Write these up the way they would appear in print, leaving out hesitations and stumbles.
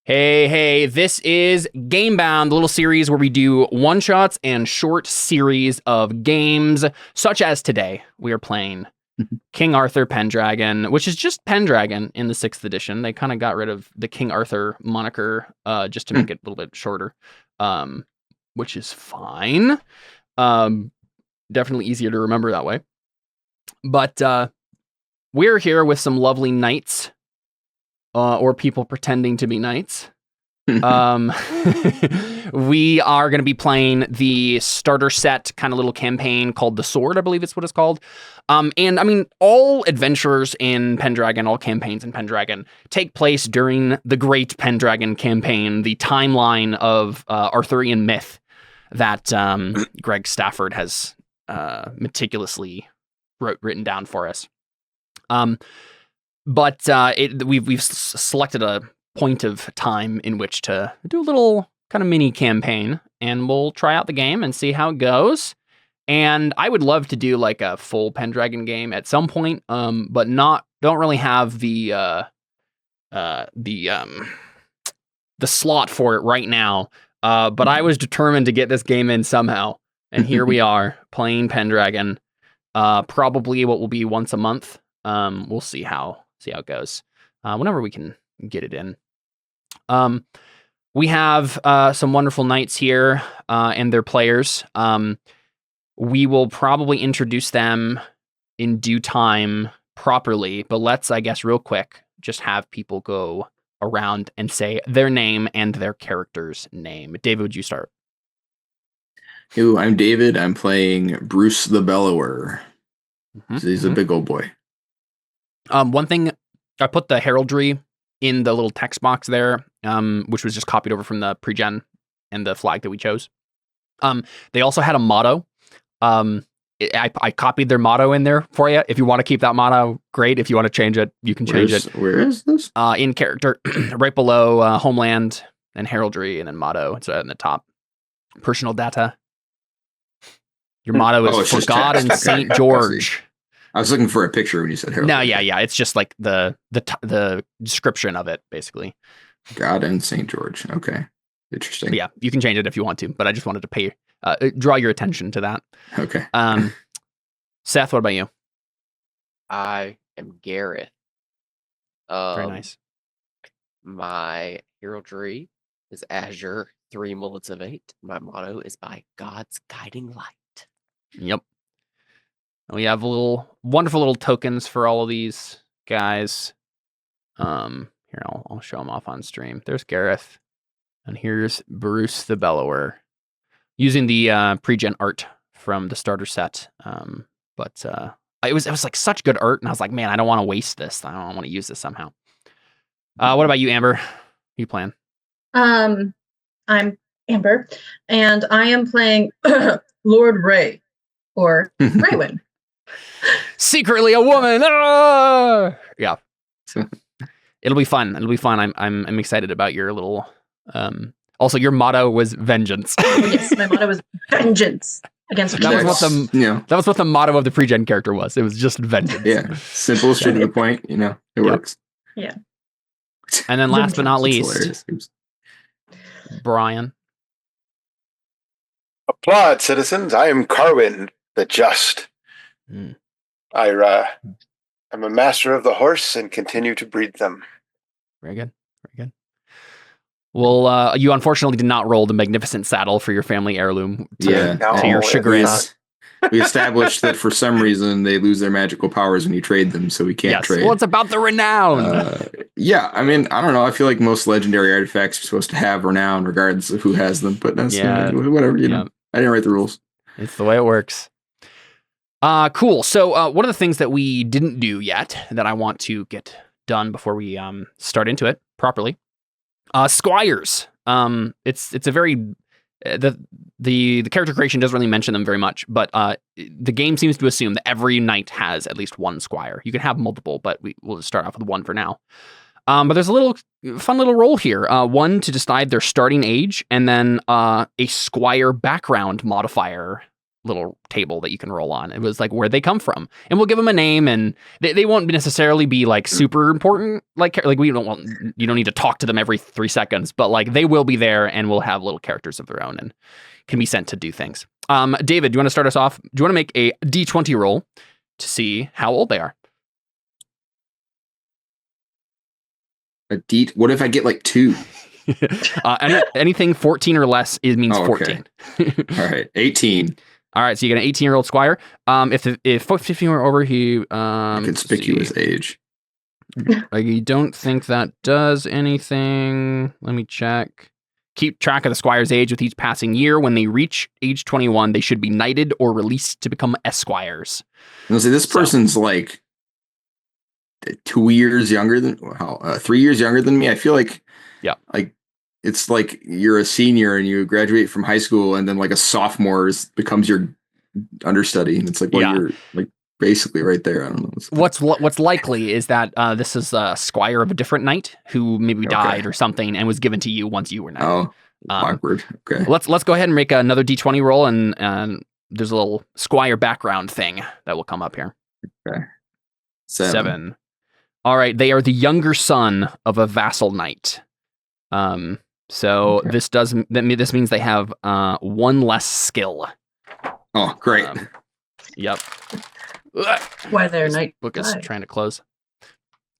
Hey, this is Gamebound, the little series where we do one-shots and short series of games, such as today. We are playing King Arthur Pendragon, which is just Pendragon in the 6th edition. They kind of got rid of the King Arthur moniker just to make it a little bit shorter, which is fine. Definitely easier to remember that way. But we're here with some lovely knights. Or people pretending to be knights. We are going to be playing the starter set kind of little campaign called The Sword, I believe it's what it's called. And I mean, all adventures in Pendragon, all campaigns in Pendragon take place during the Great Pendragon campaign, the timeline of Arthurian myth that Greg Stafford has meticulously written down for us. But we've selected a point of time in which to do a little kind of mini campaign, and we'll try out the game and see how it goes. And I would love to do like a full Pendragon game at some point, but don't really have the slot for it right now. But I was determined to get this game in somehow, and here we are playing Pendragon. Probably what will be once a month. We'll see how it goes. Whenever we can get it in. We have some wonderful knights here and their players. We will probably introduce them in due time properly, but let's, I guess, real quick, just have people go around and say their name and their character's name. David, would you start? Yo, I'm David. I'm playing Bruce the Bellower. So he's a big old boy. One thing, I put the heraldry in the little text box there, which was just copied over from the pre-gen and the flag that we chose. They also had a motto. I copied their motto in there for you. If you want to keep that motto, great. If you want to change it, you can change it. Where is this? In character, right below homeland and heraldry, and then motto. It's in the top. Personal data. Your motto is for God and St. George. I was looking for a picture when you said heraldry. No, yeah. It's just like the description of it, basically. God and St. George. Okay. Interesting. But yeah, you can change it if you want to, but I just wanted to draw your attention to that. Okay. Seth, what about you? I am Gareth. Very nice. My heraldry is Azure, 3 mullets of 8. My motto is by God's guiding light. Yep. We have wonderful little tokens for all of these guys. Here, I'll show them off on stream. There's Gareth, and here's Bruce the Bellower, using the pre-gen art from the starter set. But it was like such good art, and I was like, man, I don't want to waste this. I don't want to use this somehow. What about you, Amber? You playing? I'm Amber, and I am playing Lord Ray, or Raywin. Secretly a woman. Ah! Yeah. It'll be fun. I'm excited about your little. Also, your motto was vengeance. Yes, my motto was vengeance against. That was what the motto of the pre-gen character was. It was just vengeance. Yeah, simple, straight to the point. It works. Yeah. And then last but not least, Brian. Applaud, citizens! I am Carwin the Just. I'm a master of the horse and continue to breed them. Very good. Well, you unfortunately did not roll the magnificent saddle for your family heirloom to your chagrin. We established that for some reason they lose their magical powers when you trade them, so we can't trade. Well, it's about the renown. Yeah, I mean, I don't know. I feel like most legendary artifacts are supposed to have renown regardless of who has them, but that's whatever, I didn't write the rules. It's the way it works. Cool. So one of the things that we didn't do yet that I want to get done before we start into it properly, squires. It's a very the character creation doesn't really mention them very much, but the game seems to assume that every knight has at least one squire. You can have multiple, but we'll just start off with one for now. But there's a fun little role here. One to decide their starting age, and then a squire background modifier little table that you can roll on. It was like where they come from, and we'll give them a name, and they won't necessarily be like super important. Like we don't want, you don't need to talk to them every 3 seconds, but like they will be there and will have little characters of their own and can be sent to do things. David, do you want to start us off? Do you want to make a D20 roll to see how old they are? What if I get like 2? Anything 14 or less means 14. All right, 18. All right, so you get an 18-year-old squire. If 15 were over, he conspicuous age. I don't think that does anything. Let me check. Keep track of the squire's age with each passing year. When they reach age 21, they should be knighted or released to become esquires. And so this person's like 2 years younger than 3 years younger than me. I feel like it's like you're a senior and you graduate from high school, and then like a sophomore becomes your understudy, and it's like you're like basically right there. I don't know. What's likely is that this is a squire of a different knight who maybe died or something and was given to you once you were knighted. Oh, awkward. Okay. Let's go ahead and make another D20 roll, and there's a little squire background thing that will come up here. Okay. 7. All right, they are the younger son of a vassal knight. This means they have 1 less skill. Oh, great. Yep. Why their this knight book is trying to close.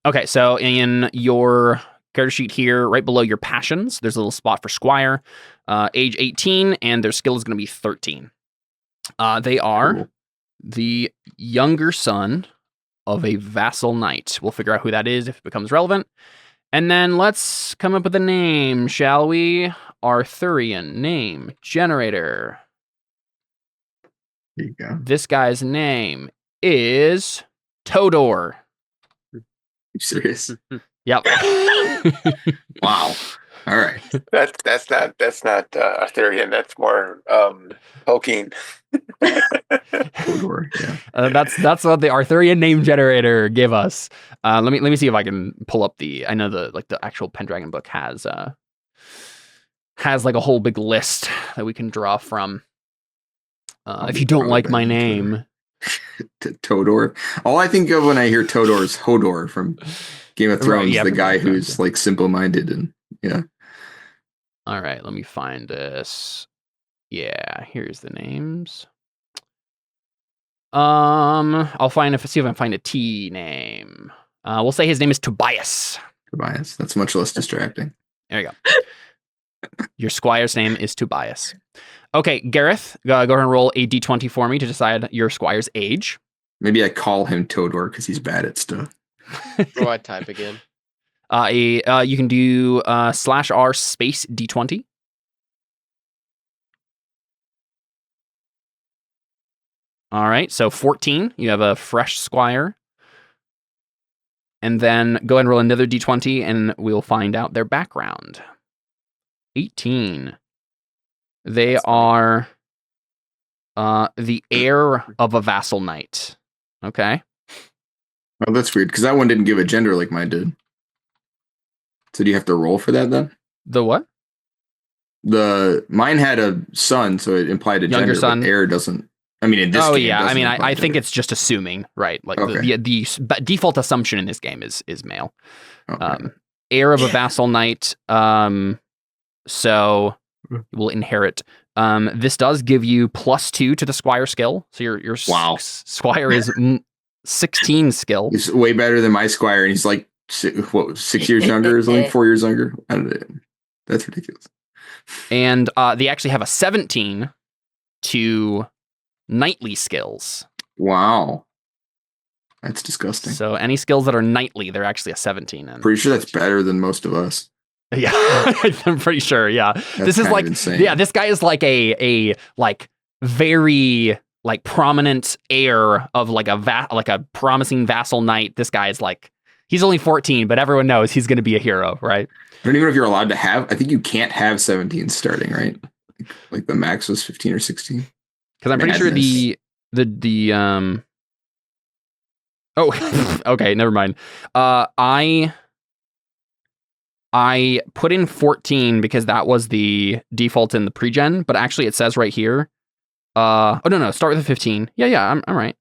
Okay, so in your character sheet here, right below your passions, there's a little spot for squire, age 18, and their skill is going to be 13. They are the younger son of a vassal knight. We'll figure out who that is if it becomes relevant. And then let's come up with a name, shall we? Arthurian name generator. There you go. This guy's name is Todor. You serious? Yep. Wow. All right. That's not Arthurian. That's more Tolkien. Yeah. That's what the Arthurian name generator give us. Let me see if I can pull up I know the actual Pendragon book has like a whole big list that we can draw from. If you don't like my name, Todor. All I think of when I hear Todor is Hodor from Game of Thrones, the guy who's like simple-minded and yeah. All right, let me find this. Yeah, here's the names. I'll see if I can find a T name. We'll say his name is Tobias. Tobias. That's much less distracting. There you go. Your squire's name is Tobias. Okay, Gareth, go ahead and roll a D20 for me to decide your squire's age. Maybe I call him Todor because he's bad at stuff. What do I type again? You can do /R space D20. All right, so 14, you have a fresh squire. And then go ahead and roll another D20 and we'll find out their background. 18. They are the heir of a vassal knight. Okay. Oh, that's weird because that one didn't give a gender like mine did. So do you have to roll for that then? The what? Mine had a son, so it implied a younger gender. Son. But heir doesn't. I mean, in this game, yeah. I mean, I think gender. it's just assuming, right? Like Okay. the default assumption in this game is male. Okay. Heir of a vassal knight. So will inherit. This does give you +2 to the squire skill. So your squire is 16 skill. He's way better than my squire, and he's like 6 years younger or something, 4 years younger. I don't know. That's ridiculous. And they actually have a 17 to knightly skills. Wow. That's disgusting. So any skills that are knightly, they're actually a 17. And Pretty sure that's better than most of us. Yeah, I'm pretty sure. Yeah, this is like insane. Yeah, this guy is like a like very like prominent heir of like a promising vassal knight. This guy is like he's only 14, but everyone knows he's going to be a hero, right? I don't even know if you're allowed to have. I think you can't have 17 starting, right? Like the max was 15 or 16. Because I'm pretty sure the oh okay, never mind. I put in 14 because that was the default in the pre-gen, but actually it says right here, Oh no, start with a 15. Yeah, I'm right.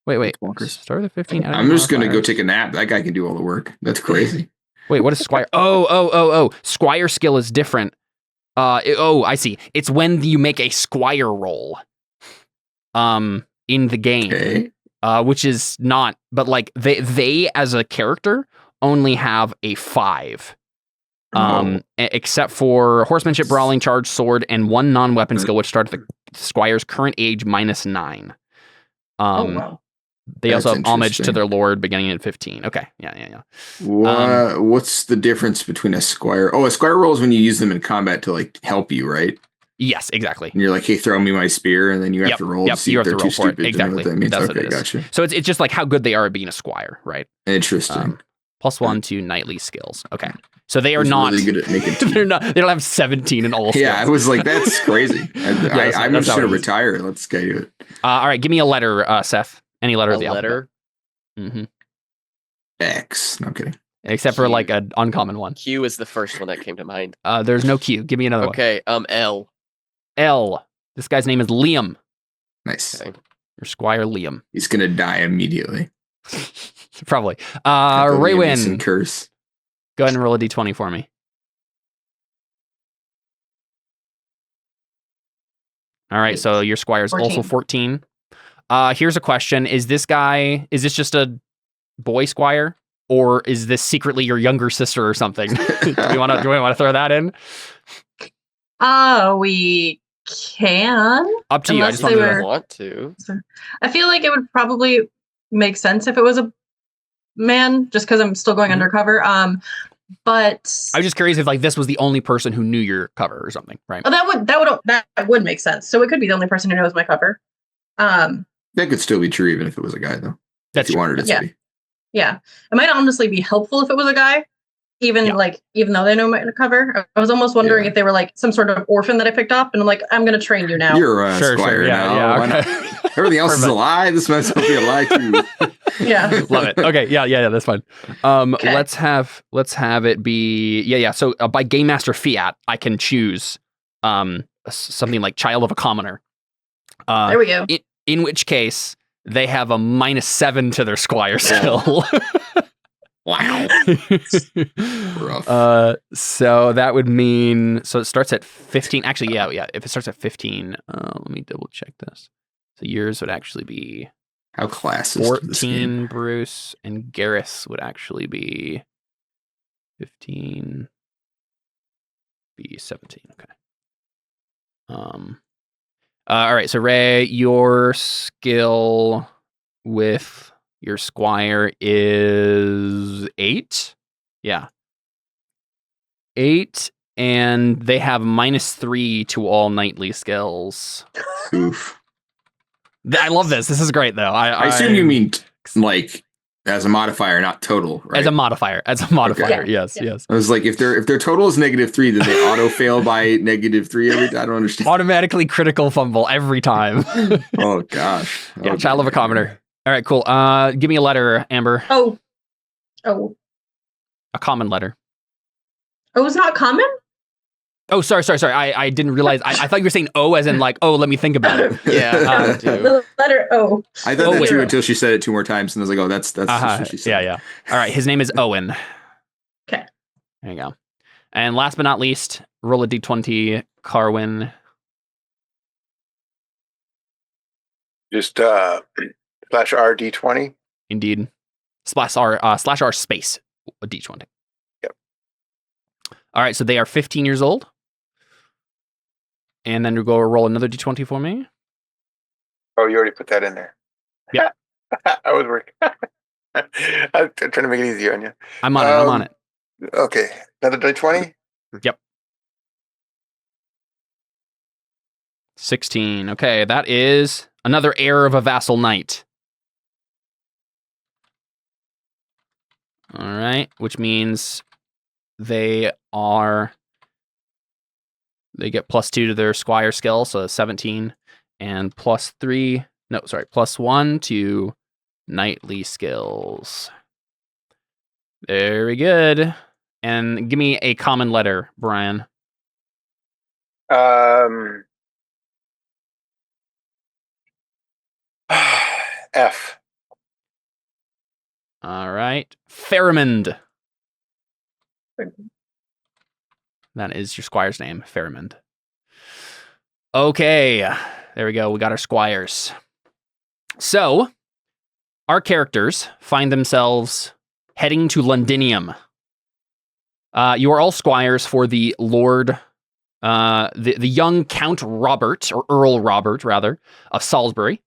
Wait. Start with a 15. I'm just gonna go take a nap. That guy can do all the work. That's crazy. Wait, what is Squire? Oh. Squire skill is different. I see. It's when you make a Squire roll. In the game. Okay. Which is not, but like they as a character only have a 5. Except for horsemanship, brawling, charge, sword, and 1 non-weapon skill, which starts at the Squire's current age -9. Wow. They also That's have homage to interesting. their lord beginning at 15. Okay, yeah. What's the difference between a Squire? Oh, a Squire roll is when you use them in combat to like help you, right? Yes, exactly. And you're like, hey, throw me my spear, and then you have to roll to see you if have they're to too roll for it. stupid. Exactly. To know what that means. That's what Okay, it is. gotcha. So it's just like how good they are at being a Squire, right? Interesting. +1 to knightly skills. Okay. So they are He's not really good at making tea. they don't have 17 in all skills. Yeah, I was like, that's crazy. I'm that's just how gonna it is. retire. Let's go do it. All right, give me a letter, Seth. Any letter of the letter. alphabet. X. No I'm kidding. Except for Q. like an uncommon one. Q is the first one that came to mind. There's no Q. Give me another Okay, L. one. L. This guy's name is Liam. Nice. Okay. Your Squire Liam. He's gonna die immediately. Probably. Got the Liam Raywin. Neeson curse. Go ahead and roll a d20 for me. All right, so your Squire's also 14. Here's a question. Is this just a boy Squire? Or is this secretly your younger sister or something? do we want to throw that in? We can. Up to you. I Unless just they wanted were- to. Want to? I feel like it would probably make sense if it was a man, just because I'm still going undercover. But I was just curious if like this was the only person who knew your cover or something, right? oh, that would make sense. So it could be the only person who knows my cover. That could still be true even if it was a guy, though. That's if you true. wanted it to be. Yeah, it might honestly be helpful if it was a guy, even though they know my cover. I was almost wondering if they were like some sort of orphan that I picked up, and I'm like, I'm going to train you now. You're a Squire now. Yeah, Why okay. not? Everything else is a lie. This might as well be a lie too. Yeah. Love it. Okay, yeah, that's fine. Okay. Let's have it be So by Game Master Fiat, I can choose something like Child of a Commoner. There we go. In which case they have a -7 to their Squire skill. Wow. Rough. So that would mean it starts at 15. Actually, yeah. If it starts at 15, let me double check this. So yours would actually be How classes 14, Bruce, and Gareth would actually be 15, be 17. Okay. All right. So Ray, your skill with your Squire is 8. Yeah. 8, and they have -3 to all knightly skills. Oof. I love this. This is great, though. I assume you mean like as a modifier, not total, right? As a modifier. Okay. Yes. I was like, if their total is -3, then they auto fail by -3 every time. I don't understand. Automatically critical fumble every time. Oh gosh. Yeah, Child of a Commoner. All right, cool. Give me a letter, Amber. Oh, A common letter. it's not common? Oh, sorry. I didn't realize. I thought you were saying O as in like, oh, let me think about it. Yeah. The letter O. I thought that too until she said it 2 more times, and I was like, oh, that's just what she said. Yeah. All right, his name is Owen. Okay. There you go. And last but not least, roll a d20, Carwin. Just slash RD20. Indeed. /R space a d20. Yep. All right, so they are 15 years old. And then you go roll another d20 for me. Oh, you already put that in there. Yeah. I was working. I'm trying to make it easier on you. I'm on it. Okay. Another D20? Yep. 16. Okay, that is another heir of a vassal knight. All right, which means they get +2 to their Squire skill, so 17, and +1 to knightly skills. Very good. And give me a common letter, Brian. F. All right. Faramond. That is your squire's name, Faramond. Okay. There we go. We got our squires. So, our characters find themselves heading to Londinium. You are all squires for the Lord, the young Count Robert, or Earl Robert, rather, of Salisbury.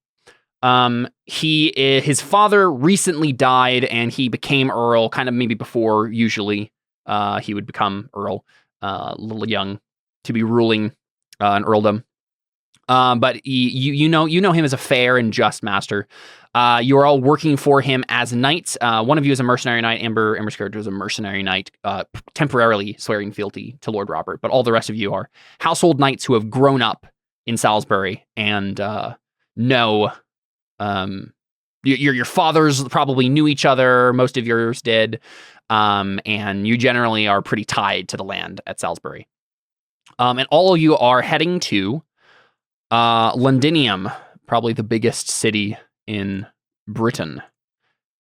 His father recently died, and he became Earl, kind of maybe before usually he would become Earl, a little young to be ruling an earldom. But you know him as a fair and just master. You are all working for him as knights. One of you is a mercenary knight. Amber's character is a mercenary knight, temporarily swearing fealty to Lord Robert. But all the rest of you are household knights who have grown up in Salisbury and know. Your fathers probably knew each other. Most of yours did, and you generally are pretty tied to the land at Salisbury. And all of you are heading to Londinium, probably the biggest city in Britain.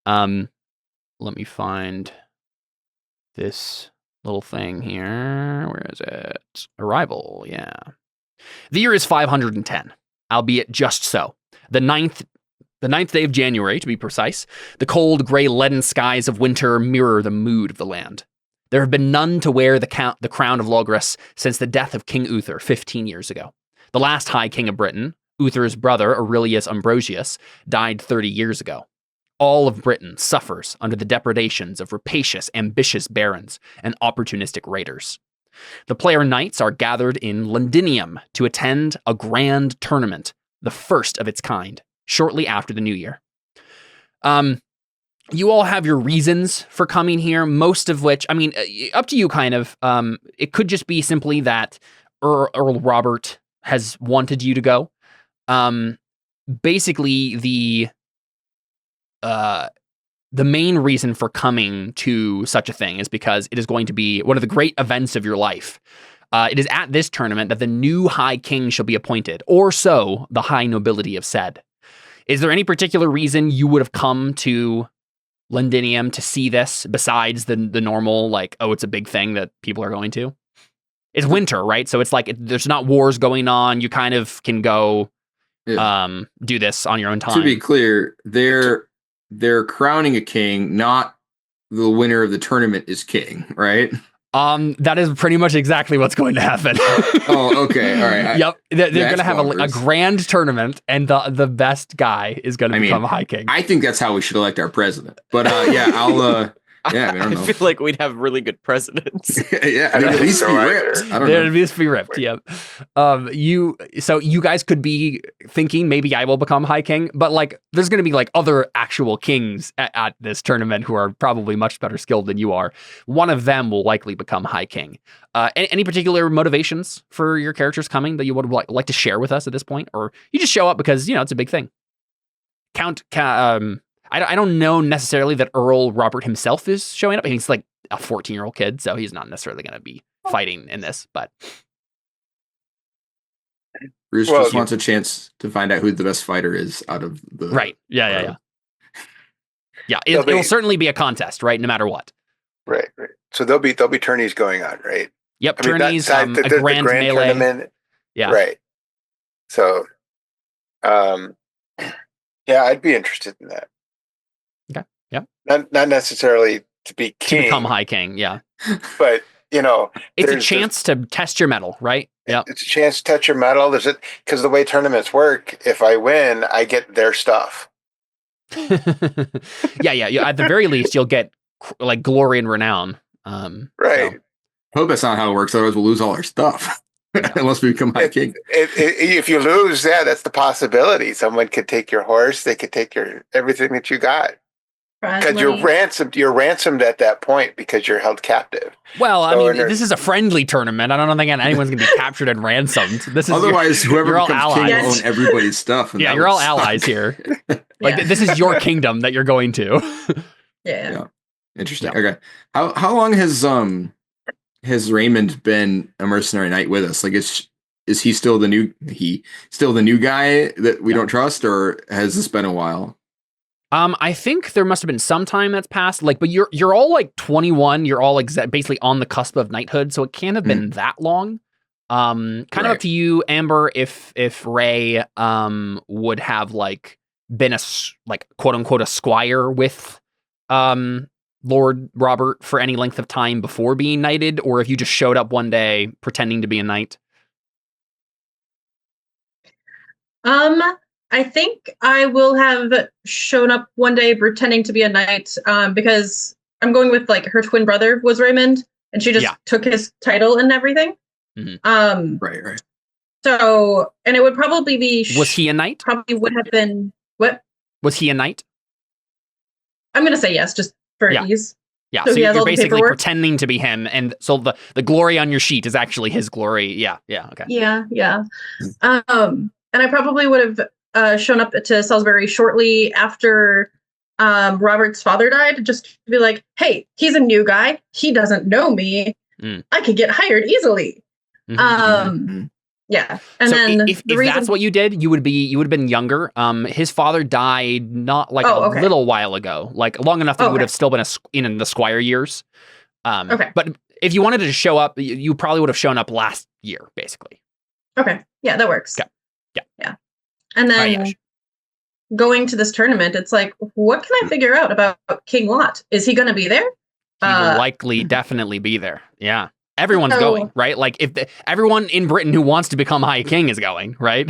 Let me find this little thing here. Where is it? Arrival, yeah. The year is 510, albeit just so. The ninth day of January, to be precise. The cold, gray, leaden skies of winter mirror the mood of the land. There have been none to wear the crown of Logres since the death of King Uther 15 years ago. The last High King of Britain, Uther's brother Aurelius Ambrosius, died 30 years ago. All of Britain suffers under the depredations of rapacious, ambitious barons and opportunistic raiders. The player knights are gathered in Londinium to attend a grand tournament, the first of its kind, shortly after the new year. You all have your reasons for coming here, most of which, I mean, up to you kind of. It could just be simply that Earl Robert has wanted you to go. Basically, the main reason for coming to such a thing is because it is going to be one of the great events of your life. It is at this tournament that the new High King shall be appointed, or so the high nobility have said. Is there any particular reason you would have come to Londinium to see this besides the normal, like, oh, it's a big thing that people are going to? It's winter, right? So it's like there's not wars going on. You kind of can go do this on your own time. To be clear, they're crowning a king, not the winner of the tournament is king, right? That is pretty much exactly what's going to happen. Oh, okay. All right. Yep. They're going to have a grand tournament, and the best guy is going to become High King. I think that's how we should elect our president. But yeah, I'll. Yeah, I feel like we'd have really good presidents. Yeah, I mean, at least be ripped. I don't know. At least be ripped. Yep. So you guys could be thinking maybe I will become High King, but like there's going to be like other actual kings at this tournament who are probably much better skilled than you are. One of them will likely become High King. Any particular motivations for your characters coming that you would like to share with us at this point, or you just show up because it's a big thing? I don't know necessarily that Earl Robert himself is showing up. He's like a 14-year-old kid, so he's not necessarily going to be fighting in this. But Bruce just wants a chance to find out who the best fighter is out of the right. Yeah. It will certainly be a contest, right? No matter what. Right. So there'll be tourneys going on, right? Yep, tourneys. A grand melee. Tournament. Yeah. Right. So, yeah, I'd be interested in that. Okay. Yep. Not necessarily to be king. To become High King, yeah. But, it's a chance to test your mettle, right? Yeah. It's a chance to test your mettle. Because the way tournaments work, if I win, I get their stuff. Yeah. At the very least, you'll get like glory and renown. Right. So. Hope that's not how it works. Otherwise, we'll lose all our stuff. Unless we become High King. If you lose, that's the possibility. Someone could take your horse. They could take everything that you got. Because you're ransomed at that point because you're held captive. Well, this is a friendly tournament. I don't think anyone's going to be captured and ransomed. Otherwise, whoever becomes king will own everybody's stuff. Yeah, you're all allies here. This is your kingdom that you're going to. Yeah. Interesting. Yeah. Okay. How long has Raymond been a mercenary knight with us? Like, is he still the new guy that we don't trust, or has this been a while? I think there must have been some time that's passed, like, but you're all like 21, you're all basically on the cusp of knighthood, so it can't have been that long. Kind of up to you, Amber, if Ray would have like been a like quote unquote a squire with Lord Robert for any length of time before being knighted, or if you just showed up one day pretending to be a knight. I think I will have shown up one day pretending to be a knight, because I'm going with like her twin brother was Raymond, and she just took his title and everything. Mm-hmm. Right. So, and it would probably be. Was he a knight? Probably would have been. What? Was he a knight? I'm gonna say yes, just for ease. Yeah, so you're basically pretending to be him, and so the glory on your sheet is actually his glory. Yeah, okay. Yeah. And I probably would have shown up to Salisbury shortly after Robert's father died, just to be like, hey, he's a new guy. He doesn't know me. I could get hired easily. Yeah. And so then if that's what you did, you would have been younger. His father died not like little while ago, like long enough that you would have still been in the squire years. But if you wanted to show up, you probably would have shown up last year, basically. Okay. Yeah, that works. Okay. Yeah. And then going to this tournament, it's like, what can I figure out about King Lot? Is he going to be there? He will likely definitely be there. Yeah. Everyone's going, right? Like if everyone in Britain who wants to become High King is going, right?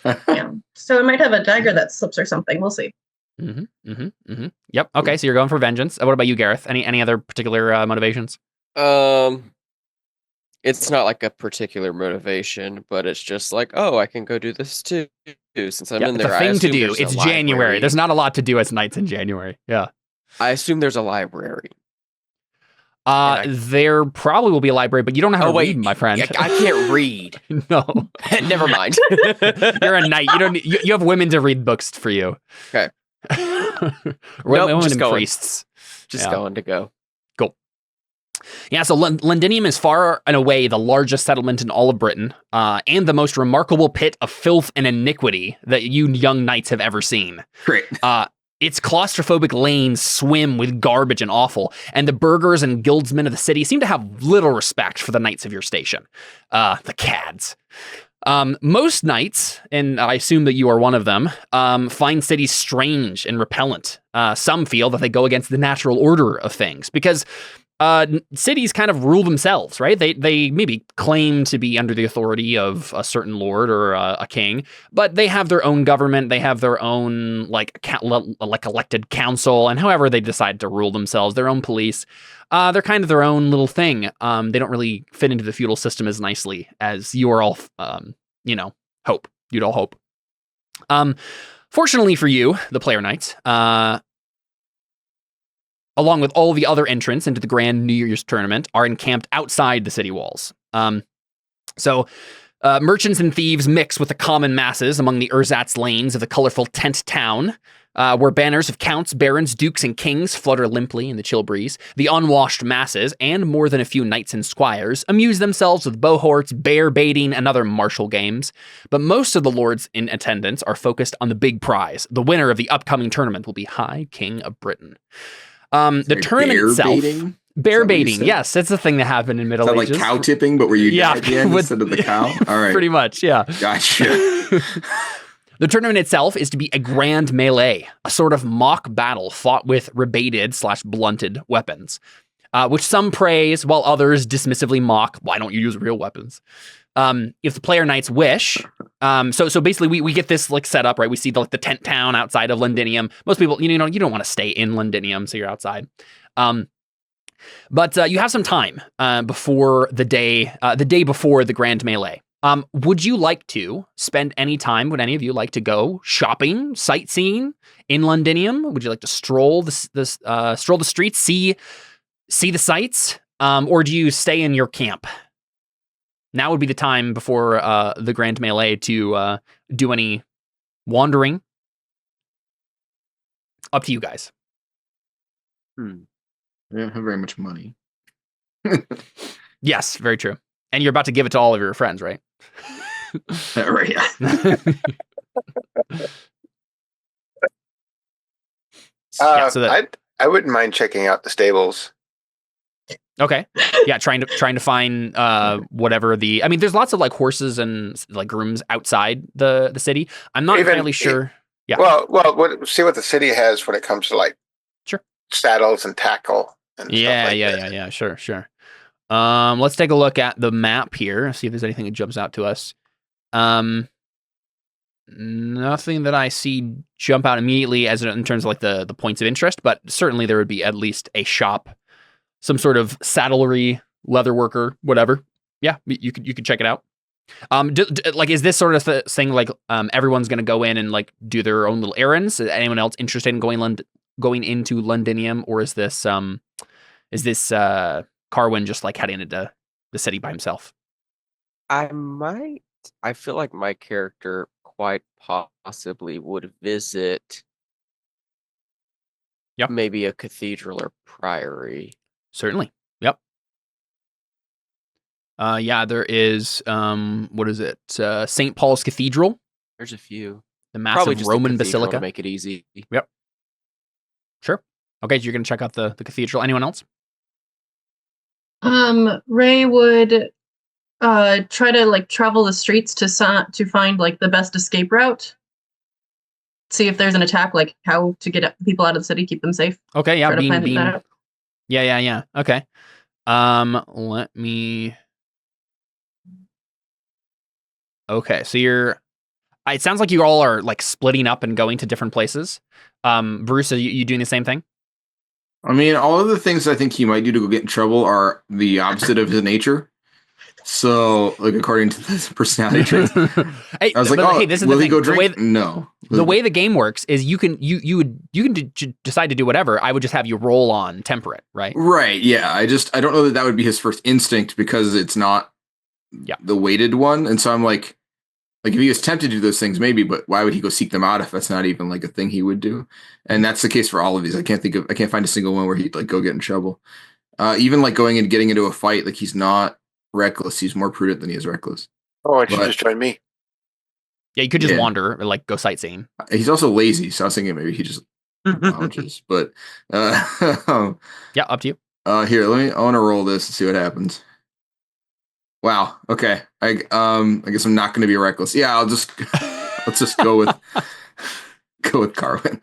Yeah. So it might have a dagger that slips or something. We'll see. Yep. Okay. So you're going for vengeance. What about you, Gareth? Any other particular motivations? It's not like a particular motivation, but it's just like, oh, I can go do this too. Since I'm in there, it's a thing to do. It's January. There's not a lot to do as knights in January. Yeah. I assume there's a library. There probably will be a library, but you don't know how to read, my friend. I can't read. No. Never mind. You're a knight. You have women to read books for you. Okay. Women and priests. Just going to go. Cool. Yeah, so Londinium is far and away the largest settlement in all of Britain, and the most remarkable pit of filth and iniquity that you young knights have ever seen. Great. Its claustrophobic lanes swim with garbage and offal, and the burghers and guildsmen of the city seem to have little respect for the knights of your station. The cads. Most knights, and I assume that you are one of them, find cities strange and repellent. Some feel that they go against the natural order of things, because cities kind of rule themselves, right? They maybe claim to be under the authority of a certain lord or a king, but they have their own government. They have their own like elected council, and however they decide to rule themselves, their own police. They're kind of their own little thing. They don't really fit into the feudal system as nicely as you are all, hope. You'd all hope. Fortunately for you, the player knights, along with all the other entrants into the Grand New Year's tournament, are encamped outside the city walls. So merchants and thieves mix with the common masses among the ersatz lanes of the colorful tent town, where banners of counts, barons, dukes, and kings flutter limply in the chill breeze. The unwashed masses, and more than a few knights and squires, amuse themselves with bohorts, bear baiting, and other martial games. But most of the lords in attendance are focused on the big prize. The winner of the upcoming tournament will be High King of Britain. The tournament itself, bear baiting, yes, it's a thing that happened in Middle Ages. Like cow tipping, but where you die at the end instead of the cow. All right, pretty much, yeah. Gotcha. The tournament itself is to be a grand melee, a sort of mock battle fought with rebated/blunted weapons, which some praise while others dismissively mock. Why don't you use real weapons? If the player knights wish, so basically we get this like set up, right? We see the tent town outside of Londinium. Most people, you don't want to stay in Londinium, so you're outside. But you have some time before the day before the grand melee. Would you like to spend any time? Would any of you like to go shopping, sightseeing in Londinium? Would you like to stroll the streets, see the sights, or do you stay in your camp? Now would be the time before the Grand Melee to do any wandering. Up to you guys. We don't have very much money. Yes, very true. And you're about to give it to all of your friends, right? Right. I wouldn't mind checking out the stables. Okay. Yeah, trying to find whatever I mean, there's lots of like horses and like grooms outside the city. I'm not entirely sure. Yeah. Well, see what the city has when it comes to like saddles and tackle. And yeah. Sure. Let's take a look at the map here. See if there's anything that jumps out to us. Nothing that I see jump out immediately as in terms of like the points of interest, but certainly there would be at least a shop, some sort of saddlery, leatherworker, whatever. Yeah, you could check it out. Like, is this sort of thing like everyone's going to go in and like do their own little errands? Is anyone else interested in going into Londinium, or is this Carwin just like heading into the city by himself? I feel like my character quite possibly would visit maybe a cathedral or priory. Certainly. Yep. There is what is it? St. Paul's Cathedral. There's a few. The massive Roman basilica to make it easy. Yep. Sure. Okay, so you're gonna check out the cathedral. Anyone else? Ray would try to like travel the streets to find like the best escape route. See if there's an attack, like how to get people out of the city, keep them safe. Okay, yeah, beam. Yeah. Okay. Let me. Okay, so it sounds like you all are like splitting up and going to different places. Bruce, are you doing the same thing? I mean, all of the things I think he might do to go get in trouble are the opposite of his nature. So, like, according to this personality trait, I was like, "Oh, hey, this is will he go drink?" No. The way the game works is you can decide to do whatever. I would just have you roll on temperate, right? Right. Yeah. I don't know that would be his first instinct because it's not the weighted one, and so I'm like if he was tempted to do those things, maybe, but why would he go seek them out if that's not even like a thing he would do? And that's the case for all of these. I can't find a single one where he'd like go get in trouble. Even like going and getting into a fight, like he's not reckless. He's more prudent than he is reckless. Oh, and you just join me. Yeah, you could just wander or like go sightseeing. He's also lazy, so I was thinking maybe he just lounges. But yeah, up to you. Here, I want to roll this and see what happens. Wow. Okay. I guess I'm not going to be reckless. Yeah, let's just go with Carwin.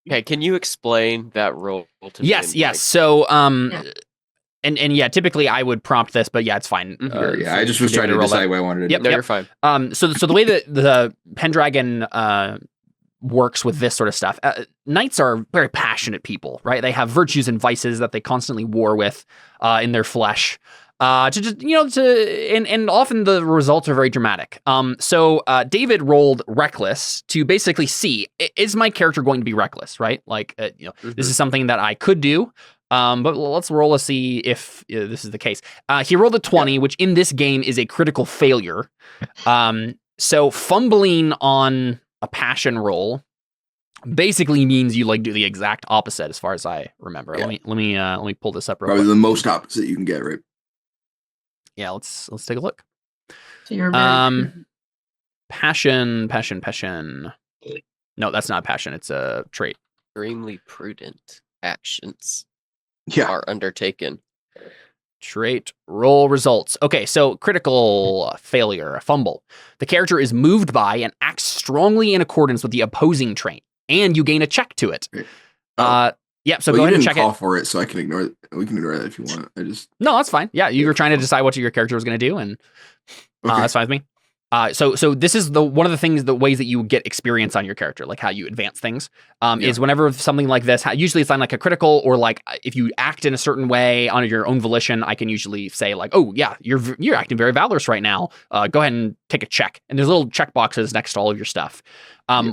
Okay, can you explain that roll to me? Yes. So, and yeah, typically I would prompt this, but yeah, it's fine. I just was trying to decide what I wanted to do. Yep, you're fine. So the way that the Pendragon works with this sort of stuff, knights are very passionate people, right? They have virtues and vices that they constantly war with in their flesh. And often the results are very dramatic. So David rolled reckless to basically see, is my character going to be reckless, right? Like, this is something that I could do. But let's roll to see if this is the case. He rolled a 20, which in this game is a critical failure. So fumbling on a passion roll basically means you like do the exact opposite, as far as I remember. Yeah. Let me pull this up real quick. Probably the most opposite you can get, right? Yeah, let's take a look. So you're passion. No, that's not passion. It's a trait. Extremely prudent actions yeah. are undertaken. Trait roll results. Okay, so critical failure, a fumble. The character is moved by and acts strongly in accordance with the opposing trait, and you gain a check to it. Yeah, so go ahead and check it. Call for it, so I can ignore it. We can ignore that if you want. No, that's fine. Yeah, you were trying to decide what your character was going to do, and that's fine with me. So this is one of the ways that you get experience on your character, like how you advance things, is whenever something like this, usually it's on like a critical, or like if you act in a certain way on your own volition, I can usually say like, oh yeah, you're acting very valorous right now. Go ahead and take a check. And there's little check boxes next to all of your stuff.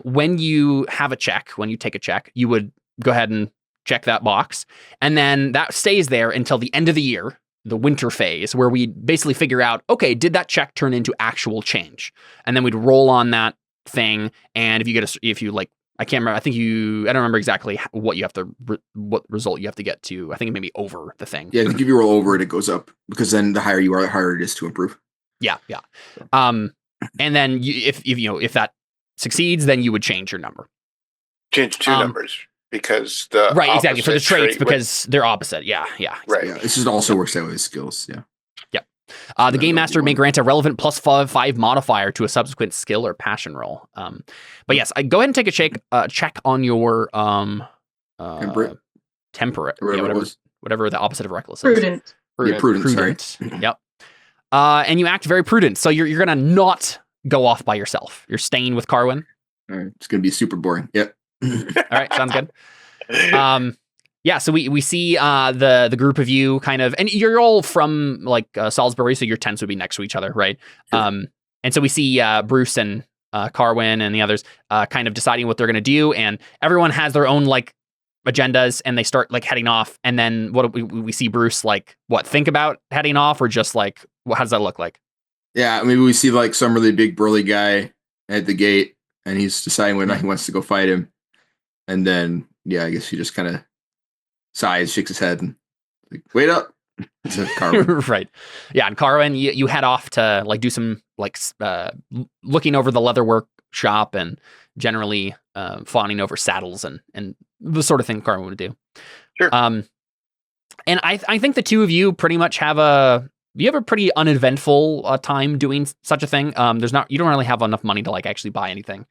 When you have a check, when you take a check, you would go ahead and check that box. And then that stays there until the end of the year, the winter phase, where we basically figure out, okay, did that check turn into actual change? And then we'd roll on that thing. And if you I can't remember, I don't remember exactly what result you have to get to. I think it may be over the thing. Yeah, I think if you roll over it goes up, because then the higher you are, the harder it is to improve. Yeah. And then if that succeeds, then you would change your number. Change 2 numbers because the right, exactly, for the traits trait because they're opposite. Yeah, exactly. right. Yeah, this just also works that way with skills. Yeah. Yep. The game master may grant a relevant +5 modifier to a subsequent skill or passion roll. But yes, go ahead and take a check on your temperate, whatever the opposite of reckless prudent. is. Prudent. Sorry. Yep. And you act very prudent, so you're gonna not go off by yourself. You're staying with Carwin. All right. It's gonna be super boring. Yep. All right, sounds good. Yeah, so we see the group of you kind of, and you're all from like Salisbury, so your tents would be next to each other, right? Sure. And so we see Bruce and Carwin and the others kind of deciding what they're going to do, and everyone has their own like agendas, and they start like heading off. And then what we see Bruce like think about heading off, or just like how does that look like? Yeah, maybe we see like some really big burly guy at the gate, and he's deciding whether or not he wants to go fight him. And then I guess he just kind of sighs, shakes his head, and like, wait up. Right. Yeah, and Carwin, you head off to like do some like looking over the leather workshop and generally fawning over saddles and the sort of thing Carwin would do. Sure. And I think the two of you pretty much have a pretty uneventful time doing such a thing. You don't really have enough money to like actually buy anything.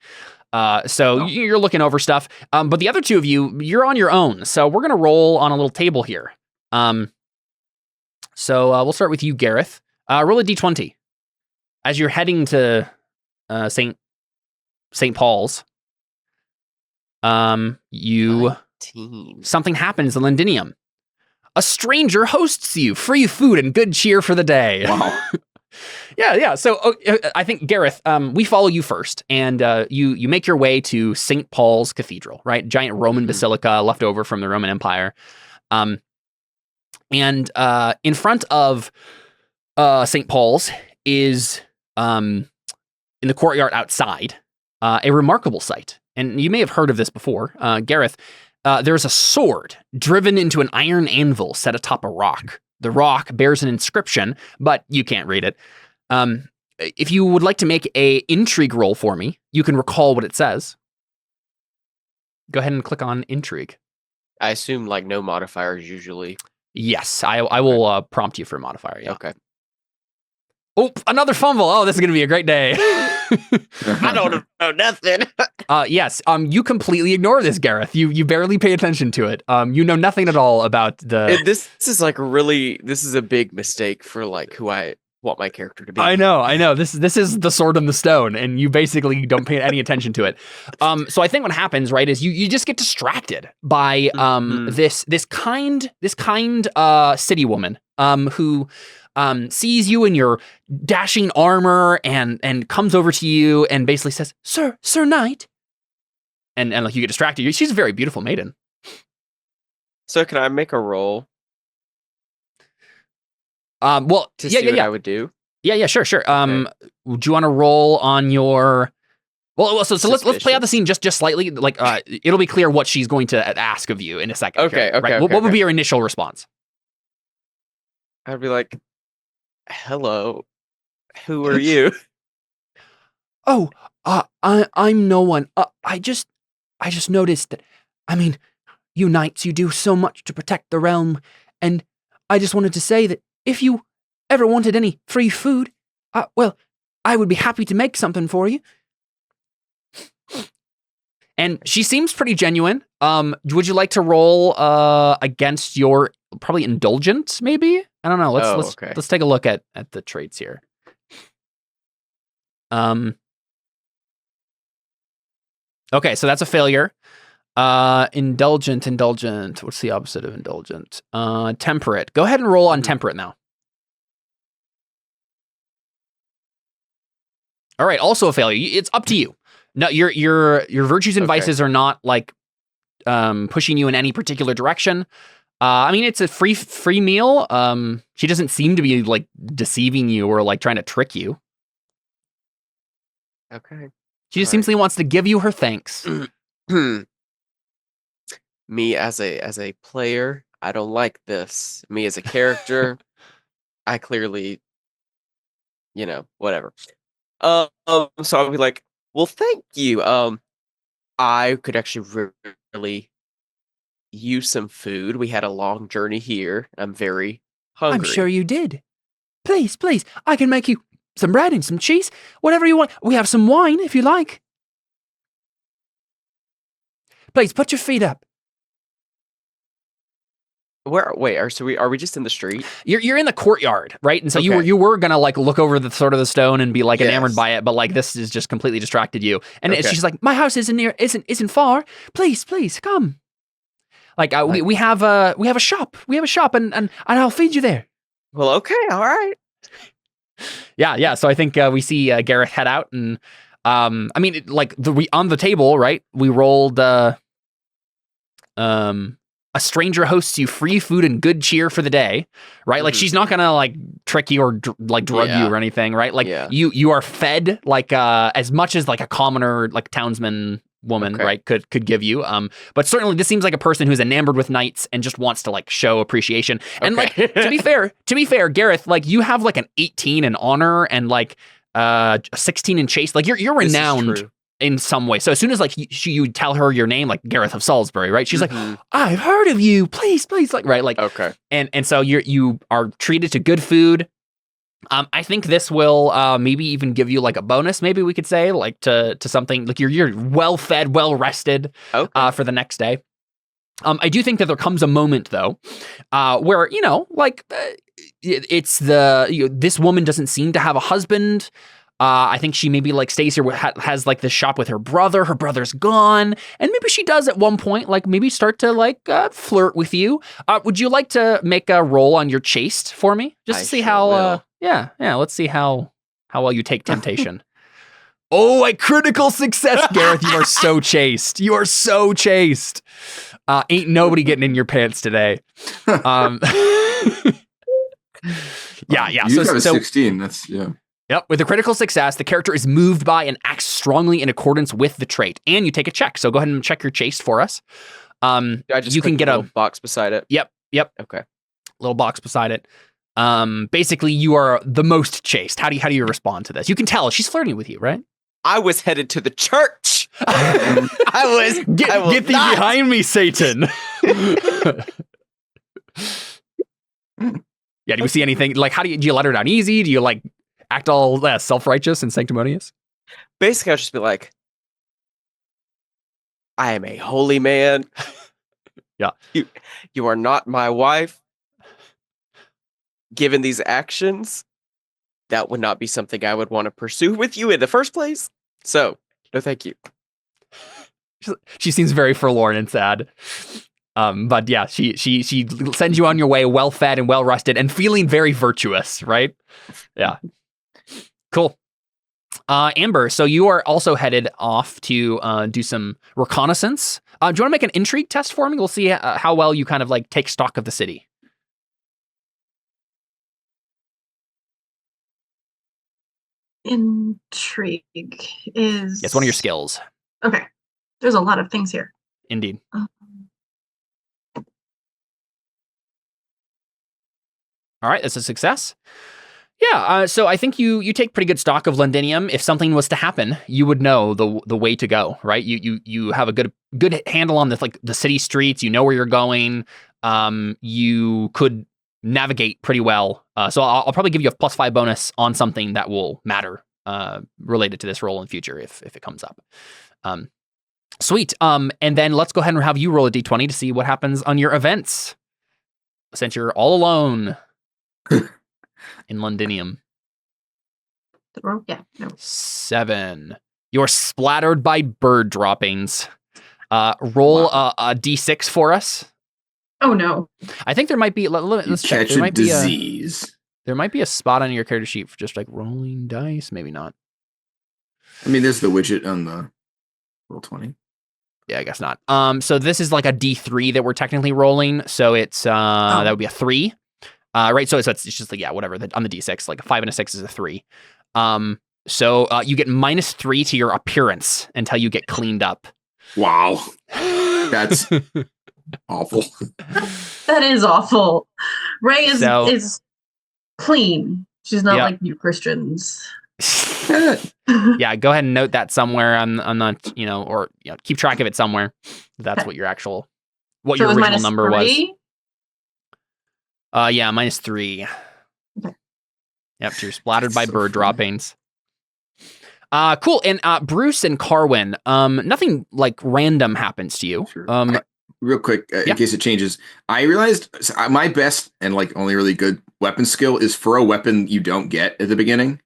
So you're looking over stuff. But the other two of you, you're on your own. So we're gonna roll on a little table here. So we'll start with you, Gareth. Roll a d20. As you're heading to St. Paul's, something happens in Londinium. A stranger hosts you, free food and good cheer for the day. Wow. Yeah. So I think, Gareth, we follow you first, and you make your way to St. Paul's Cathedral, right? Giant Roman basilica left over from the Roman Empire. And in front of St. Paul's is, in the courtyard outside, a remarkable sight. And you may have heard of this before, Gareth. There's a sword driven into an iron anvil set atop a rock. The rock bears an inscription, but you can't read it. If you would like to make a intrigue roll for me, you can recall what it says. Go ahead and click on intrigue. I assume like no modifiers usually. Yes, I will prompt you for a modifier. Yeah. Okay. Oh, another fumble. Oh, this is going to be a great day. I don't know nothing. Yes, you completely ignore this, Gareth. You barely pay attention to it. You know nothing at all about the... This is like this is a big mistake for like who I want my character to be. I know. This is the sword and the stone, and you basically don't pay any attention to it. So I think what happens, right, is you just get distracted by this kind city woman who sees you in your dashing armor and comes over to you and basically says, Sir Knight. And like you get distracted. She's a very beautiful maiden. So can I make a roll? Well, to see what I would do. Yeah, sure. Okay. Would you want to roll on your? Well, so let's play out the scene just slightly. Like, it'll be clear what she's going to ask of you in a second. Okay. Right? What would be your initial response? I'd be like, "Hello, who are you?" Oh, I'm no one. I just noticed that. I mean, you knights, you do so much to protect the realm, and I just wanted to say that if you ever wanted any free food, well, I would be happy to make something for you. And she seems pretty genuine. Would you like to roll against your probably indulgent, maybe? I don't know. Let's take a look at the traits here. Okay, so that's a failure. Indulgent. What's the opposite of indulgent? Temperate. Go ahead and roll on temperate now. All right, also a failure. It's up to you. No, your virtues and vices are not like pushing you in any particular direction. I mean, it's a free meal. She doesn't seem to be like deceiving you or like trying to trick you. Okay. She just simply wants to give you her thanks. Me as a player, I don't like this. Me as a character, I clearly, whatever. So I'll be like, Well, thank you. I could actually really use some food. We had a long journey here. I'm very hungry. I'm sure you did. Please, I can make you some bread and some cheese, whatever you want. We have some wine if you like. Please, put your feet up. Are we just in the street? You're in the courtyard, right? And so you were gonna like look over the sort of the stone and be like enamored by it, but like this has just completely distracted you. And she's like, my house isn't far. Please, come. Like we have a shop. We have a shop, and I'll feed you there. Well, okay, all right. Yeah. So I think we see Gareth head out, and on the table, right? We rolled a stranger hosts you free food and good cheer for the day, right? Mm-hmm. Like she's not gonna like trick you or drug you or anything, right? Like you are fed like as much as like a commoner, like townsman woman, right, could give you. But certainly this seems like a person who's enamored with knights and just wants to like show appreciation. And like to be fair, Gareth, like you have like an 18 in honor and like a 16 in chase. Like you're renowned in some way. So as soon as like you tell her your name, like Gareth of Salisbury, right? She's like, I've heard of you. Please, like, right, like, okay. And so you are treated to good food. I think this will maybe even give you like a bonus. Maybe we could say like to something like you're well fed, well rested for the next day. I do think that there comes a moment though, where it's this woman doesn't seem to have a husband. I think she maybe like stays here, has like this shop with her brother. Her brother's gone, and maybe she does at one point, like maybe start to like flirt with you. Would you like to make a roll on your chaste for me, just to see how? Yeah. Let's see how well you take temptation. Oh, a critical success, Gareth! You are so chaste. You are so chaste. Ain't nobody getting in your pants today. Yeah. You got a 16. That's Yep. With a critical success, the character is moved by and acts strongly in accordance with the trait. And you take a check. So go ahead and check your chaste for us. You can get a box beside it. Yep. Okay. Little box beside it. Basically, you are the most chaste. How do you respond to this? You can tell she's flirting with you, right? I was headed to the church. Get thee behind me, Satan. Yeah. Do you see anything like? Do you let her down easy? Do you like act all self-righteous and sanctimonious? Basically, I'll just be like, I am a holy man. Yeah. You are not my wife. Given these actions, that would not be something I would want to pursue with you in the first place. So, no thank you. She seems very forlorn and sad. But yeah, she sends you on your way well-fed and well-rested and feeling very virtuous, right? Yeah. Cool. Amber, so you are also headed off to do some reconnaissance. Do you want to make an intrigue test for me? We'll see how well you kind of like take stock of the city. Intrigue is... It's one of your skills. Okay. There's a lot of things here. Indeed. All right, that's a success. Yeah, so I think you take pretty good stock of Londinium. If something was to happen, you would know the way to go, right? You have a good handle on the city streets. You know where you're going. You could navigate pretty well. So I'll probably give you a +5 bonus on something that will matter related to this role in future if it comes up. Sweet. And then let's go ahead and have you roll a d20 to see what happens on your events. Since you're all alone. In Londinium. Yeah. No. 7. You're splattered by bird droppings. Roll a d6 for us. Oh no. I think there might be. Let's check. There might disease. There might be a spot on your character sheet for just like rolling dice. Maybe not. I mean, there's the widget on the roll 20. Yeah, I guess not. So this is like a d3 that we're technically rolling. So it's that would be a 3. Right, so it's just like whatever. On the d6, like a 5 and a 6 is a 3. So you get -3 to your appearance until you get cleaned up. Wow, that's awful. That is awful. Ray is clean. She's not like you Christians. Yeah, go ahead and note that somewhere on the, or keep track of it somewhere. That's what your your original number -3? was. Yeah, -3. Okay. Yep, so you're splattered by bird droppings. Cool. And Bruce and Carwin, nothing like random happens to you. Sure. Real quick, in case it changes, I realized my best and like only really good weapon skill is for a weapon you don't get at the beginning.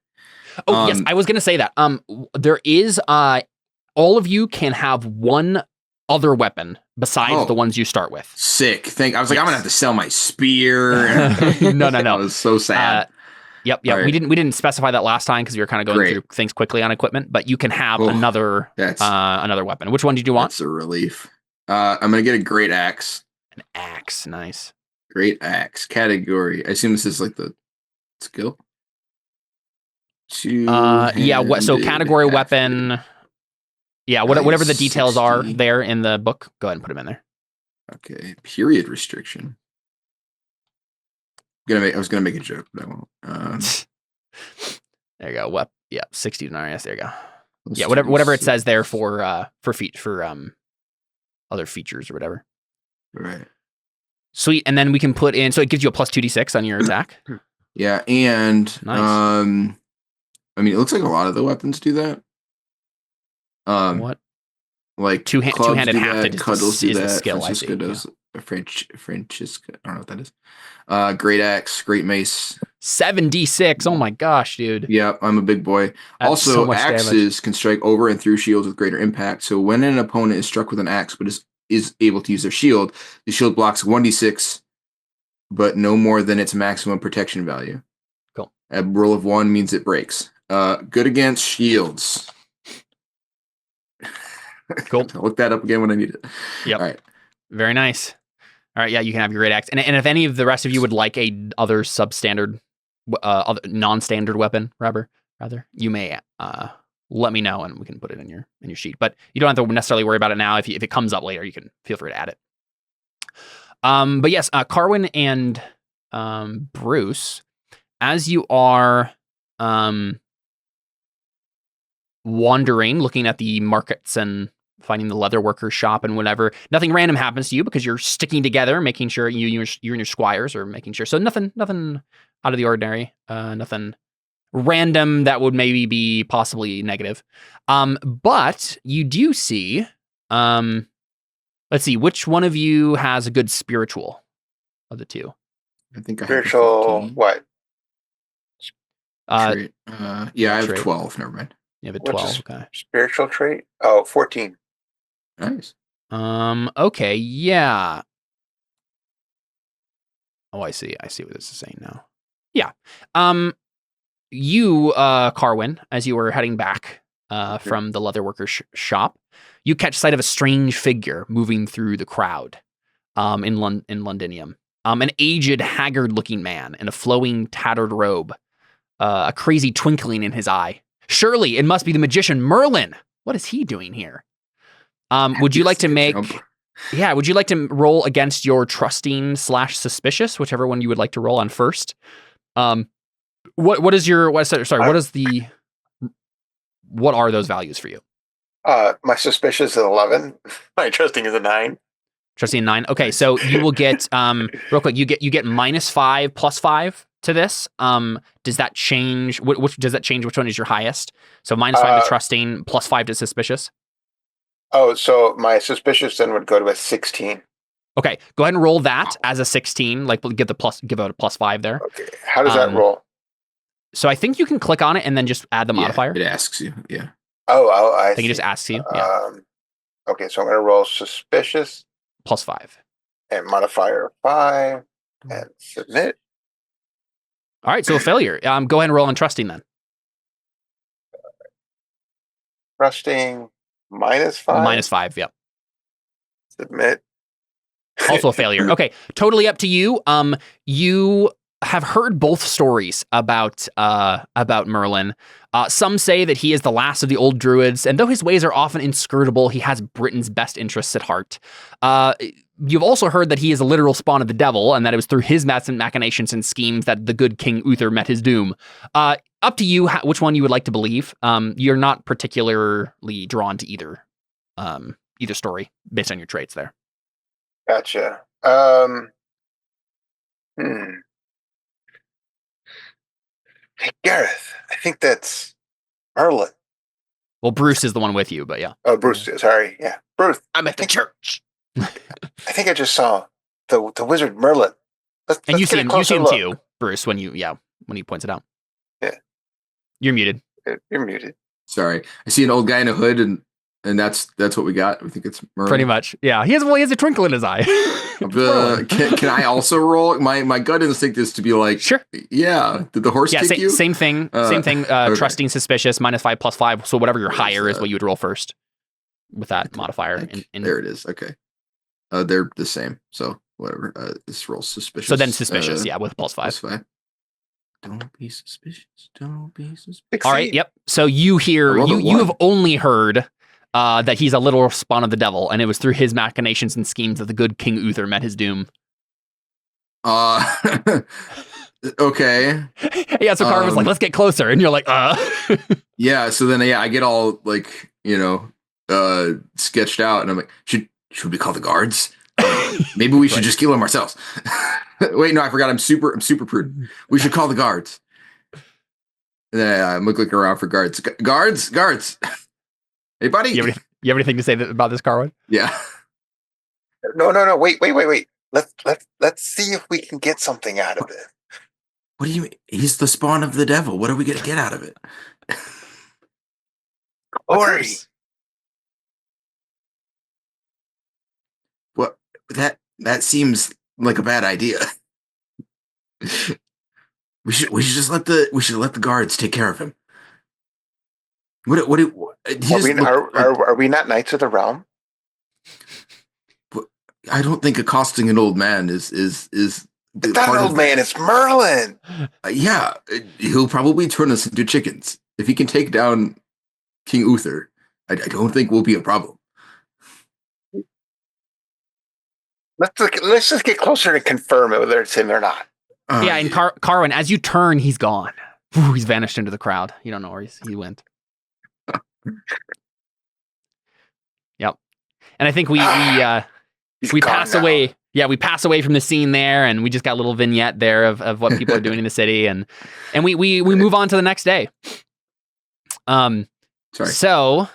Oh, yes, I was going to say that. There is, all of you can have one other weapon besides the ones you start with. Sick. I was like, I'm going to have to sell my spear. No. I was so sad. Yep. Right. We didn't specify that last time because we were kind of going through things quickly on equipment, but you can have another weapon. Which one did you want? That's a relief. I'm going to get a great axe. An axe. Nice. Great axe category. I assume this is like the skill. So category weapon. Yeah, whatever the details are there in the book, go ahead and put them in there. Okay, period restriction. I was gonna make a joke, but I won't. There you go. 60 denarius. There you go. Yeah, whatever it says there for other features or whatever. Right. Sweet, and then we can put in. So it gives you a plus 2d6 on your attack. Yeah, and nice. I mean, it looks like a lot of the weapons do that. What? Like two-handed hafted Cuddles do that. The skill. Francisco does. Francisco. I don't know what that is. Great axe, great mace. 7d6. Oh my gosh, dude. Yeah, I'm a big boy. That's also, so much axes damage. can strike over and through shields with greater impact. So when an opponent is struck with an axe, but is able to use their shield, the shield blocks 1d6, but no more than its maximum protection value. Cool. A roll of 1 means it breaks. Good against shields. Cool. I'll look that up again when I need it. Yep. All right. Very nice. All right. Yeah, you can have your great axe. And if any of the rest of you would like other substandard, other non-standard weapon, rather, you may let me know and we can put it in your sheet. But you don't have to necessarily worry about it now. If it comes up later, you can feel free to add it. But yes, Carwin and Bruce, as you are wandering, looking at the markets and finding the leather workers shop and whatever, nothing random happens to you because you're sticking together, making sure you and your squires are making sure. So nothing out of the ordinary, nothing random that would maybe be possibly negative. But you do see, let's see, which one of you has a good spiritual of the two? I think spiritual what? I have 12. Never mind. You have a 12. Okay. Spiritual trait? Oh, 14. Nice. Okay. Yeah. Oh, I see what this is saying now. Yeah. You, Carwin, as you were heading back from the leatherworker's shop, you catch sight of a strange figure moving through the crowd in Londinium. An aged, haggard-looking man in a flowing, tattered robe, a crazy twinkling in his eye. Surely it must be the magician Merlin. What is he doing here? Would you like to make... Yeah, would you like to roll against your trusting/suspicious, whichever one you would like to roll on first? What are those values for you? My suspicious is 11. My trusting is a 9. Trusting 9. Okay, so you will get real quick. You get -5 +5 to this. Does that change? Which does that change? Which one is your highest? So -5 to trusting, +5 to suspicious. Oh, so my suspicious then would go to a 16. Okay, go ahead and roll that as a 16. Like give out a +5 there. Okay, how does that roll? So I think you can click on it and then just add the modifier. It asks you. Yeah. Oh, I think it just asks you. Yeah. Okay, so I'm going to roll suspicious +5 and modifier 5 and submit. All right, so a failure. Go ahead and roll on trusting then. Trusting -5. -5. Yep. Submit. Also a failure. Okay, totally up to you. You have heard both stories about Merlin. Some say that he is the last of the old druids, and though his ways are often inscrutable, he has Britain's best interests at heart. You've also heard that he is a literal spawn of the devil, and that it was through his machinations and schemes that the good King Uther met his doom. up to you which one you would like to believe. You're not particularly drawn to either story based on your traits there. Gotcha. Hey, Gareth, I think that's Merlin. Well, Bruce is the one with you, but yeah. Oh, Bruce. Sorry. Yeah. Bruce. I'm at the church. I think I just saw the wizard Merlin. And you see him too, Bruce, when he points it out. Yeah. You're muted. You're muted. Sorry. I see an old guy in a hood and that's what we got. We think it's Merlin. Pretty much. Yeah. He has a twinkle in his eye. Can I also roll? My gut instinct is to be like, sure. Yeah. Did the horse take you? Same thing. Okay. Trusting, suspicious, -5, +5. So whatever your higher is what you would roll first with that modifier. There it is. Okay. They're the same. So whatever. This rolls suspicious. So then suspicious, with +5. +5. Don't be suspicious. Don't be suspicious. All right. Yep. So you hear, you have only heard that he's a literal spawn of the devil, and it was through his machinations and schemes that the good King Uther met his doom. Okay. Yeah, so Carver was like, let's get closer. And you're like, Yeah, so then, I get all, like, sketched out, and I'm like, should we call the guards? Maybe we should just kill him ourselves. Wait, no, I forgot. I'm super prudent. We should call the guards. And then I'm looking around for guards. Guards. Hey, buddy. You have anything to say about this, Carwin? Yeah. No. Wait. Let's see if we can get something out of it. What do you mean? He's the spawn of the devil. What are we going to get out of it? Glory. What? That seems like a bad idea. We should let the guards take care of him. Are we not knights of the realm? I don't think accosting an old man is. It's not an old man. It's Merlin. Yeah, he'll probably turn us into chickens if he can take down King Uther. I don't think we'll be a problem. Let's just get closer to confirm it, whether it's him or not. Yeah, and Carwin, as you turn, he's gone. Ooh, he's vanished into the crowd. You don't know where he went. Yep. And I think we pass away. Yeah, we pass away from the scene there, and we just got a little vignette there of what people are doing in the city, and we move on to the next day. Sorry. So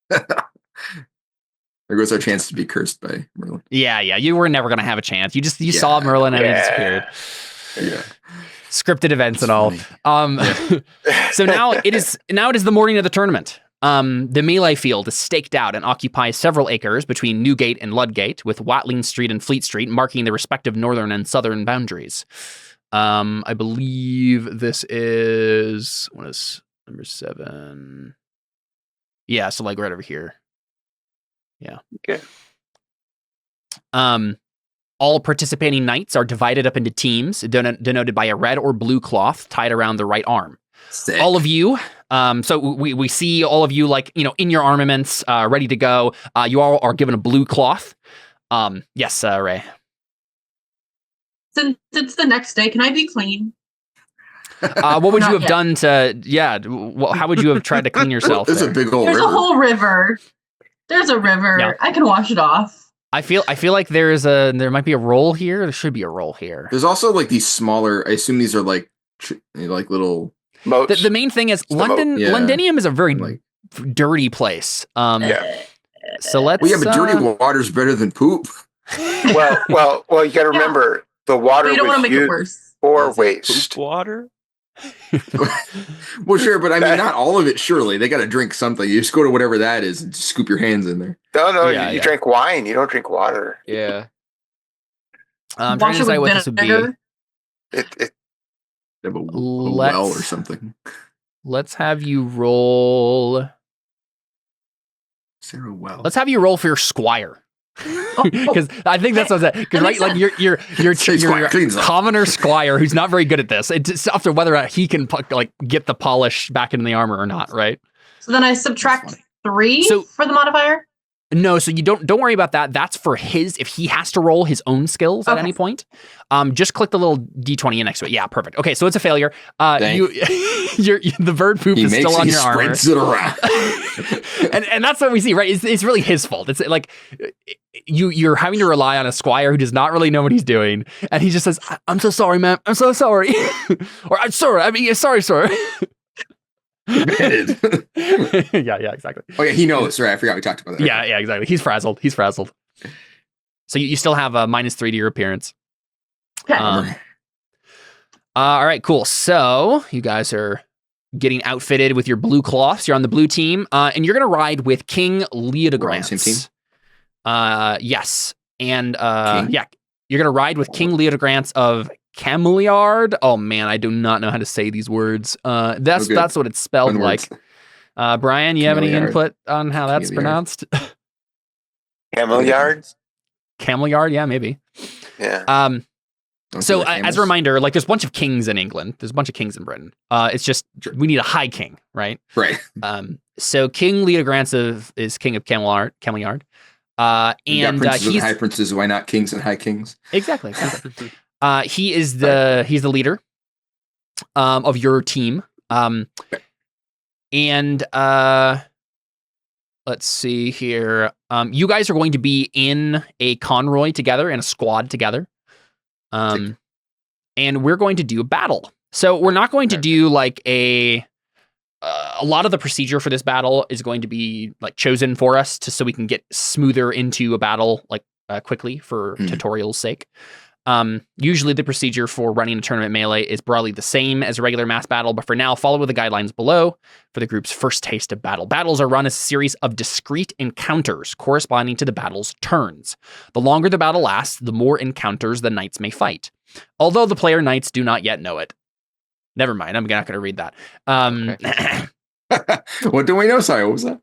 there goes our chance to be cursed by Merlin. Yeah, you were never gonna have a chance. You saw Merlin and it disappeared. Yeah. Scripted events and all. So now it is the morning of the tournament. The melee field is staked out and occupies several acres between Newgate and Ludgate, with Watling Street and Fleet Street marking the respective northern and southern boundaries. I believe this is number 7. Yeah, so like right over here. Yeah. Okay. All participating knights are divided up into teams, denoted by a red or blue cloth tied around the right arm. Sick. All of you, so we see all of you in your armaments, ready to go. You all are given a blue cloth. Yes, Ray. Since it's the next day, can I be clean? What would you have done to? Yeah, how would you have tried to clean yourself? There's a big old. There's river. a whole river. There's a river. Yeah. I can wash it off. I feel like there might be a roll here. There should be a roll here. There's also these smaller. I assume these are like little moats. The main thing is Londinium is a very dirty place. So let's. Well, yeah, but dirty water's better than poop. Well, you got to remember the water was used for waste. Poop water. Well, sure, but I mean, not all of it. Surely they got to drink something. You just go to whatever that is and just scoop your hands in there. No, you drink wine. You don't drink water. Yeah. I'm trying to decide what this would be. It a well or something. Let's have you roll. Sarah Well. Let's have you roll for your squire. Because I think that's what's that. Because your commoner squire who's not very good at this. It's up to whether he can get the polish back into the armor or not, right? So then I subtract 3 for the modifier. No, so you don't worry about that. That's for if he has to roll his own skills at any point. Just click the little D20 next to it. Yeah, perfect. Okay, so it's a failure. The bird poop is still on your armor. He spreads it around. and that's what we see, right? It's really his fault. It's like you're having to rely on a squire who does not really know what he's doing, and he just says, "I'm so sorry, man. I'm so sorry," or "I'm sorry. I mean, sorry, sir." Yeah, exactly. Oh yeah, he knows, right? I forgot we talked about that. Yeah, exactly. He's frazzled. So you still have a -3 to your appearance. All right, cool. So you guys are getting outfitted with your blue cloths. You're on the blue team, and you're gonna ride with King Leodegrance. Same team. Yes, and you're gonna ride with King Leodegrance of Cameliard. Oh man, I do not know how to say these words. That's what it's spelled like. Brian, you have any input on how that's pronounced? Cameliard? Cameliard, yeah, maybe. Yeah. So as a reminder, like there's a bunch of kings in England. There's a bunch of kings in Britain. It's just we need a high king, right? Right. So King Leodegrance is king of Cameliard. And he's high princes. Why not kings and high kings? Exactly. He's the leader of your team. And let's see here. You guys are going to be in a convoy together, in a squad together. And we're going to do a battle. So we're not going to do like a lot of the procedure for this battle is going to be like chosen for us so we can get smoother into a battle like quickly for tutorial's sake. Usually the procedure for running a tournament melee is broadly the same as a regular mass battle, but for now, follow the guidelines below for the group's first taste of battle. Battles are run as a series of discrete encounters corresponding to the battle's turns. The longer the battle lasts, the more encounters the knights may fight, although the player knights do not yet know it. Never mind, I'm not going to read that. Okay. What do we know? Sorry, what was that?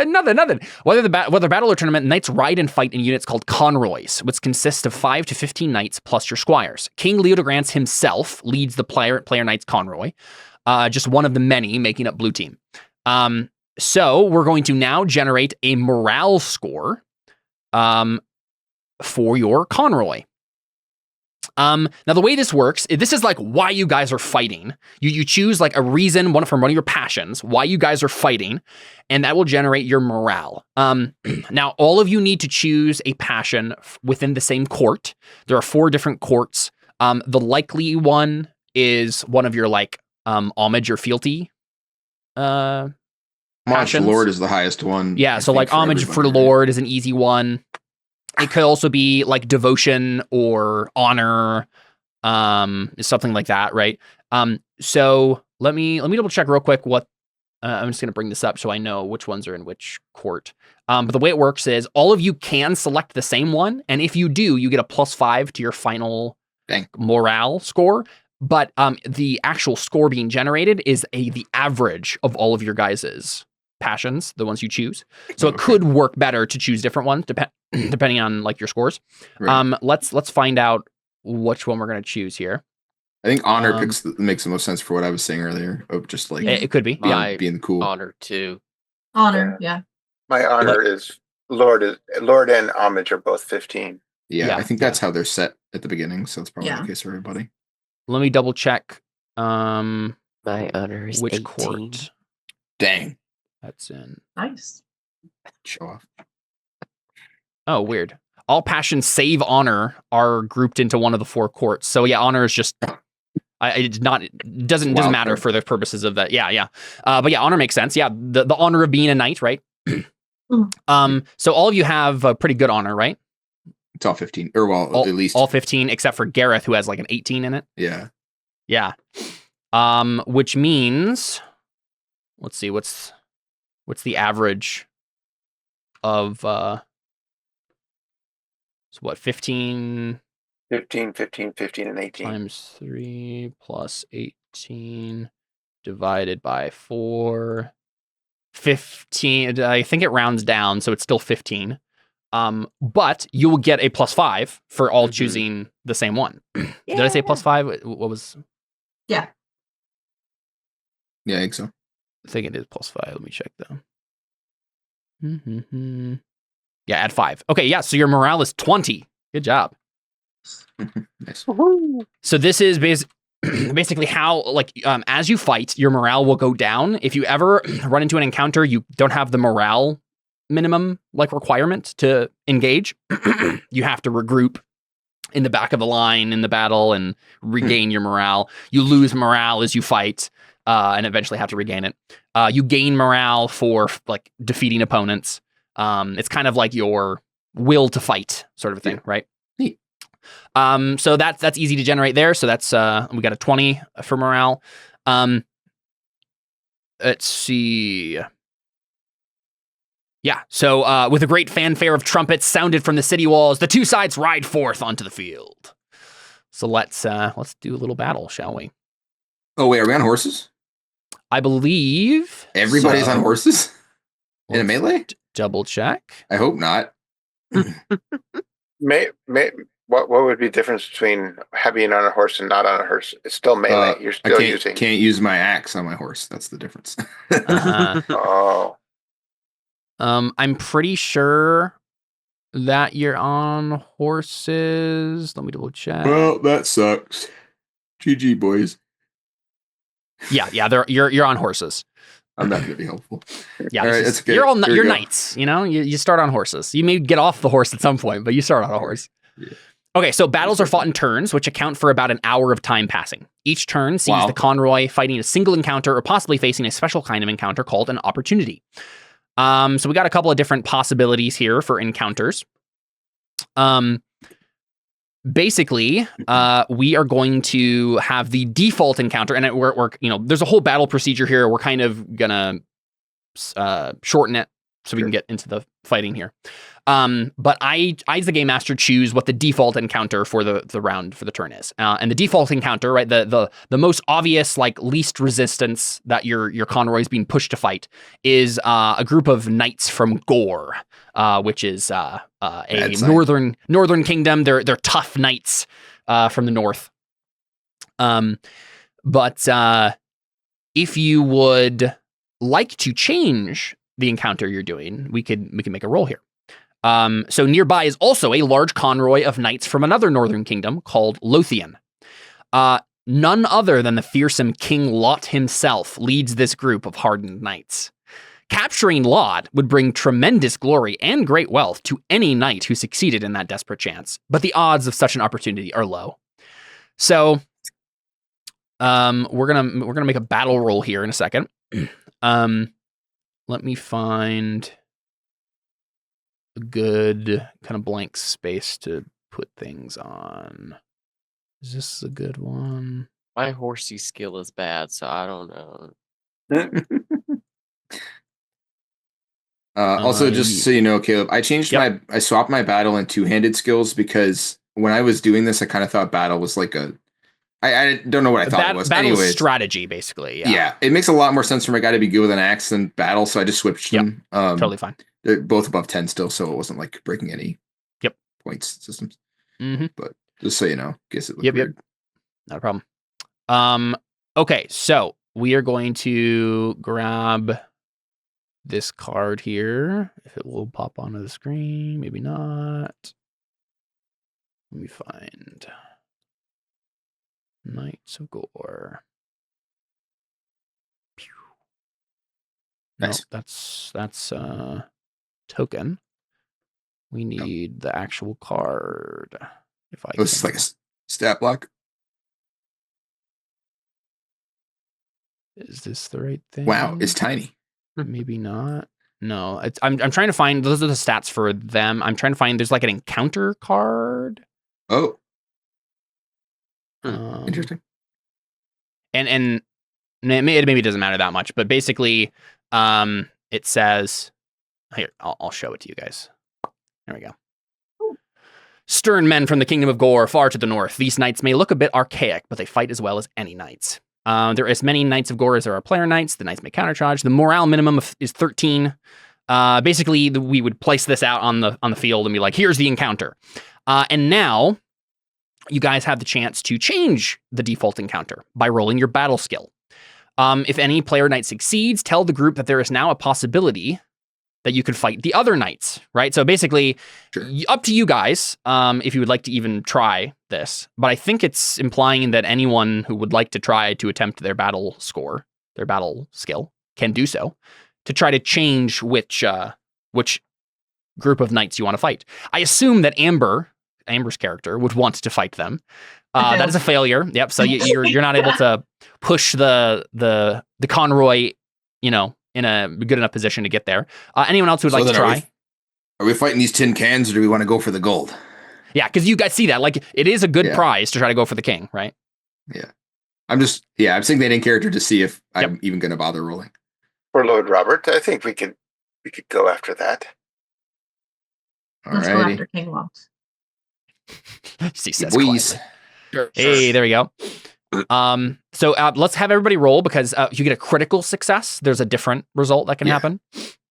Nothing. Whether battle or tournament, knights ride and fight in units called conroys, which consists of 5 to 15 knights plus your squires. King Leodegrance himself leads the player knights conroy, just one of the many making up blue team. So we're going to now generate a morale score for your conroy. Now the way this works, this is like why you guys are fighting. You choose like a reason, from one of your passions, why you guys are fighting, and that will generate your morale. Now all of you need to choose a passion within the same court. There are 4 different courts. The likely one is one of your like homage or fealty passions. Lord is the highest one. Yeah, so like homage for Lord is an easy one. It could also be like devotion or honor, something like that, right? So let me double check real quick what I'm just gonna bring this up so I know which ones are in which court. But the way it works is all of you can select the same one, and if you do, you get a +5 to your final morale score. But the actual score being generated is the average of all of your guys's passions, the ones you choose. So it could work better to choose different ones depending on like your scores. Right. Let's find out which one we're going to choose here. I think honor makes the most sense for what I was saying earlier of just like it could be being cool. Honor too. Honor, yeah. My honor is Lord and homage are both 15. Yeah, I think that's how they're set at the beginning, so it's probably the case for everybody. Let me double check. My honor is which 18. court? Dang. That's in. Nice. Show off. Oh, weird. All passions save honor are grouped into one of the 4 courts. So yeah, honor is just. It doesn't matter for the purposes of that. Yeah. But yeah, honor makes sense. Yeah, the honor of being a knight, right? So all of you have a pretty good honor, right? It's all 15, or at least all 15, except for Gareth, who has like an 18 in it. Yeah. Which means, let's see, what's the average of so what, 15 and 18 times 3 plus 18 divided by 4, 15. I think it rounds down, so it's still 15. But you will get a +5 for all choosing the same one. Did I say +5? What was? Yeah, I think so. I think it is +5. Let me check though. Yeah, add 5. Okay, yeah, so your morale is 20. Good job. Nice. So this is basically how, like, as you fight, your morale will go down. If you ever run into an encounter, you don't have the morale minimum, like, requirement to engage. You have to regroup in the back of the line in the battle and regain your morale. You lose morale as you fight, and eventually have to regain it. You gain morale for, like, defeating opponents. It's kind of like your will to fight sort of a thing, right? Neat. So that's easy to generate there. So that's we got a 20 for morale. Let's see. Yeah. So with a great fanfare of trumpets sounded from the city walls, the two sides ride forth onto the field. So let's do a little battle, shall we? Oh wait, are we on horses? I believe everybody's on horses in a melee. Double check. I hope not. What would be the difference between being on a horse and not on a horse? It's still melee. You're still can't use my axe on my horse. That's the difference. Oh. I'm pretty sure that you're on horses. Let me double check. Well, that sucks. GG, boys. Yeah, you're on horses. I'm not going to be helpful. Yeah, right, you're knights. You know, you start on horses. You may get off the horse at some point, but you start on a horse. Yeah. Okay, so battles are fought in turns, which account for about an hour of time passing. Each turn sees the conroy fighting a single encounter or possibly facing a special kind of encounter called an opportunity. So we got a couple of different possibilities here for encounters. Basically, we are going to have the default encounter, and we're there's a whole battle procedure here. We're kind of gonna shorten it so we can get into the fighting here. But I as the game master, choose what the default encounter for the round for the turn is. And the default encounter, right, the most obvious, like, least resistance that your conroy is being pushed to fight is a group of knights from Gore, which is a northern kingdom. They're tough knights from the north. But if you would like to change the encounter you're doing, we can make a roll here. So nearby is also a large conroy of knights from another northern kingdom called Lothian. None other than the fearsome King Lot himself leads this group of hardened knights. Capturing Lot would bring tremendous glory and great wealth to any knight who succeeded in that desperate chance, but the odds of such an opportunity are low. So, we're gonna make a battle roll here in a second. Let me find a good kind of blank space to put things on. Is this a good one? My horsey skill is bad, so I don't know. Also, just so you know, Caleb, I changed I swapped my battle and two-handed skills because when I was doing this, I kind of thought battle was like I don't know what I thought it was. Battle Anyways, strategy, basically. Yeah, it makes a lot more sense for my guy to be good with an axe than battle, so I just switched them. Totally fine. They're both above 10 still, so it wasn't like breaking any points systems. Mm-hmm. But just so you know, in case it looked weird. Not a problem. Okay, so we are going to grab this card here. If it will pop onto the screen, maybe not. Let me find Knights of Gore. Nice. No, that's token. We need the actual card. If I it's like a stat block. Is this the right thing? Wow, it's tiny. Maybe not. No, I'm trying to find. Those are the stats for them. I'm trying to find. There's like an encounter card. Oh, interesting. And it maybe doesn't matter that much, but basically, it says here. I'll show it to you guys. There we go. Stern men from the kingdom of Gore, far to the north. These knights may look a bit archaic, but they fight as well as any knights. There are as many Knights of Gore as there are player knights. The knights may countercharge. The morale minimum is 13. Basically, we would place this out on the field and be like, here's the encounter. And now, you guys have the chance to change the default encounter by rolling your battle skill. If any player knight succeeds, tell the group that there is now a possibility that you could fight the other knights, right? So basically, up to you guys if you would like to even try this. But I think it's implying that anyone who would like to try to attempt their battle score, their battle skill, can do so to try to change which group of knights you want to fight. I assume that Amber's character would want to fight them. That is a failure. Yep. So you're not able to push the Conroy, in a good enough position to get there. Anyone else who would like to try? Are we fighting these tin cans, or do we want to go for the gold? Yeah, because you guys see that. Like, it is a good prize to try to go for the king, right? Yeah. I'm signating character to see if I'm even going to bother rolling. For Lord Robert, I think we could go after that. Let's go after King Lot. She says hey, there we go. So let's have everybody roll, because if you get a critical success, there's a different result that can happen.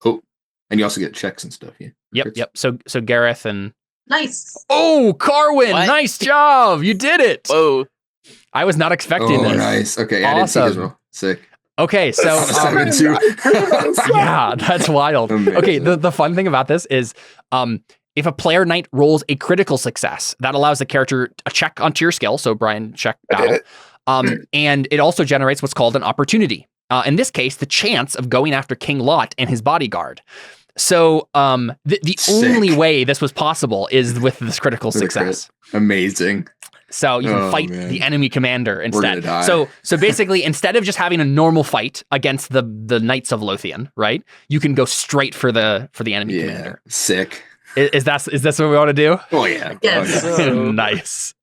Oh, and you also get checks and stuff. Yeah. Yep. So Gareth and nice. Oh, Carwin, nice job! You did it. Whoa! I was not expecting this. Nice. Okay, awesome. I didn't see as well. Sick. Okay, so yeah, that's wild. Amazing. Okay, the fun thing about this is, if a player knight rolls a critical success, that allows the character a check onto your skill. So Brian, check battle. And it also generates what's called an opportunity. In this case, the chance of going after King Lot and his bodyguard. So the only way this was possible is with this critical success. Amazing. So you can fight the enemy commander instead. So basically, instead of just having a normal fight against the Knights of Lothian, right? You can go straight for the enemy commander. Sick. Is this what we want to do? Oh yeah. Yes. Nice.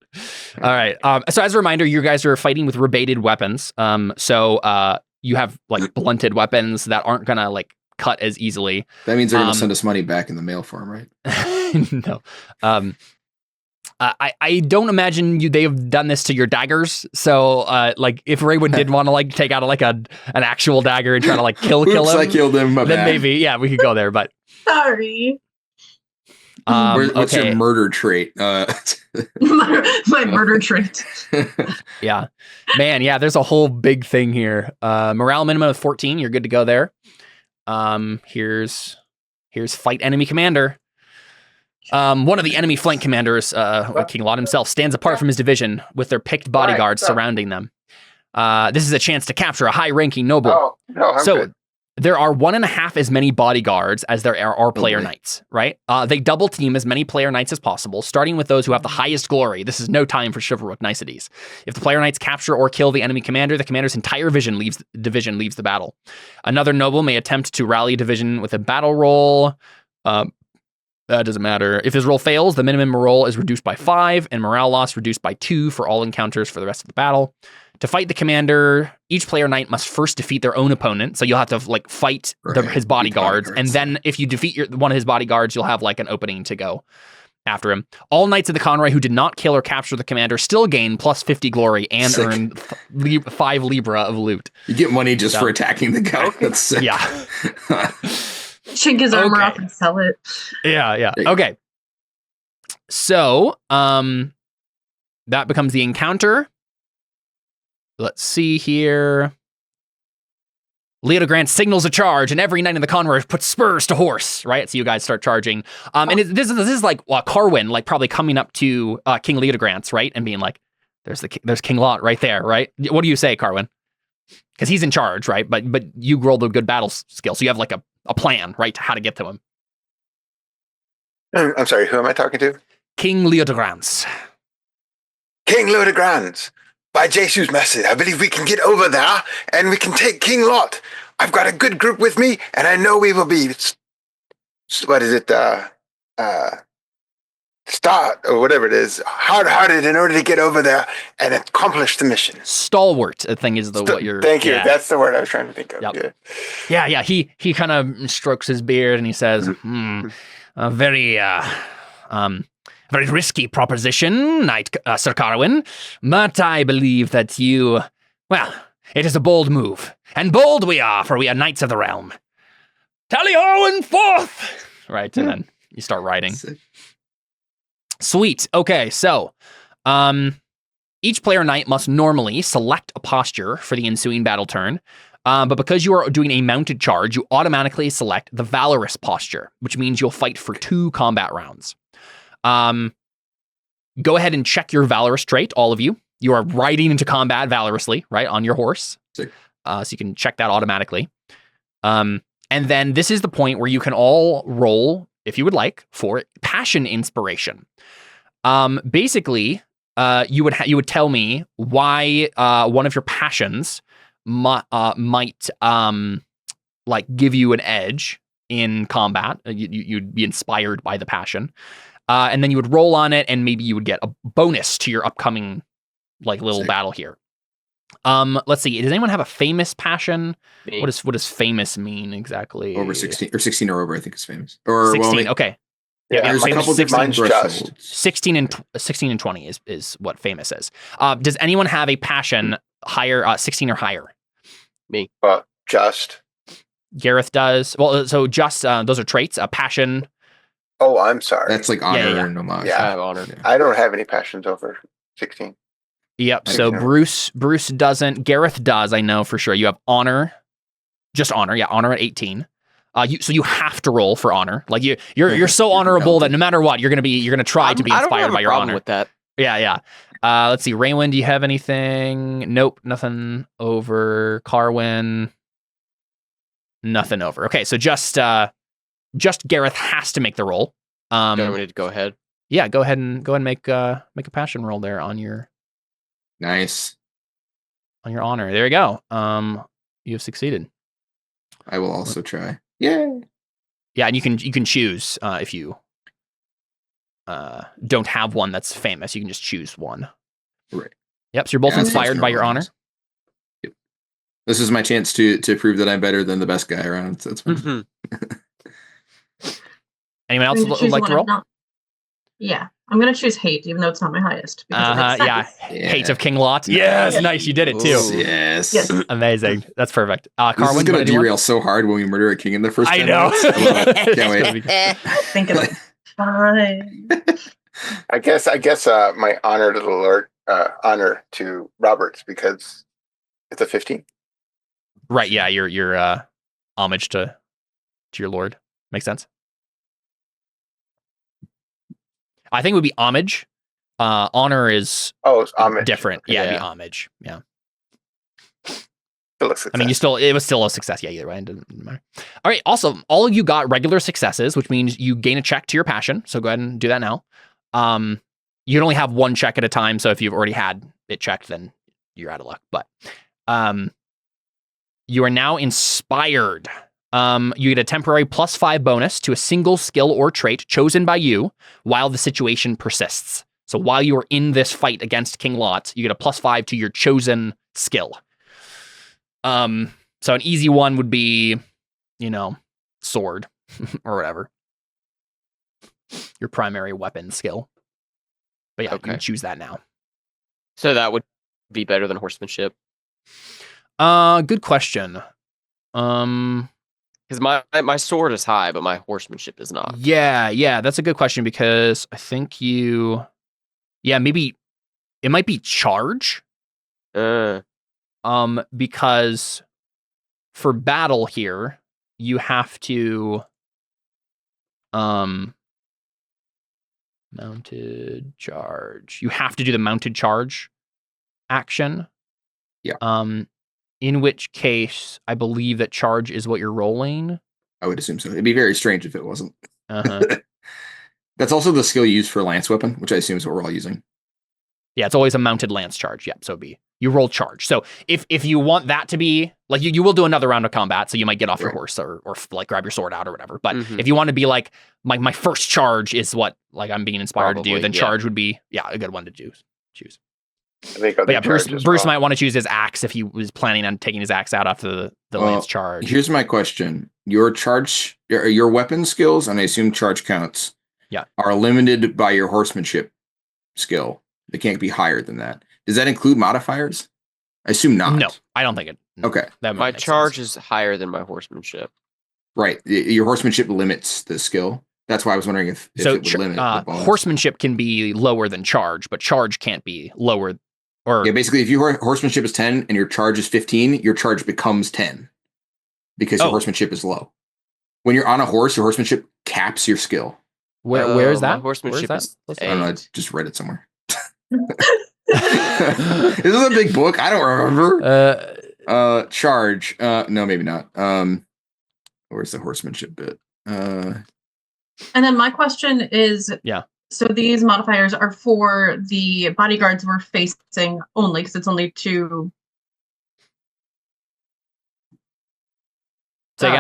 All right. So as a reminder, you guys are fighting with rebated weapons. So you have like blunted weapons that aren't gonna like cut as easily. That means they're gonna send us money back in the mail form, right? No. I don't imagine they've done this to your daggers. So like if Raywin did want to like take out like an actual dagger and try to like kill him, I killed him. Then maybe we could go there. But sorry. What's your murder trait? My murder trait. Yeah, man. Yeah, there's a whole big thing here. Morale minimum of 14. You're good to go there. Here's fight enemy commander. One of the enemy flank commanders, King Lot himself, stands apart from his division with their picked bodyguards surrounding them. This is a chance to capture a high-ranking noble. Oh, no, I'm good. There are 1.5 as many bodyguards as there are player knights, right? They double team as many player knights as possible, starting with those who have the highest glory. This is no time for chivalric niceties. If the player knights capture or kill the enemy commander, the commander's entire division leaves the battle. Another noble may attempt to rally a division with a battle roll. That doesn't matter. If his roll fails, the minimum roll is reduced by 5, and morale loss reduced by 2 for all encounters for the rest of the battle. To fight the commander, each player knight must first defeat their own opponent. So you'll have to like fight his bodyguards, and then if you defeat one of his bodyguards, you'll have like an opening to go after him. All knights of the Conroy who did not kill or capture the commander still gain plus 50 glory and earn 5 libra of loot. You get money just for attacking the guy. That's sick. Yeah. Chink his armor off and sell it. Yeah. Okay. So, that becomes the encounter. Let's see here. Leodogrant signals a charge, and every knight in the Conroy puts spurs to horse, right? So you guys start charging. And this is like Carwin, like probably coming up to King Leodogrant's, right? And being like, there's King Lot right there, right? What do you say, Carwin? Because he's in charge, right? But you rolled a good battle skill, so you have like a plan, right, to how to get to him. I'm sorry, who am I talking to? King Leodogrant. King Leodogrant. By Jesus' mercy, I believe we can get over there and we can take King Lot. I've got a good group with me, and I know we will be, start or whatever it is, hard-hearted in order to get over there and accomplish the mission. Stalwart, I think, is what you're. Thank you. Yeah. That's the word I was trying to think of. Yep. Yeah. He kind of strokes his beard and he says, a very risky proposition, Knight Sir Carwin, but I believe that it is a bold move. And bold we are, for we are Knights of the Realm. Tally ho and forth! Right, and then you start riding. Sweet. Okay, so each player knight must normally select a posture for the ensuing battle turn. But because you are doing a mounted charge, you automatically select the Valorous posture, which means you'll fight for 2 combat rounds. Go ahead and check your Valorous trait, all of you. You are riding into combat valorously, right, on your horse. So you can check that automatically. And then this is the point where you can all roll, if you would like, for passion inspiration. Basically, you would tell me why one of your passions might like give you an edge in combat. You'd be inspired by the passion, and then you would roll on it, and maybe you would get a bonus to your upcoming like little battle here. Let's see. Does anyone have a famous passion? Me. What does famous mean exactly? Over 16 or 16 or over, I think is famous. Or 16. Okay. Yeah, there's a couple different thresholds. 16 and 20 is what famous is. Does anyone have a passion higher 16 or higher? Me. Just. Gareth does. Well, so just those are traits. Passion. Oh, I'm sorry. That's like honor and homage. Yeah, I have honor. Yeah. I don't have any passions over 16. Yep. So Bruce doesn't. Gareth does. I know for sure. You have honor. Just honor. Yeah, honor at 18. So you have to roll for honor. Like you're so honorable that no matter what, you're gonna try to be inspired by your honor. With that. Yeah. Let's see. Raywin, do you have anything? Nope, nothing over. Carwin, nothing over. Okay, so just Gareth has to make the roll. Do we need to go ahead? Yeah, go ahead and make a passion roll there on your. Nice. On your honor. There you go. You have succeeded. I will also try. Yay. Yeah, and you can choose if you don't have one that's famous. You can just choose one. Right. Yep. So you're both inspired by your honor. Yep. This is my chance to prove that I'm better than the best guy around. So that's fun. Mm-hmm. Anyone else would like to roll? Yeah, I'm gonna choose hate, even though it's not my highest. Yeah. Hate of King Lot. Yes, nice. You did it too. Yes. Amazing. That's perfect. Carwin, this is gonna derail so hard when we murder a king in the first. I know. Can't wait. Think of it. Fine. I guess my honor to the Lord, honor to Roberts because it's a 15. Right. Yeah. Your homage to your lord makes sense. I think it would be homage. Honor is homage. Different. Okay, it'd be homage. Yeah. I mean, it was still a success. Yeah, either way. It didn't matter. All right. Also, all of you got regular successes, which means you gain a check to your passion. So go ahead and do that now. You'd only have one check at a time. So if you've already had it checked, then you're out of luck. But you are now inspired. You get a temporary +5 bonus to a single skill or trait chosen by you while the situation persists. So while you are in this fight against King Lot, you get a +5 to your chosen skill. So an easy one would be, sword or whatever. Your primary weapon skill. But yeah, you can choose that now. So that would be better than horsemanship? Good question. Because my sword is high, but my horsemanship is not. Yeah, that's a good question because I think maybe it might be charge. Because for battle here, you have to mounted charge. You have to do the mounted charge action. Yeah. In which case, I believe that charge is what you're rolling. I would assume so. It'd be very strange if it wasn't. Uh-huh. That's also the skill used for lance weapon, which I assume is what we're all using. Yeah, it's always a mounted lance charge. Yep, so it'd be you roll charge. So if you want that to be like you will do another round of combat, so you might get off your horse or like grab your sword out or whatever. But if you want to be like my first charge is what like I'm being inspired to do, then charge would be a good one to choose. But yeah, Bruce might want to choose his axe if he was planning on taking his axe out after the lance charge. Here's my question: your weapon skills, and I assume charge counts, are limited by your horsemanship skill. They can't be higher than that. Does that include modifiers? I assume not. No, I don't think it. Okay, my charge is higher than my horsemanship. Right, your horsemanship limits the skill. That's why I was wondering if it would limit the bonus. Horsemanship can be lower than charge, but charge can't be lower Or basically, if your horsemanship is 10 and your charge is 15, your charge becomes 10 because your horsemanship is low. When you're on a horse, your horsemanship caps your skill. Where is that? My horsemanship is I don't know. I just read it somewhere. This is a big book. I don't remember. Charge. No, maybe not. Where's the horsemanship bit? And then my question is, so these modifiers are for the bodyguards we're facing only, because it's only 2. Say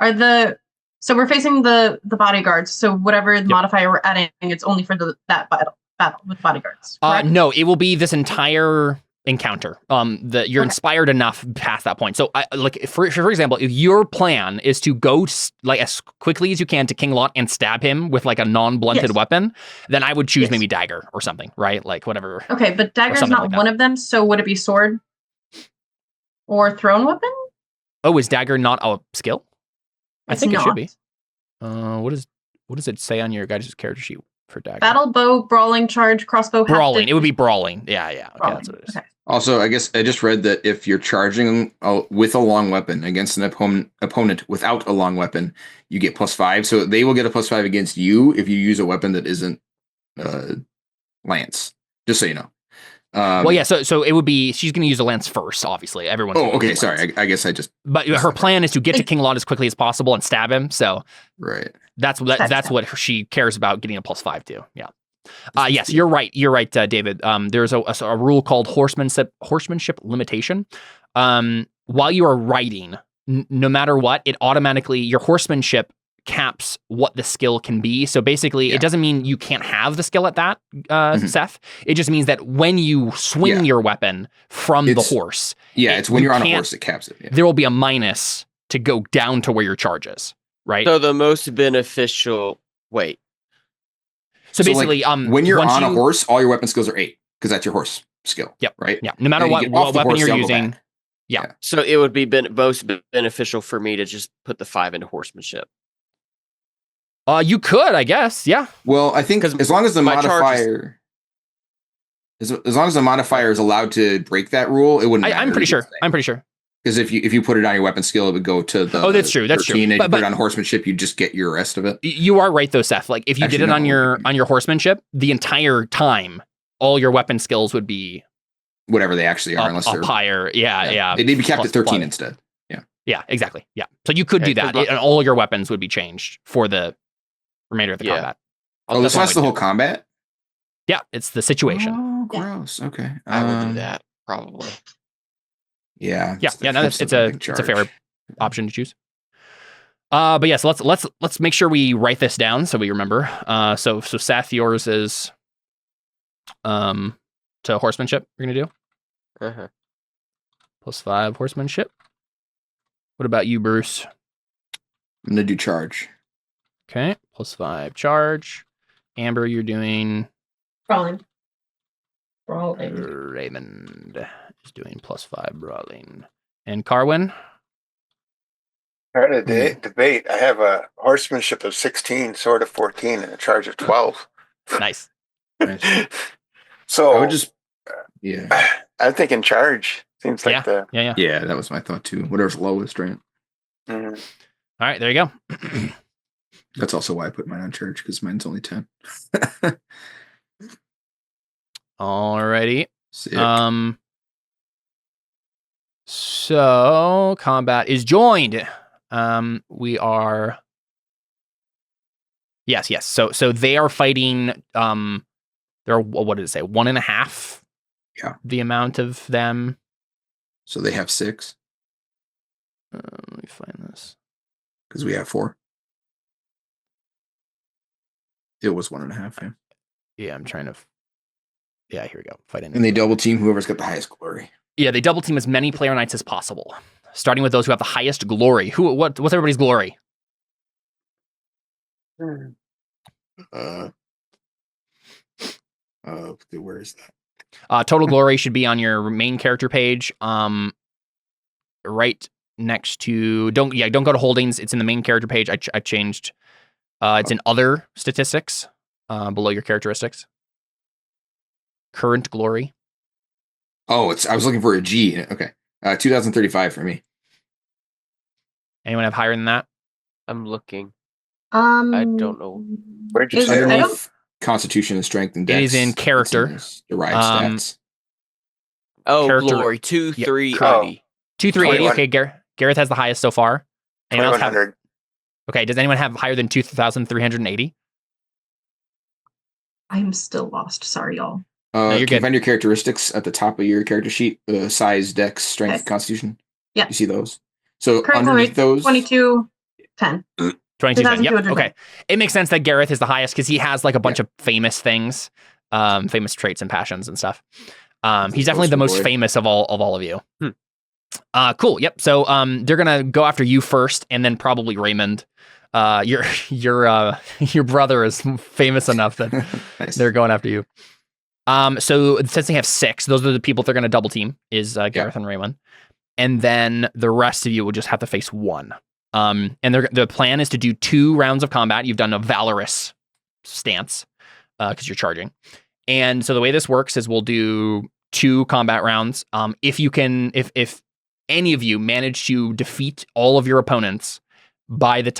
again? So we're facing the bodyguards. So whatever the modifier we're adding, it's only for that battle with bodyguards. No, it will be this entire encounter. You're inspired enough past that point. So, for example, if your plan is to go as quickly as you can to King Lot and stab him with like a non-blunted weapon, then I would choose maybe dagger or something, right? Like whatever. Okay, but dagger is not one of them. So would it be sword or thrown weapon? Oh, is dagger not a skill? I think it should be. What does it say on your guys' character sheet for dagger? Battle, bow, brawling, charge, crossbow. Brawling. It would be brawling. Yeah. Okay, that's what it is. Okay. Also, I guess I just read that if you're charging with a long weapon against an opponent without a long weapon, you get +5. So they will get a +5 against you if you use a weapon that isn't lance. Just so you know. So it would be, she's going to use a lance first, obviously. Everyone's okay, sorry. I guess I just... But her plan is to get to King Lot as quickly as possible and stab him, so... Right. That's what she cares about, getting a +5 to, yeah. Yes, you're right, David. There's a rule called horsemanship limitation. While you are riding, no matter what, it automatically, your horsemanship caps what the skill can be. So basically, it doesn't mean you can't have the skill at that, Seth. It just means that when you swing your weapon from the horse, it's when you're on a horse that caps it. Yeah. There will be a minus to go down to where your charge is, right? So the most beneficial. Wait. So basically, like, when you're on a horse, all your weapon skills are 8 because that's your horse skill. Yep. Right. Yeah. No matter what weapon you're using. Yeah. So it would be most beneficial for me to just put the 5 into horsemanship. You could, I guess. Yeah. Well, I think as long as the modifier, as long as the modifier is allowed to break that rule, it wouldn't matter. I'm pretty sure. Because if you put it on your weapon skill, it would go to the. Oh, that's true. That's 13, true. And you put it on horsemanship, you just get your rest of it. You are right, though, Seth. Like if you did it on your horsemanship, the entire time, all your weapon skills would be whatever they actually are, unless they're higher. Yeah. They'd be capped at 13 instead. Yeah. Yeah. Exactly. Yeah. So you could do that, and all your weapons would be changed for the remainder of the combat. This lasts the whole combat? Yeah, it's the situation. Oh, gross. Okay. I will do that, probably. Yeah. No, it's a fair option to choose. But yes, let's make sure we write this down so we remember. So Seth, yours is to horsemanship you're gonna do? +5 horsemanship. What about you, Bruce? I'm gonna do charge. Okay, +5 charge. Amber, you're doing brawling. Raymond is doing +5 brawling. And Carwin? Part of the debate. I have a horsemanship of 16, sword of 14, and a charge of 12. Nice. So I would just I'm thinking charge. Seems like Yeah, that was my thought too. Whatever's lowest, right? All right, there you go. That's also why I put mine on charge, because mine's only 10. Alrighty. Sick. So combat is joined. We are. Yes. So they are fighting. There are, what did it say? 1.5. Yeah. The amount of them. So they have 6. Let me find this. Because we have 4. It was 1.5. Yeah, I'm trying to. Yeah, here we go. Fighting. And they double team whoever's got the highest glory. Yeah, they double team as many player knights as possible, starting with those who have the highest glory. What's everybody's glory? Where is that? Total glory should be on your main character page. Right next to don't go to holdings. It's in the main character page. I changed. It's in other statistics below your characteristics. Current glory. Oh, I was looking for a G. Okay. 2035 for me. Anyone have higher than that? I'm looking. I don't know. Where'd you say Underneath Constitution and Strength and Dex. It is in character. Derived stats. Oh, Character- glory. 2, Yeah, 3, oh. 80. 2380. Okay, Gareth has the highest so far. Anyone else have? 2100. Okay, does anyone have higher than 2,380? I'm still lost. Sorry, y'all. you're Can you good. find your characteristics at the top of your character sheet? Size, Dex, Strength, Okay. Constitution. Yeah. You see those? So Current underneath those, 2210. 2210. Yep. 2,210. Okay. It makes sense that Gareth is the highest because he has like a bunch of famous things, famous traits and passions and stuff. He's definitely the most famous of all of you. Cool. Yep. So they're gonna go after you first, and then probably Raymond. Your brother is famous enough that Nice. they're going after you. So since they have 6, those are the people they're gonna double team is Gareth and Raymond, and then the rest of you will just have to face 1. And the plan is to do 2 rounds of combat. You've done a valorous stance because you're charging, and so the way this works is we'll do 2 combat rounds. If any of you manage to defeat all of your opponents by the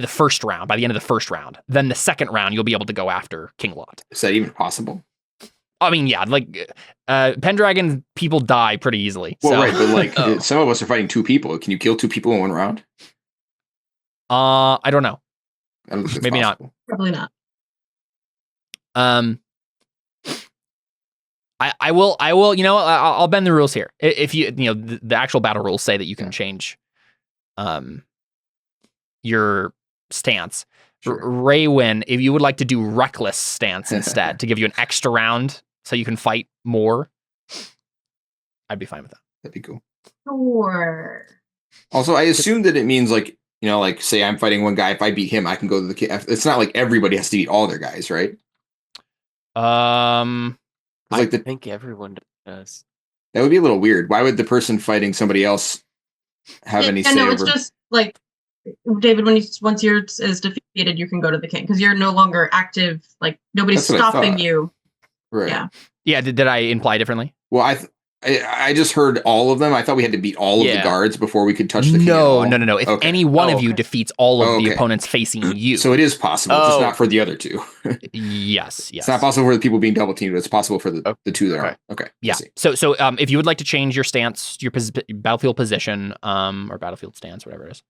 first round, by the end of the first round, then the second round you'll be able to go after King Lot. Is that even possible? I mean, yeah, like Pendragon people die pretty easily. Well, so. right, but like some of us are fighting 2 people. Can you kill 2 people in 1 round? I don't know. I don't think it's Maybe possible. Probably not. I will, I'll bend the rules here. If the actual battle rules say that you can change your stance. Sure. Raywin, if you would like to do reckless stance instead to give you an extra round so you can fight more, I'd be fine with that. That'd be cool. Sure. Also, I assume that it means like, like say I'm fighting one guy. If I beat him, I can go to the king. It's not like everybody has to beat all their guys, right? I think everyone does. That would be a little weird. Why would the person fighting somebody else have any say no, over? it's just like David. Once yours is defeated, you can go to the king because you're no longer active. Like nobody's That's what I stopping thought. you. Right. Yeah. Yeah. Did I imply differently? Well, I just heard all of them. I thought we had to beat all of the guards before we could touch the king. No. If any one of you defeats all of the opponents facing you. So it is possible, just not for the other 2. Yes. It's not possible for the people being double teamed, but it's possible for the 2 that are. Okay. Yeah. So if you would like to change your stance, your battlefield position, or battlefield stance, whatever it is,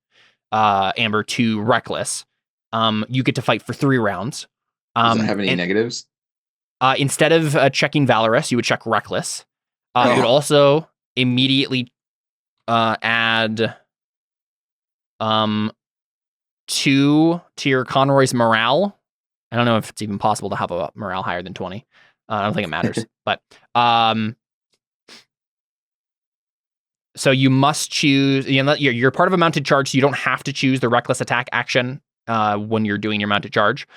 Amber, to reckless, you get to fight for 3 rounds. Does that have any negatives? Instead of checking valorous, you would check reckless. You would also immediately add 2 to your Conroy's morale. I don't know if it's even possible to have a morale higher than 20. I don't think it matters. But so you must choose. You're part of a mounted charge, so you don't have to choose the reckless attack action when you're doing your mounted charge.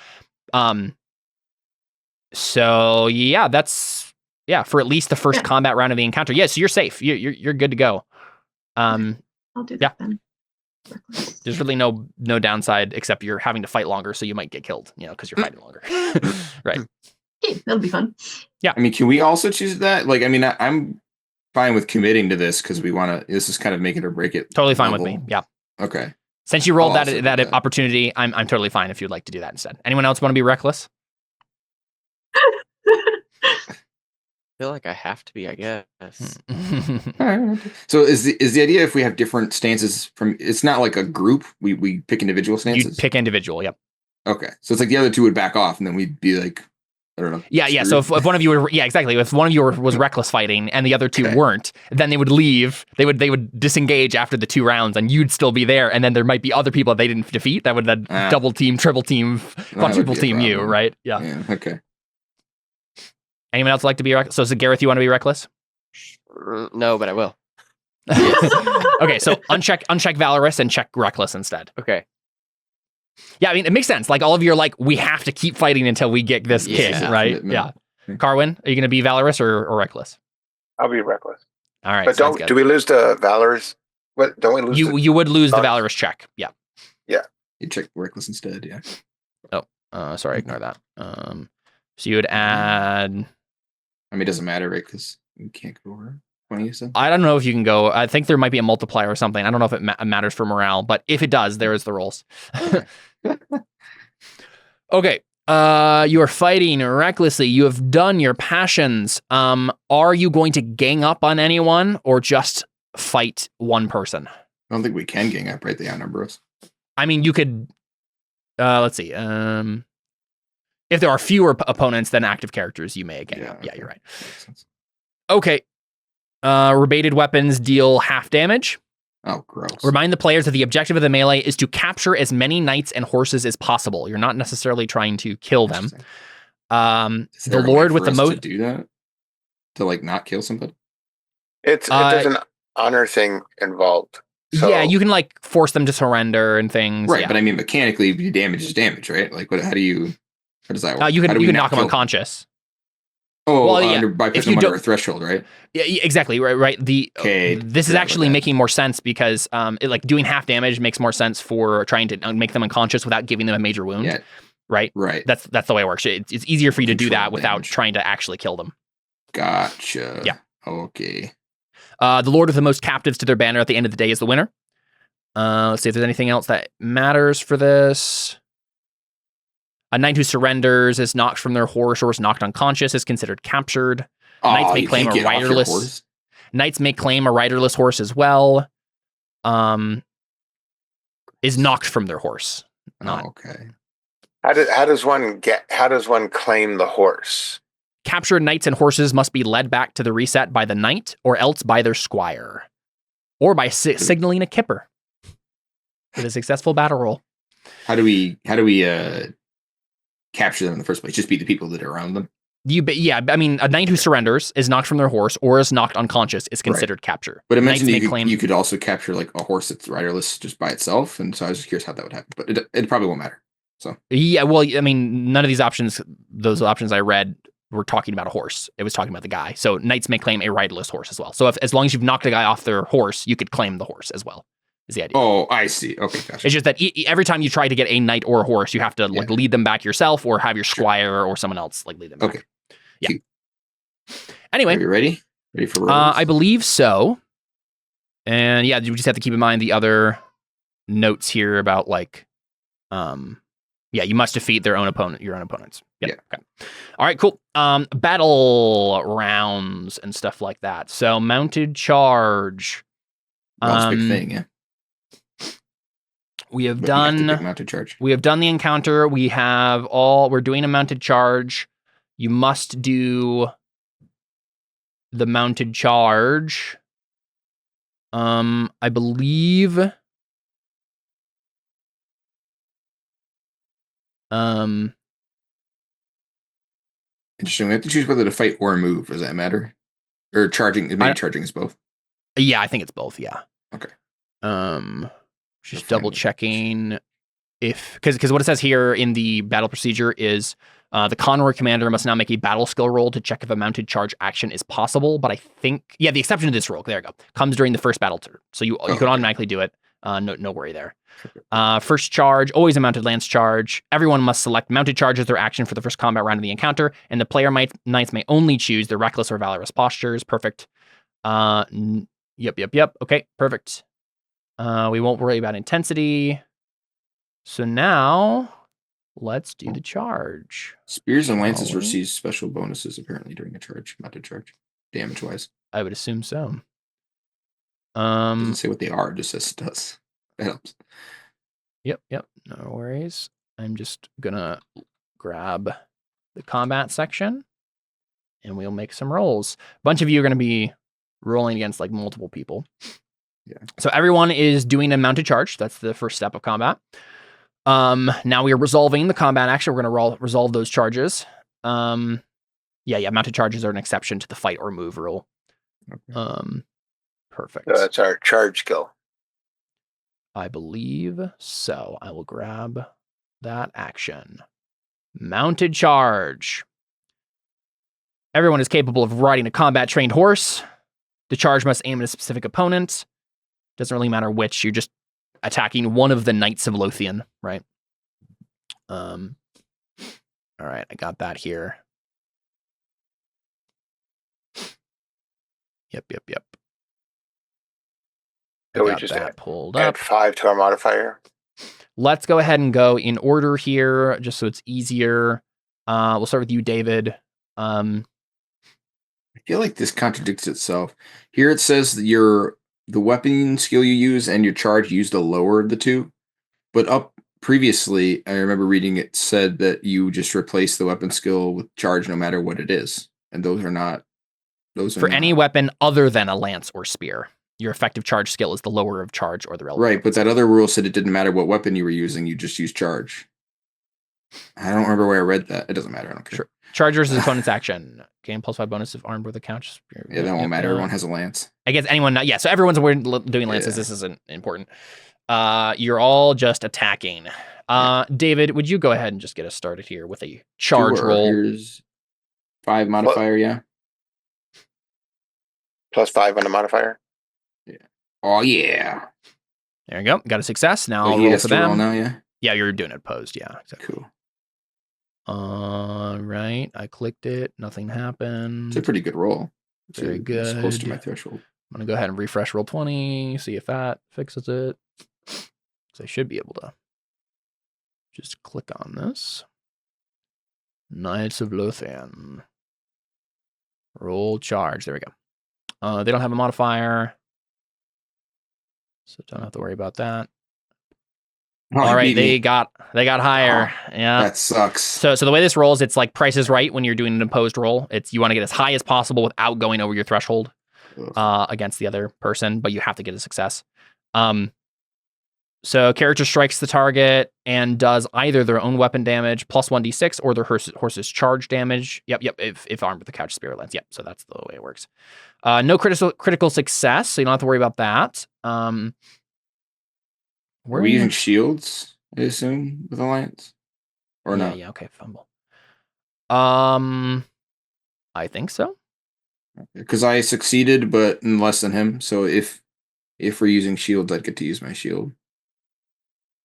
So yeah, that's. Yeah, for at least the first combat round of the encounter. Yeah, so you're safe. You're good to go. I'll do that then. There's really no downside except you're having to fight longer, so you might get killed. Because you're fighting longer. Right. Hey, that'll be fun. Yeah. I mean, can we also choose that? Like, I mean, I'm fine with committing to this because we want to. This is kind of make it or break it. Totally fine with me. Yeah. Okay. Since you rolled that opportunity, I'm totally fine if you'd like to do that instead. Anyone else want to be reckless? I feel like I have to be, I guess. So is the idea if we have different stances from it's not like a group, we pick individual stances? You'd pick individual, yep. Okay. So it's like the other 2 would back off and then we'd be like, I don't know. Yeah. So if one of you were, exactly. If one of you was reckless fighting and the other 2 weren't, then they would leave. They would disengage after the 2 rounds and you'd still be there. And then there might be other people that they didn't defeat that would then double team, triple team, quadruple team you, right? Yeah. Okay. Anyone else like to be reckless? So is it Gareth, you want to be reckless? No, but I will. Okay, so uncheck valorous and check reckless instead. Okay. Yeah, I mean, it makes sense. Like all of you are like, we have to keep fighting until we get this king, right? Commitment. Yeah. Carwin, are you going to be valorous or reckless? I'll be reckless. All right. But do we lose the valorous? What don't we lose? You would lose the valorous check. Yeah. Yeah. You check reckless instead. Yeah. Oh, sorry. Ignore that. So you would add I mean, it doesn't matter, right? Because you can't go over 20. So I don't know if you can go. I think there might be a multiplier or something. I don't know if it matters for morale, but if it does, there is the rolls. Okay. You are fighting recklessly. You have done your passions. Are you going to gang up on anyone or just fight one person? I don't think we can gang up, right? They outnumber us. I mean, you could. Let's see. If there are fewer opponents than active characters, you may gang up. Yeah, you're right. Okay. Rebated weapons deal half damage. Oh, gross. Remind the players that the objective of the melee is to capture as many knights and horses as possible. You're not necessarily trying to kill them. The Lord with the most to do that to like not kill somebody. There's an honor thing involved. So. Yeah, you can like force them to surrender and things. Right, yeah. but I mean mechanically, damage is damage, right? Like, how does that work? You can knock them unconscious. Oh, well, by putting them under a threshold, right? Yeah, exactly. Right. This is actually making more sense because doing half damage makes more sense for trying to make them unconscious without giving them a major wound. Yeah. Right. That's the way it works. It's easier for you to do that without trying to actually kill them. Gotcha. Yeah. Okay. The Lord with the most captives to their banner at the end of the day is the winner. Let's see if there's anything else that matters for this. A knight who surrenders is knocked from their horse or is knocked unconscious is considered captured. Knights may claim a riderless. Knights may claim a riderless horse as well. Is knocked from their horse. Okay. How does one claim the horse? Captured knights and horses must be led back to the reset by the knight or else by their squire. Or by signaling a kipper. With a successful battle roll. How do we capture them in the first place? Just be the people that are around them. I mean, a knight who surrenders is knocked from their horse or is knocked unconscious is considered capture. But it mentioned you could also capture like a horse that's riderless just by itself, and so I was just curious how that would happen. But it probably won't matter. So yeah, well, I mean, none of these options, those options I read, were talking about a horse. It was talking about the guy. So knights may claim a riderless horse as well. So as long as you've knocked a guy off their horse, you could claim the horse as well. Is the idea. Oh, I see. Okay, gotcha. It's just that every time you try to get a knight or a horse, you have to lead them back yourself or have your squire or someone else lead them back. Okay. Yeah. Anyway. Are you ready? Ready for rolls? I believe so. And yeah, you just have to keep in mind the other notes here about you must defeat your own opponents. Yep. Yeah. Okay. All right, cool. Battle rounds and stuff like that. So mounted charge. That's a big thing, yeah. We have done mounted charge. We have done the encounter. We're doing a mounted charge. You must do the mounted charge. I believe interesting. We have to choose whether to fight or move. Does that matter? Or charging? Maybe charging is both. Yeah, I think it's both. Yeah. Okay. Just double checking because what it says here in the battle procedure is the Conroy commander must now make a battle skill roll to check if a mounted charge action is possible. But I think the exception to this roll, there you go, comes during the first battle turn, so you can automatically do it. No worry there. First charge, always a mounted lance charge. Everyone must select mounted charge as their action for the first combat round of the encounter, and the player knights may only choose their reckless or valorous postures. Perfect. Yep. Okay, perfect. We won't worry about intensity. So now, let's do the charge. Spears and lances receive special bonuses apparently during a charge, mounted charge, damage-wise. I would assume so. Doesn't say what they are, just says it does. That helps. Yep. No worries. I'm just gonna grab the combat section, and we'll make some rolls. A bunch of you are gonna be rolling against multiple people. Yeah. So everyone is doing a mounted charge. That's the first step of combat. Now we are resolving the combat action. We're going to resolve those charges. Mounted charges are an exception to the fight or move rule. Okay. Perfect. So that's our charge skill. I believe so. I will grab that action. Mounted charge. Everyone is capable of riding a combat-trained horse. The charge must aim at a specific opponent. Doesn't really matter which. You're just attacking one of the Knights of Lothian, right? All right, I got that here. Yep. So we got just that pulled add up. 5 to our modifier. Let's go ahead and go in order here, just so it's easier. We'll start with you, David. I feel like this contradicts itself. Here it says that the weapon skill you use and your charge use the lower of the two. But up previously, I remember reading it said that you just replace the weapon skill with charge no matter what it is. And those are not. For any weapon other than a lance or spear, your effective charge skill is the lower of charge or the relevant. Right, but that other rule said it didn't matter what weapon you were using, you just use charge. I don't remember where I read that. It doesn't matter. I don't care. Sure. Charge versus opponent's action. Gain +5 bonus if armed with a couch. Yeah, that won't matter. Everyone has a lance. I guess anyone. Yeah, so everyone's doing lances. This isn't important. You're all just attacking. David, would you go ahead and just get us started here with a charge roll? Here's 5 modifier, yeah. +5 on the modifier. Yeah. Oh yeah. There you go. Got a success. Now I'll he roll for them. Roll now, yeah. Yeah, you're doing it opposed. Yeah. Exactly. Cool. Right. I clicked it. Nothing happened. It's a pretty good roll. Very good. It's close to my threshold. I'm gonna go ahead and refresh roll 20. See if that fixes it. Because I should be able to just click on this. Knights of Lothian. Roll charge. There we go. They don't have a modifier, so don't have to worry about that. Oh, all right, they got higher. Yeah, that sucks. So the way this rolls, it's like Price is Right when you're doing an opposed roll. It's you want to get as high as possible without going over your threshold against the other person, but you have to get a success. So character strikes the target and does either their own weapon damage plus 1d6 or their horse's charge damage. Yep. If armed with the couch spear lance. Yep. So that's the way it works. No critical success, so you don't have to worry about that. Were we using shields, I assume, with Alliance? Or not? Yeah, okay, fumble. I think so. Because I succeeded, but in less than him. So if we're using shields, I'd get to use my shield.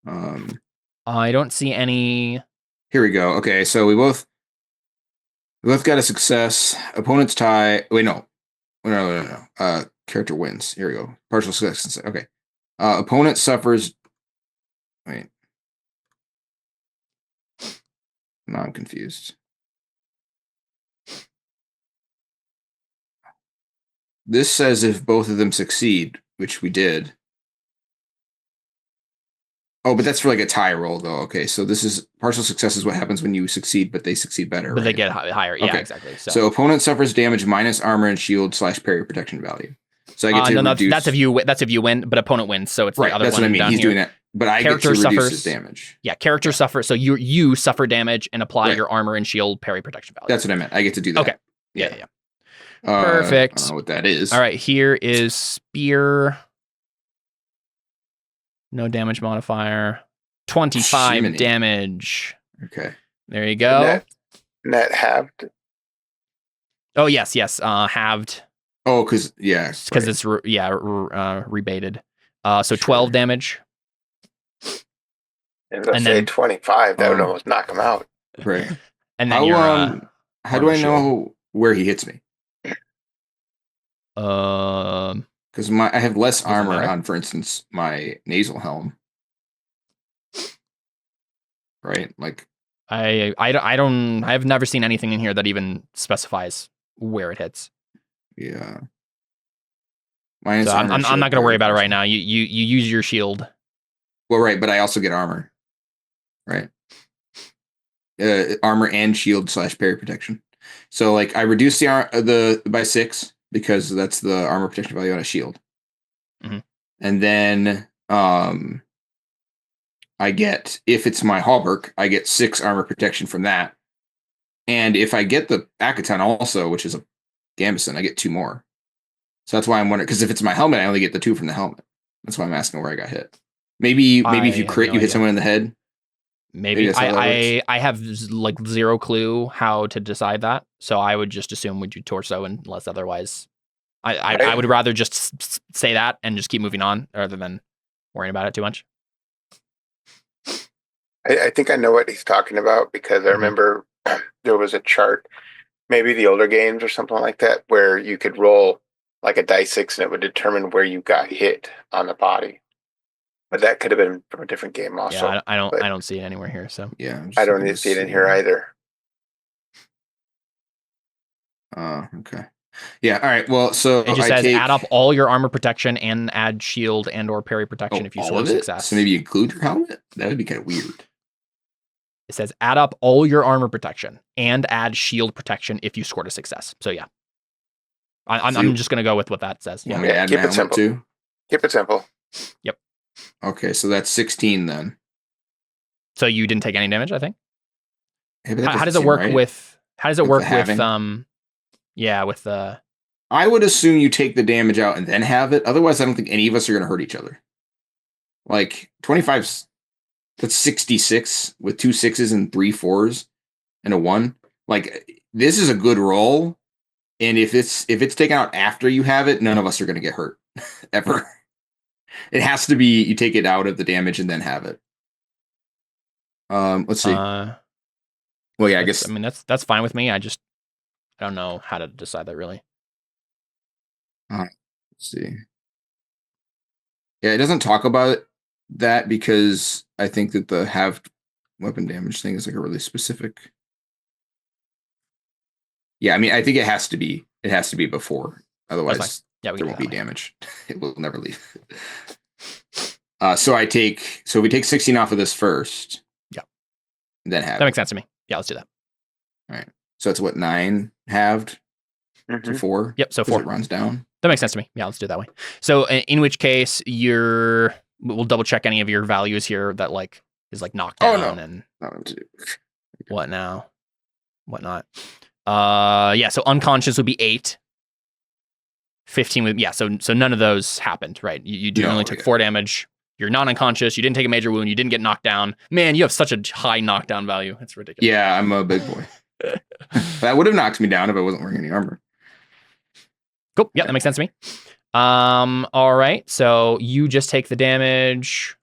I don't see any. Here we go. Okay, so we both got a success. Opponent's tie. Wait, no. Character wins. Here we go. Partial success. Okay. Opponent suffers. Wait. Now I'm confused. This says if both of them succeed, which we did. Oh, but that's for like a tie roll, though. Okay, so this is partial success is what happens when you succeed, but they succeed better. But right? they get higher. Yeah, okay. Exactly. So opponent suffers damage minus armor and shield / parry protection value. So I get to reduce. That's if you win, but opponent wins. So it's right. the other that's one. What I mean. He's here. Doing that, but I get to reduce his damage. Yeah, character suffers. So you suffer damage and apply your armor and shield parry protection value. That's what I meant. I get to do that. Okay. Yeah. Perfect. I don't know what that is. All right. Here is spear. No damage modifier. 25 damage. Okay. There you go. Net halved. Oh yes. Halved. Oh, because it's rebated. So 12 damage. If I say 25, that would almost knock him out. Right. And then how do I know where he hits me? Because I have less armor on, for instance, my nasal helm. Right, like I've never seen anything in here that even specifies where it hits. Yeah, so I'm not going to worry about it right now. You use your shield. Well, right, but I also get armor, right? Armor and shield / parry protection. So like I reduce the by 6 because that's the armor protection value on a shield, and then I get, if it's my hauberk, I get 6 armor protection from that. And if I get the Akaton also, which is a gambeson, I get 2 more. So that's why I'm wondering, because if it's my helmet, I only get the 2 from the helmet. That's why I'm asking where I got hit. Maybe if you crit, you hit someone in the head. Maybe I have like 0 clue how to decide that. So I would just assume we do torso unless otherwise. I would rather just say that and just keep moving on rather than worrying about it too much. I think I know what he's talking about because I remember there was a chart, maybe the older games or something like that, where you could roll like a die 6, and it would determine where you got hit on the body. But that could have been from a different game also. Yeah, I don't see it anywhere here. So yeah, I don't even see it in here either. Okay. Yeah. All right. Well, so it just says add up all your armor protection and add shield and or parry protection if you score success. So maybe include your helmet. That would be kind of weird. It says add up all your armor protection and add shield protection if you scored a success. So yeah, I'm just gonna go with what that says. Yeah. Keep it simple. Too? Keep it simple. Yep. Okay, so that's 16 then. So you didn't take any damage, I think. Hey, how does it work with? How does it work with with the? I would assume you take the damage out and then have it. Otherwise, I don't think any of us are going to hurt each other. Like 25's, that's 66 with 2 6s and 3 4s and a 1. Like this is a good roll, and if it's taken out after you have it, none of us are going to get hurt ever. It has to be you take it out of the damage and then have it. Let's see. Well, yeah, I guess. I mean, that's fine with me. I don't know how to decide that really. Let's see. Yeah, it doesn't talk about that because I think that the halved weapon damage thing is like a really specific. Yeah, I mean, I think it has to be before. Otherwise, there won't be damage. It will never leave. So we take 16 off of this first. Yeah. And then have that makes sense to me. Yeah, let's do that. All right. So it's what 9 halved to 4. Yep. So 4 it runs down. That makes sense to me. Yeah, let's do it that way. So in which case we'll double check any of your values here that like is like knocked down and what now, whatnot. Yeah. So unconscious would be 8. 15 with so none of those happened, right? You only took 4 damage. You're not unconscious. You didn't take a major wound. You didn't get knocked down. Man, you have such a high knockdown value. It's ridiculous. Yeah, I'm a big boy. That would have knocked me down if I wasn't wearing any armor. Cool. Yeah, that makes sense to me. All right. So you just take the damage.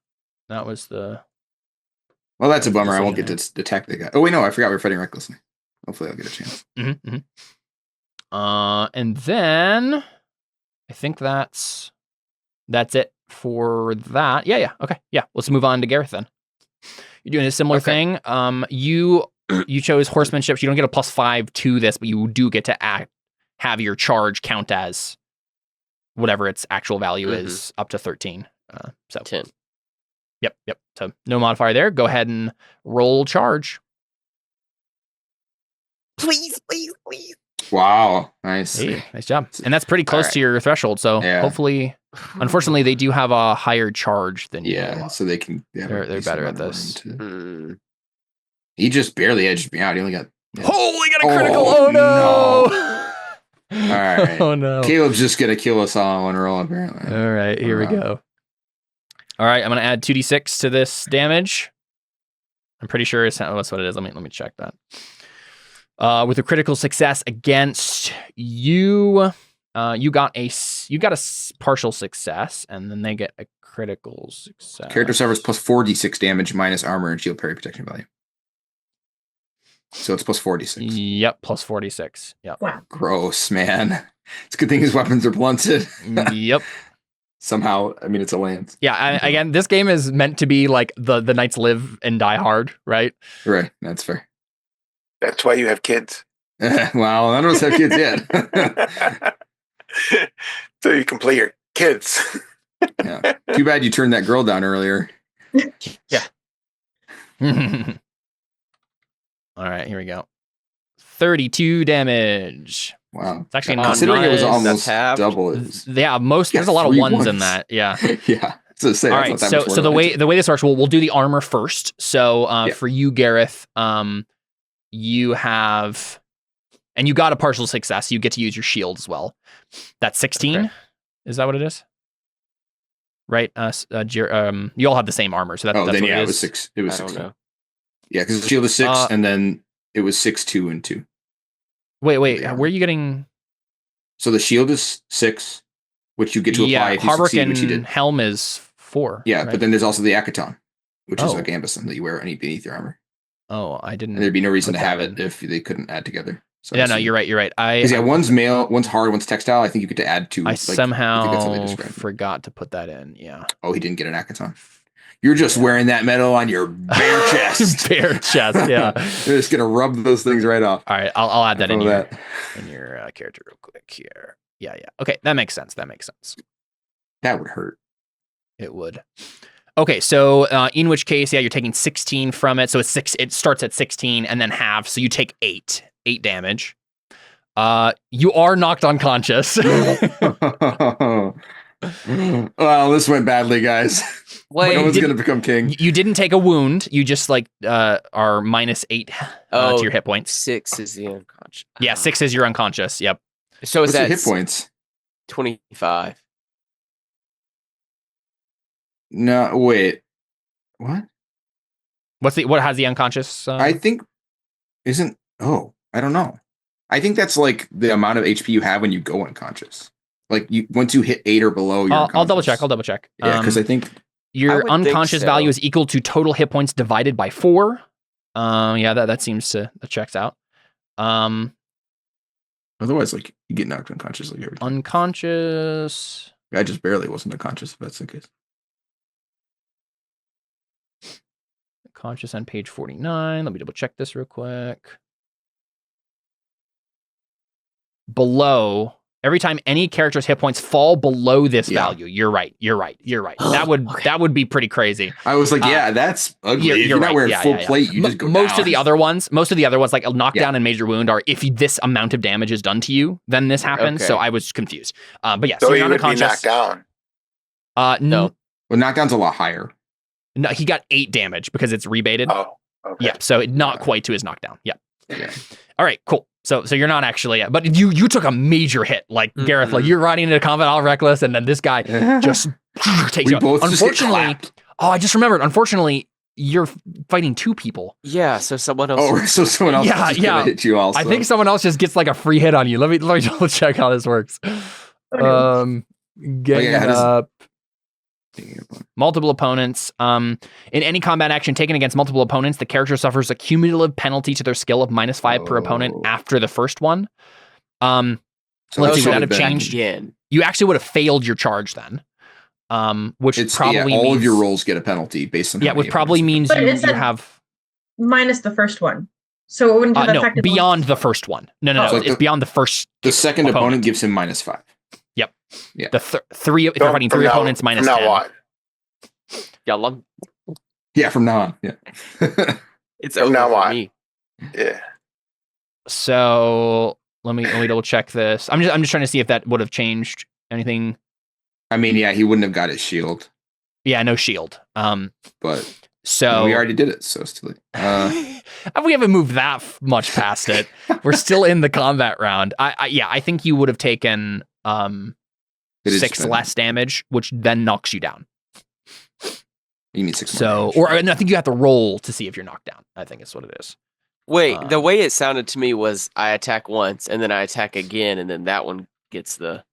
That was the. Well, that's a bummer. I won't get to detect the guy. Oh wait, no, I forgot we're fighting recklessly. Hopefully, I'll get a chance. And then I think that's it for that. Yeah. Okay. Yeah. Let's move on to Gareth then. You're doing a similar thing. You chose horsemanship. So you don't get a +5 to this, but you do get to have your charge count as whatever its actual value is, up to 13. So 10. Yep. So no modifier there. Go ahead and roll charge. Please. Wow, nice. Hey, nice job. And that's pretty close to your threshold. So hopefully, unfortunately, they do have a higher charge than you. Yeah, so they can. They're better at this. He just barely edged me out. He only got. Holy, got a critical! Oh no! All right. Oh no! Caleb's just gonna kill us all in one roll, apparently. All right, here we go. All right, I'm gonna add 2d6 to this damage. I'm pretty sure that's what it is. Let me check that. With a critical success against you, you got a partial success, and then they get a critical success. Character suffers +4d6 damage minus armor and shield parry protection value. So it's +4d6. Yep, +4d6. Yep. Wow. Gross, man. It's a good thing his weapons are blunted. Yep. Somehow, I mean, it's a lance. Yeah, again, this game is meant to be like the knights live and die hard, right? Right, that's fair. That's why you have kids. Well, none of us have kids yet. So you can play your kids. Yeah. Too bad you turned that girl down earlier. Yeah. All right, here we go. 32 damage. Wow. It's actually not considering it was almost half. double. There's a lot of ones in that. Yeah. Yeah. So all right. So the way this works, we'll do the armor first. So for you, Gareth, you have, and you got a partial success. You get to use your shield as well. That's 16. Okay. Is that what it is? Right. You all have the same armor. So that's what it was 6. It was 6. Yeah, because the shield is 6, and then it was 6, 2, and 2. Wait. Where are you getting? So the shield is 6, which you get to apply if you succeed, which you did. Helm is 4. Yeah, right? but then there's also the Akaton, which is a gambeson that you wear beneath your armor. Oh, I didn't. And there'd be no reason to have it if they couldn't add together. So no, you're right. You're right. Because one's mail, one's hard, one's textile. I think you get to add 2. I somehow I think that's how they describe it. forgot to put that in. Yeah. Oh, he didn't get an Akaton. You're just wearing that medal on your bare chest. Bare chest. Yeah. You're just gonna rub those things right off. All right. I'll add that in your character real quick here. Yeah. Okay. That makes sense. That would hurt. It would. Okay, so in which case, you're taking 16 from it. So it's 6. It starts at 16 and then half. So you take 8 damage. You are knocked unconscious. Well, this went badly, guys. No one's gonna become king. You didn't take a wound. You just are -8 to your hit points. 6 is the unconscious. Yeah, 6 is your unconscious. Yep. So is that hit points? 25. No, wait. What? What has the unconscious? I think I don't know. I think that's like the amount of HP you have when you go unconscious. Like once you hit 8 or below, you're I'll double check. Yeah, because I think your unconscious value is equal to total hit points divided by 4. Yeah, that seems to that checks out. Otherwise, like you get knocked unconscious like every time. Unconscious. I just barely wasn't unconscious. If that's the case. Conscious on page 49. Let me double check this real quick. Below, every time any character's hit points fall below this value, you're right. That would be pretty crazy. I was like, that's ugly. If you're not wearing full plate, you just go most down. of the other ones, like a knockdown and major wound, are if this amount of damage is done to you, then this happens. Okay. So I was confused. But yeah, so you're would be knocked down. No. Well, knockdown's a lot higher. No, he got 8 damage because it's rebated. Oh, okay. Yeah, so not quite to his knockdown. Yeah. All right, cool. So you're not actually, but you took a major hit, like Gareth. Like you're riding into combat all reckless, and then this guy just takes you out. Unfortunately, I just remembered. Unfortunately, you're fighting 2 people. Yeah, so someone else. Oh, so someone else hit you also. I think someone else just gets like a free hit on you. Let me double check how this works. Multiple opponents. In any combat action taken against multiple opponents, the character suffers a cumulative penalty to their skill of -5 per opponent after the first one. So let's see, would that have changed? You actually would have failed your charge then. Which probably all means, of your rolls get a penalty based on which probably means you have minus the first one. So it wouldn't have affected beyond the first one. No. It's beyond the first. The second opponent gives him -5. Yep. Yeah. The 3 if you're fighting 3 opponents -10. Yeah, from now on. Yeah. It's from now on. Me. Yeah. So let me double check this. I'm just trying to see if that would have changed anything. I mean, yeah, he wouldn't have got his shield. Yeah, no shield. But so we already did it, so it's too late. We haven't moved that much past it. We're still in the combat round. I think you would have taken 6 less damage, which then knocks you down. You need 6 more damage. I think you have to roll to see if you're knocked down. I think it's what it is. Wait, the way it sounded to me was I attack once and then I attack again and then that one gets the.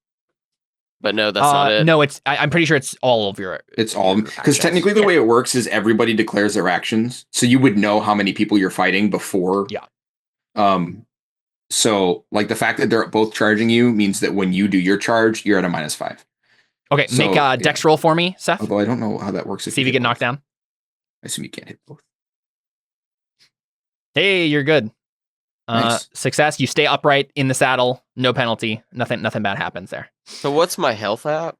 But no, that's not it. No, I'm pretty sure it's all of your. It's all because technically the way it works is everybody declares their actions, so you would know how many people you're fighting before. Yeah. So like the fact that they're both charging you means that when you do your charge, you're at a -5. Okay, so, make a dex roll for me, Seth. Although I don't know how that works. See if you get knocked down. I assume you can't hit both. Hey, you're good. Nice. Success. You stay upright in the saddle. No penalty. Nothing bad happens there. So what's my health at?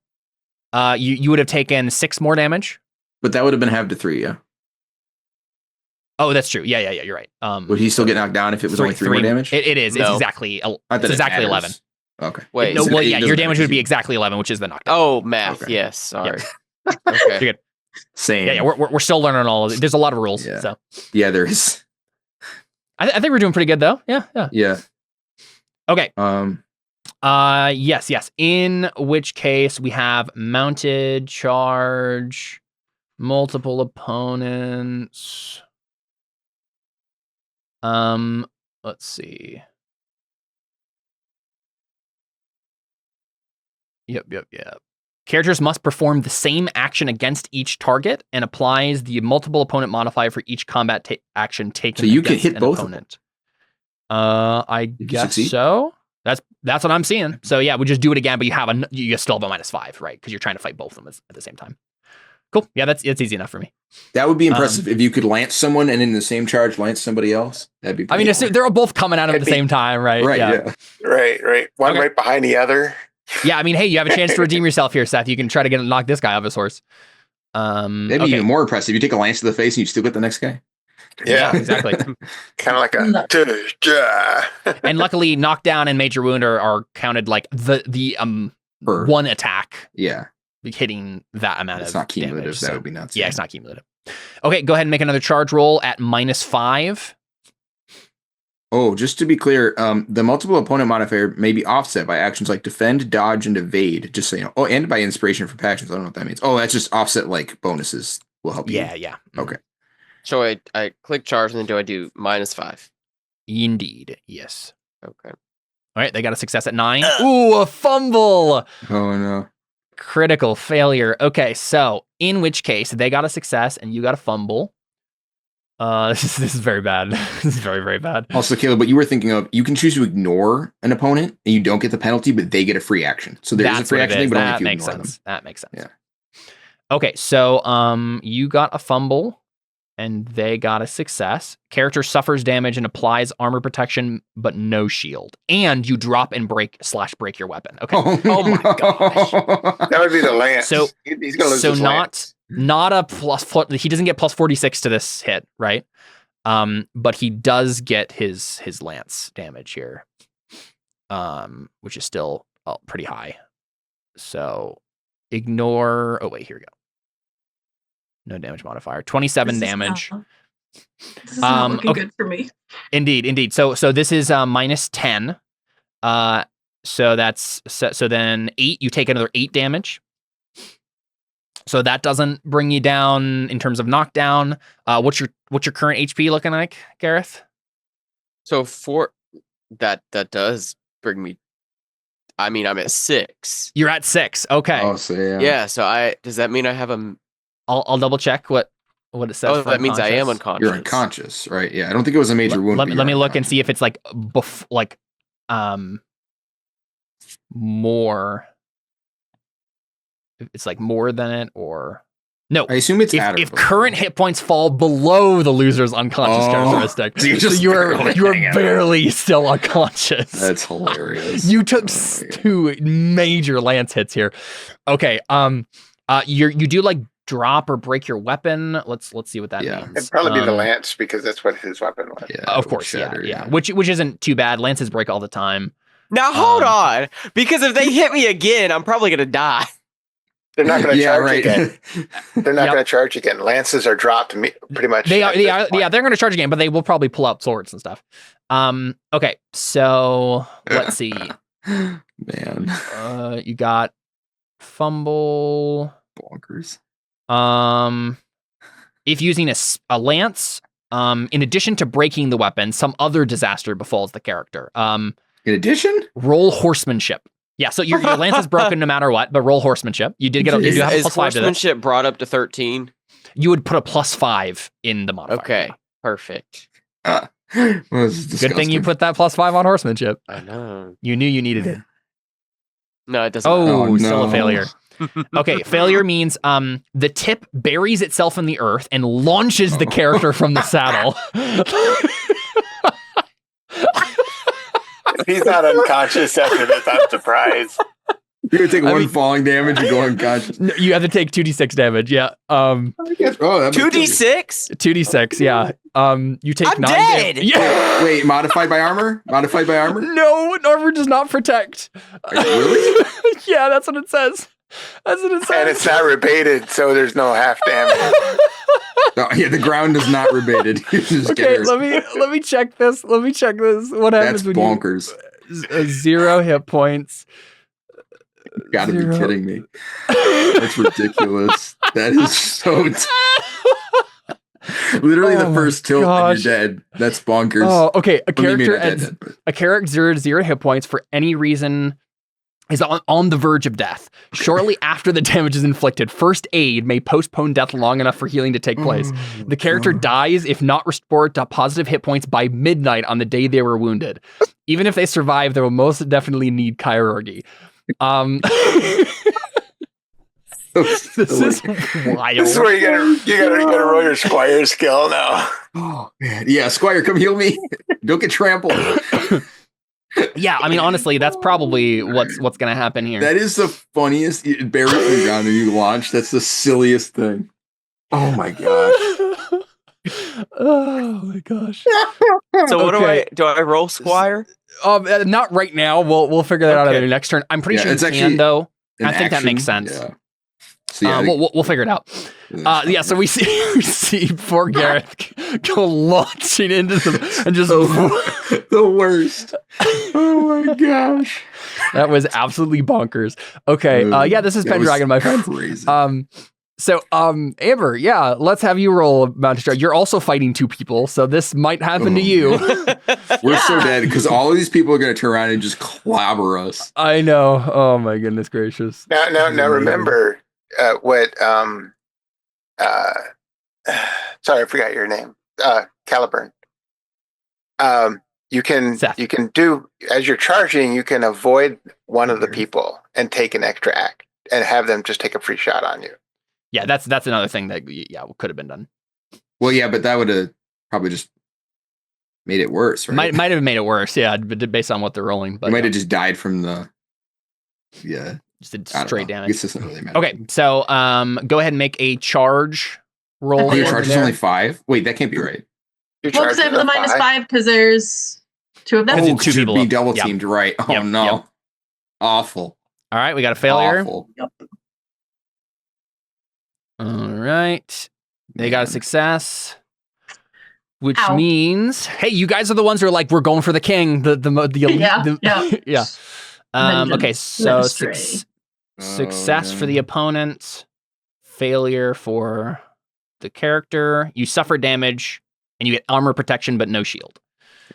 You would have taken 6 more damage. But that would have been halved to 3, yeah. Oh, that's true. Yeah, you're right. Would he still get knocked down if it was only 3 more damage? It is. No. It's exactly 11. Okay. Wait. No, well, yeah, your damage would be exactly 11, which is the knockdown. Oh, math. Okay. Yes. Sorry. Yeah. Okay. You're good. Same. Yeah. We're still learning all of it. There's a lot of rules. Yeah. So. Yeah, there is. I think we're doing pretty good though. Yeah. Okay. Yes. In which case we have mounted charge, multiple opponents. Let's see. Yep. Characters must perform the same action against each target and applies the multiple opponent modifier for each combat action taken. So you can hit both opponent. I guess so. That's what I'm seeing. So yeah, we just do it again, but you still have a -5, right? Because you're trying to fight both of them at the same time. Cool. Yeah, it's easy enough for me. That would be impressive if you could lance someone and in the same charge lance somebody else. That'd be. I mean, they're all both coming at him at the same time, right? Right. Yeah. Right. One right behind the other. Yeah, I mean, hey, you have a chance to redeem yourself here, Seth. You can try to knock this guy off his horse. That'd be even more impressive. You take a lance to the face and you still get the next guy. Yeah, exactly. Kind of like a. And luckily, knockdown and major wound are counted like the one attack. Yeah. Hitting that amount of damage. It's not cumulative. That would be nuts. Yeah, it's not cumulative. Okay, go ahead and make another charge roll at -5. Oh, just to be clear, the multiple opponent modifier may be offset by actions like defend, dodge, and evade. Just so you know. Oh, and by inspiration for actions. I don't know what that means. Oh, that's just offset like bonuses will help you. Yeah. Okay. So I click charge and then do I do -5? Indeed. Yes. Okay. All right, they got a success at 9. Ooh, a fumble. Oh no. Critical failure. Okay, so in which case they got a success and you got a fumble. This is very bad. This is very, very bad. Also, Caleb, what you were thinking of, you can choose to ignore an opponent and you don't get the penalty, but they get a free action. So there's a free action thing, but only if you ignore them. That makes sense. Yeah. Okay, so you got a fumble and they got a success. Character suffers damage and applies armor protection, but no shield. And you drop and break your weapon. Okay. Oh my gosh. That would be the lance. So he's gonna lose his lance. Not a he doesn't get +46 to this hit, right? But he does get his lance damage here, which is still pretty high. So ignore. Oh wait, here we go. No damage modifier. 27 damage. This is not looking good for me. Indeed. So this is -10. So then 8. You take another 8 damage. So that doesn't bring you down in terms of knockdown. What's your current HP looking like, Gareth? So for that does bring me. I mean, I'm at 6. You're at 6. Okay. Oh, so yeah. Yeah. So does that mean I have a? I'll double check what it says. Oh, that means I am unconscious. You're unconscious, right? Yeah. I don't think it was a major wound. Let me look and see if it's like more. It's like more than it or no. I assume it's if current hit points fall below the loser's unconscious characteristic. So you are barely still unconscious. That's hilarious. You took 2 major lance hits here. Okay. You do like drop or break your weapon. Let's see what that means. It'd probably be the lance because that's what his weapon was. Yeah, of course. Yeah. Which isn't too bad. Lances break all the time. Now hold on, because if they hit me again, I'm probably gonna die. They're not going to charge again. They're not going to charge again. Lances are dropped pretty much. They are. They're going to charge again, but they will probably pull out swords and stuff. Okay, so let's see. Man, you got fumble. Bonkers. If using a lance, in addition to breaking the weapon, some other disaster befalls the character. In addition, roll horsemanship. Yeah, so your lance is broken no matter what, but roll horsemanship. You did get. You do have a +5 to this. Horsemanship brought up to 13? You would put a +5 in the modifier. Okay, perfect. Good thing you put that +5 on horsemanship. I know. You knew you needed it. No, it doesn't. Oh, still a failure. Okay, failure means the tip buries itself in the earth and launches the character from the saddle. He's not unconscious after this. I'm surprised. You're gonna take one falling damage and go unconscious. No, you have to take 2d6 damage. Yeah. 2d6. 2d6. Yeah. You take I'm 9 dead. Yeah. Wait. Modified by armor. Modified by armor. No, armor does not protect. Really? Yeah, that's what it says. That's what it says. And it's not rebated, so there's no half damage. No, yeah, the ground is not rebated. Okay, let me check this. What happens That's bonkers. You 0 hit points? You gotta be kidding me. That's ridiculous. That is so literally the first tilt and you're dead. That's bonkers. Oh, okay. A character 0 to 0 hit points for any reason is on the verge of death. Shortly after the damage is inflicted, first aid may postpone death long enough for healing to take place. The character dies if not restored to positive hit points by midnight on the day they were wounded. Even if they survive, they will most definitely need chirurgy. This is wild. This is where you gotta roll your Squire skill now. Oh man, yeah, Squire, come heal me. Don't get trampled. Yeah, I mean, honestly, that's probably what's going to happen here. That is the funniest Barry Pendragon you launched. That's the silliest thing. Oh my gosh. Oh my gosh. So what do I roll Squire? Not right now. We'll figure that out at the next turn. I'm pretty sure you can though. I think that makes sense. Yeah. So we'll figure it out. So we see poor Gareth go launching into them and just the worst. Oh my gosh, that was absolutely bonkers. Okay, this is Pendragon, my friend. Crazy. Amber, let's have you roll Mountain Strike. You're also fighting two people, so this might happen to you. We're so dead because all of these people are going to turn around and just clobber us. I know. Oh my goodness gracious. Now remember. Sorry, I forgot your name. Caliburn. You can do, as you're charging, you can avoid one of the people and take an extra act and have them just take a free shot on you. Yeah, that's another thing that could have been done. Well, yeah, but that would have probably just made it worse, right? Might have made it worse, yeah, based on what they're rolling. But you might have just died from the just did straight damage. This doesn't really matter. Okay, so go ahead and make a charge roll. Your charge is only 5? Wait, that can't be right. Well, because I have the -5 because there's 2 of them. Oh, two people be double teamed, right? Oh no, Yep. Awful. All right, we got a failure. Awful. Yep. All right, they got a success, which Ow. means, hey, you guys are the ones who are like, we're going for the king. The elite. Yeah. Okay, so success for the opponent, failure for the character. You suffer damage, and you get armor protection, but no shield.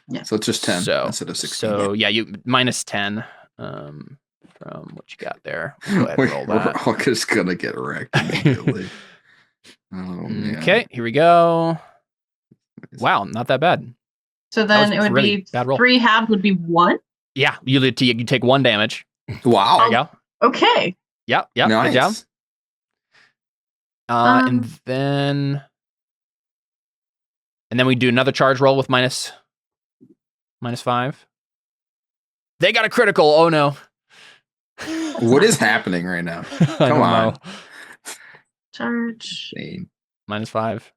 Yeah. So it's just 10 instead of 16. So you -10 from what you got there. Go ahead and roll that. We're all just gonna get wrecked immediately. Okay, here we go. Wow, not that bad. So then it would be 3 halved would be 1. Yeah, you take 1 damage. Wow. There you go. Okay. Yep. Nice. Good job. And then we do another charge roll with -5. They got a critical. Oh no. What is happening right now? Come on. Charge. -5.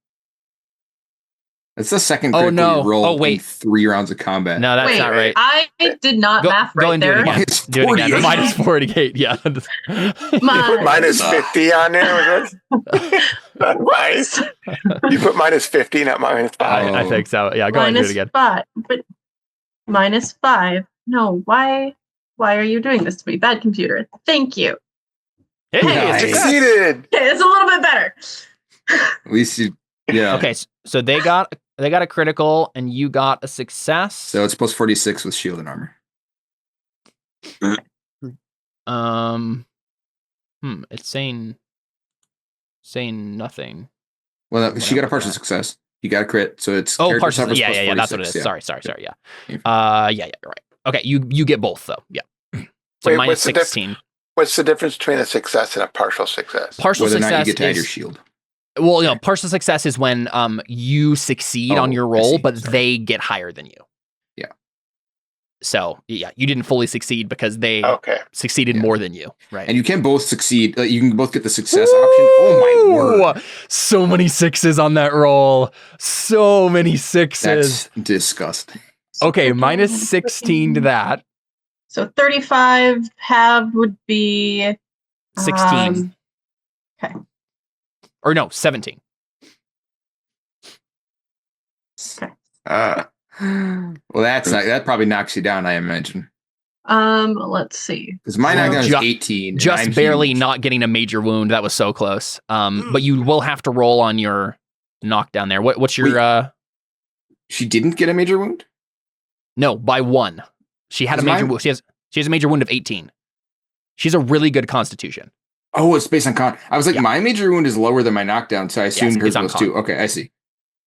It's the second critical you roll in 3 rounds of combat. No, that's not right. I did not math go right and there. Do it again. -48. Yeah. You put -50 on there. Nice. You put -50, not -5. I think so. Yeah, go ahead and do it again. -5, but -5. No, why are you doing this to me? Bad computer. Thank you. Hey, nice. Succeeded. Okay, it's a little bit better. At least you, yeah. Okay, so they got a critical, and you got a success. So it's +46 with shield and armor. It's saying nothing. Well, she got a partial success. You got a crit, so it's partial. Yeah. That's what it is. Sorry. Yeah. You're right. Okay, you get both though. Yeah. So Wait, -16. What's the difference between a success and a partial success? Partial Whether or success not you get to add is your shield. Well, partial success is when you succeed on your roll, but they get higher than you. Yeah. So you didn't fully succeed because they succeeded more than you, right? And you can both succeed. You can both get the success option. Oh my word! So many 6s on that roll. So many 6s. That's disgusting. Okay, -16 to that. So 35 halved would be 16. Okay. Or no, 17. Okay. Well, that probably knocks you down, I imagine. Let's see. Because my knockdown is 18. Just barely not getting a major wound. That was so close. But you will have to roll on your knockdown there. What's your? She didn't get a major wound? No, by 1. She had a major wound. She has a major wound of 18. She's a really good constitution. Oh, it's based on con. I was like, my major wound is lower than my knockdown, so I assumed hers was 2. Okay, I see.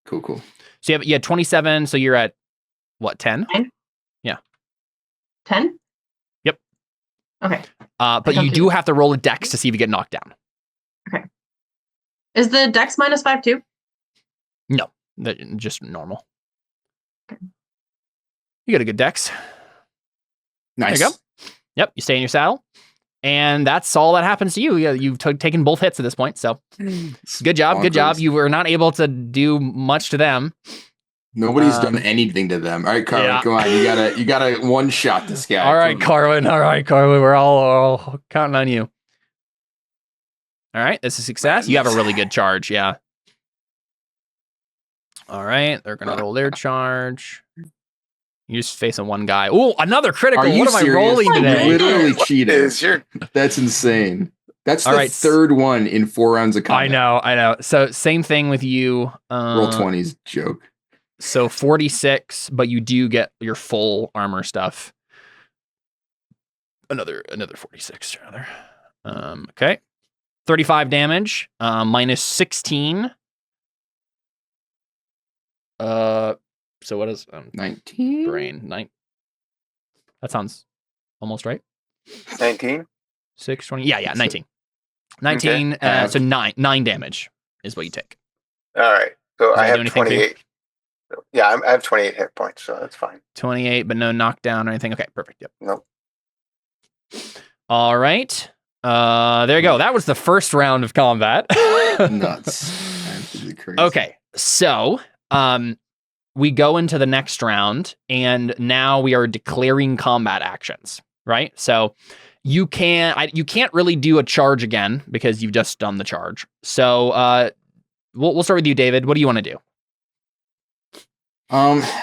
Cool. So you had 27, so you're at what, 10? 9? Yeah. 10? Yep. Okay. But you do have to roll a dex to see if you get knocked down. Okay. Is the dex -5 too? No, just normal. Okay. You got a good dex. Nice. There you go. Yep, you stay in your saddle. And that's all that happens to you. You've taken both hits at this point, so good job. Good job. You were not able to do much to them. Nobody's done anything to them. All right, Carwin, come on. You gotta one shot this guy. All right, Carwin. We're all counting on you. All right, this is success. You have a really good charge, yeah. All right, they're gonna roll their charge. You just facing one guy. Oh, another critical. What am I rolling today? You literally cheated. That's insane. That's the third one in 4 rounds of combat. I know. So same thing with you. Roll 20s, joke. So 46, but you do get your full armor stuff. Another 46 rather. Okay. 35 damage. Minus 16. So what is 19? Brain 9. That sounds almost right. 19? 6, 20. Yeah, 19. 19. Okay. So 9 damage is what you take. All right. So I have 28. Yeah, I have 28 hit points, so that's fine. 28, but no knockdown or anything. Okay, perfect. Yep. Nope. All right. There you go. That was the first round of combat. Nuts. Absolutely crazy. Okay, so we go into the next round, and now we are declaring combat actions, right? So you can't really do a charge again because you've just done the charge. So we'll start with you, David. What do you want to do?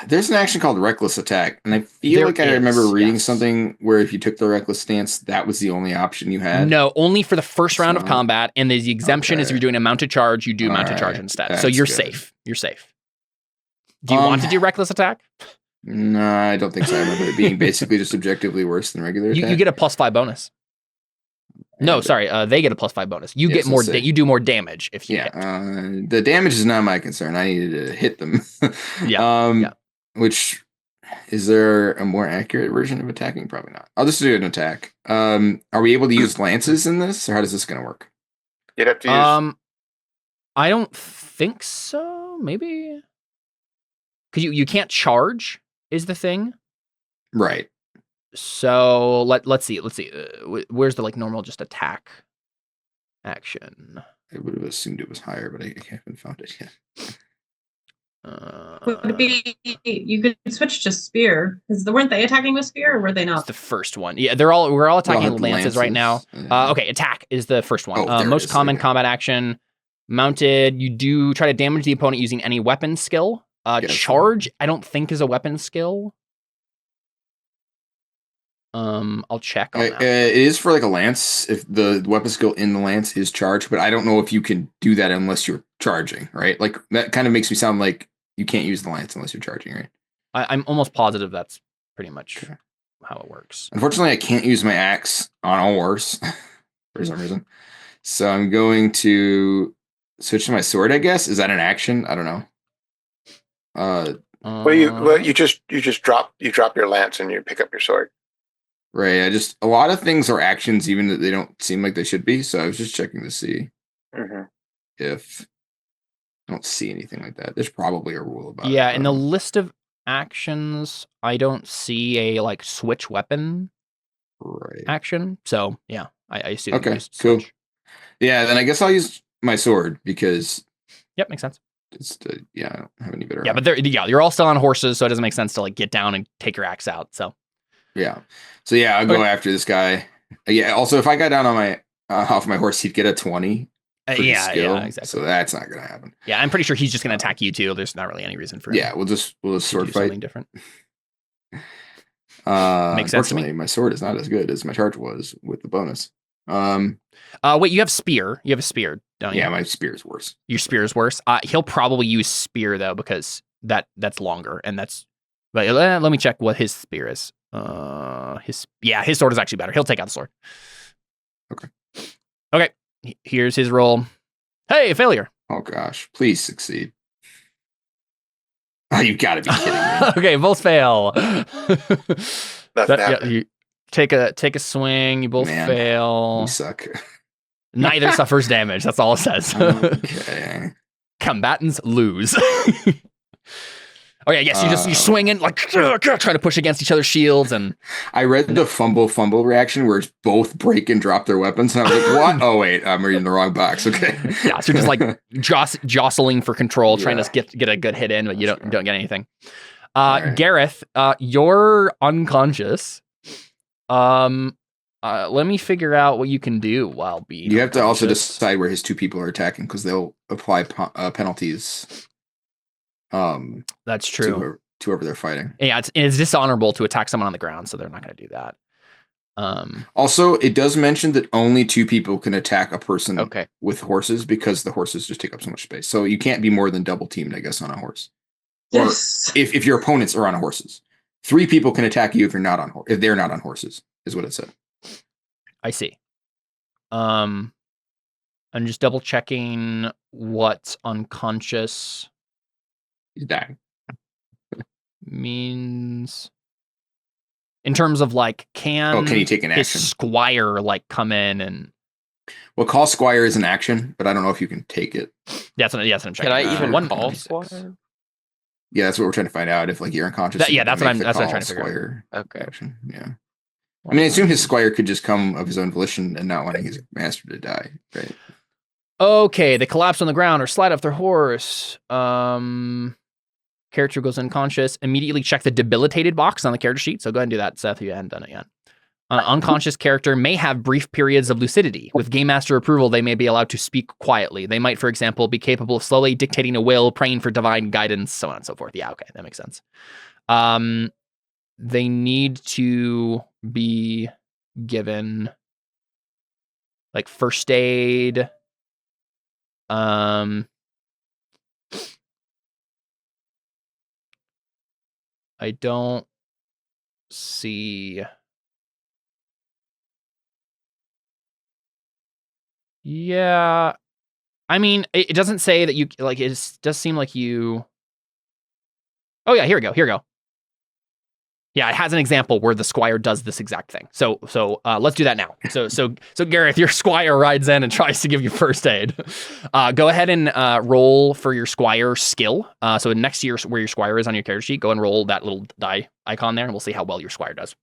There's an action called reckless attack, and I feel I remember reading something where if you took the reckless stance, that was the only option you had. No, only for the first round of combat, and the exemption is if you're doing a mounted charge, you do mounted charge instead. So you're safe. You're safe. Do you want to do reckless attack? No, I don't think so. I remember it being basically just objectively worse than regular attack. You get a +5 bonus. No, sorry. They get a +5 bonus. You get more. You do more damage if you hit. The damage is not my concern. I needed to hit them. Which is there a more accurate version of attacking? Probably not. I'll just do an attack. Are we able to use lances in this, or how does this going to work? You'd have to use. I don't think so. Maybe because you can't charge is the thing, right? So let's see. Where's the normal just attack action? I would have assumed it was higher, but I haven't found it yet. Would it be you could switch to spear? Because weren't they attacking with spear, or were they not? It's the first one. Yeah, we're all attacking with lances right now. Okay, attack is the first one. Most common combat action. Mounted. You do try to damage the opponent using any weapon skill. Charge, I don't think is a weapon skill. I'll check on that. It is for a lance if the weapon skill in the lance is charge, but I don't know if you can do that unless you're charging, right? That kind of makes me sound like you can't use the lance unless you're charging, right? I'm almost positive that's pretty much how it works. Unfortunately, I can't use my axe on all horse for some reason. So I'm going to switch to my sword, I guess. Is that an action? I don't know. You just drop your lance and you pick up your sword. Right. A lot of things are actions, even that they don't seem like they should be. So I was just checking to see if I don't see anything like that. There's probably a rule about it. Yeah, in the list of actions, I don't see a switch weapon action. So yeah, I assume. Okay, cool. Yeah, then I guess I'll use my sword because. Yep, makes sense. I don't have any better. Yeah, but you're all still on horses, so it doesn't make sense to get down and take your axe out. So. Yeah. So yeah, I'll go after this guy. Yeah. Also, if I got down on my off my horse, he'd get a 20. Yeah, exactly. So that's not gonna happen. Yeah, I'm pretty sure he's just gonna attack you too. There's not really any reason for him. Yeah, we'll just sword fight. Something different. Makes sense to me. My sword is not as good as my charge was with the bonus. Wait, you have spear. You have a spear, don't you? Yeah, my spear is worse. Your spear is worse. He'll probably use spear though because that's longer and that's. But let me check what his spear is. His sword is actually better. He'll take out the sword. Okay. Here's his roll. Hey, failure. Oh gosh, please succeed. Oh, you gotta be kidding me. Okay, both fail. Nothing You take a swing, you both fail. We suck. Neither suffers damage, that's all it says. Okay. Combatants lose. Okay, yes, you're swinging, like, trying to push against each other's shields. And I read the fumble reaction where it's both break and drop their weapons, and I was like, what? Oh, wait, I'm reading the wrong box. Okay. Yeah, so you're just like jostling for control, trying to get a good hit in, but you don't get anything. Right. Gareth, you're unconscious. Let me figure out what you can do while being You have to also decide where his two people are attacking, because they'll apply penalties. That's true. To whoever they're fighting. Yeah, it's dishonorable to attack someone on the ground, so they're not going to do that. Also, it does mention that only 2 people can attack a person with horses, because the horses just take up so much space. So you can't be more than double teamed, I guess, on a horse. Yes. Or if your opponents are on horses. 3 people can attack you if they're not on horses, is what it said. I see. I'm just double checking what's unconscious. He's dying. Means in terms of like, can he take an action? His squire like come in and call squire is an action, but I don't know if you can take it. That's what I'm checking. Can I even call squire? Yeah, that's what we're trying to find out. If like you're unconscious. That's what I'm trying to figure out. Okay. Action. Yeah. I mean, I assume his squire could just come of his own volition and not wanting his master to die, right? Okay, they collapse on the ground or slide off their horse. Character goes unconscious. Immediately check the debilitated box on the character sheet. So go ahead and do that, Seth, if you hadn't done it yet. Unconscious character may have brief periods of lucidity. With Game Master approval, they may be allowed to speak quietly. They might, for example, be capable of slowly dictating a will, praying for divine guidance, so on and so forth. Yeah, okay, that makes sense. They need to be given like first aid. I don't see. Yeah. I mean, it doesn't say that you, like, it does seem like you. Oh, yeah, here we go. Yeah, it has an example where the squire does this exact thing. So let's do that now. So Gareth, your squire rides in and tries to give you first aid. Go ahead and roll for your squire skill. So next to where your squire is on your character sheet, go and roll that little die icon there, and we'll see how well your squire does.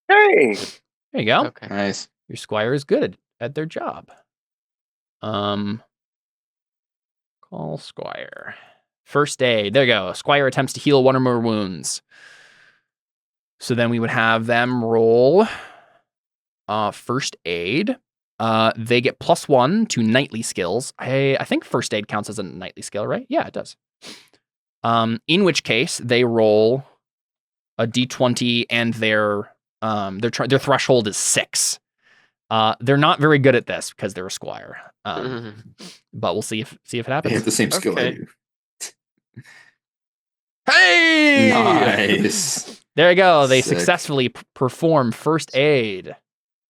Hey, there you go. Okay. Nice. Your squire is good at their job. Call squire. First aid. There you go. Squire attempts to heal one or more wounds. So then we would have them roll first aid. They get +1 to knightly skills. I think first aid counts as a knightly skill, right? Yeah, it does. In which case they roll a d20 and their threshold is 6. They're not very good at this because they're a squire. But we'll see if it happens. They have the same skill I do. Hey! Nice. There you go. They successfully perform first aid.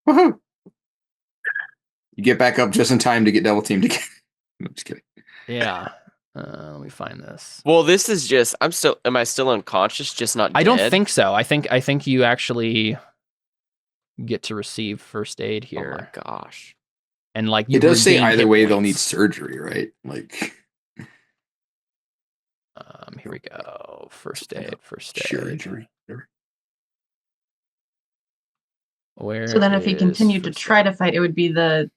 Woohoo! You get back up just in time to get double teamed again. I'm just kidding. Yeah. Let me find this. Well, this is just. Am I still unconscious? Just not dead? I don't think so. I think you actually get to receive first aid here. Oh my gosh. And like it does say either way they'll need surgery, right? Like. Here we go. First aid. Surgery. Where so then if he continued to try to fight, it would be the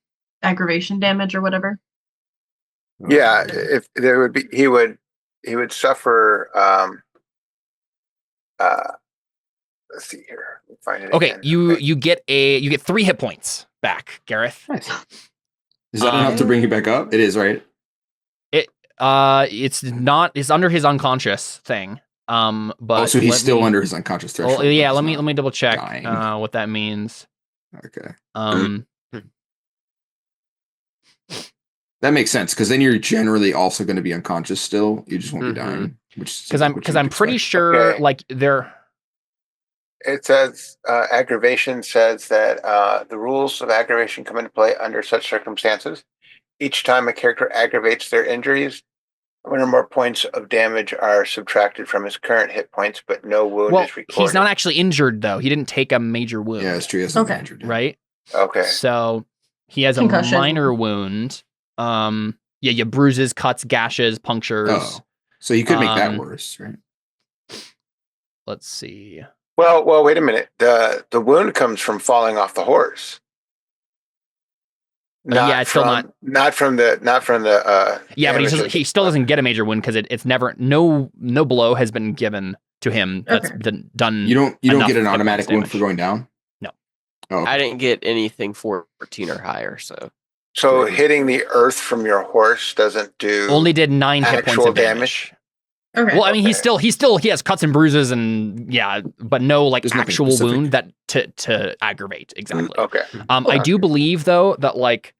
aggravation damage or whatever. Yeah, if there would be, he would suffer. Let's see here. Find it. Okay, again. you get 3 hit points back, Gareth. Nice. Is that enough to bring you back up? It is, right? It's not. It's under his unconscious thing. But so he's still under his unconscious threshold. Well, yeah. Let me double check what that means. Okay. That makes sense, because then you're generally also going to be unconscious still. You just won't be dying. Because I'm pretty sure like they're. it says aggravation says that the rules of aggravation come into play under such circumstances. Each time a character aggravates their injuries, one or more points of damage are subtracted from his current hit points, but no wound is recorded. He's not actually injured, though. He didn't take a major wound. Yeah, it's true. He hasn't been injured. Right? Okay. So he has Concussion. a minor wound. Yeah, bruises, cuts, gashes, punctures. Oh, so you could make that worse, right? Let's see. Well, wait a minute. The wound comes from falling off the horse. It's still not from the yeah, but he still doesn't get a major wound because it's never no blow has been given to him that's been done. You don't get an automatic wound for going down? No. Oh, okay. I didn't get anything 14 or higher, so hitting the earth from your horse doesn't do only did 9 hit points of damage. Okay. Well, I mean, he has cuts and bruises and but no like actual wound that to aggravate exactly. Okay. I do believe though that like,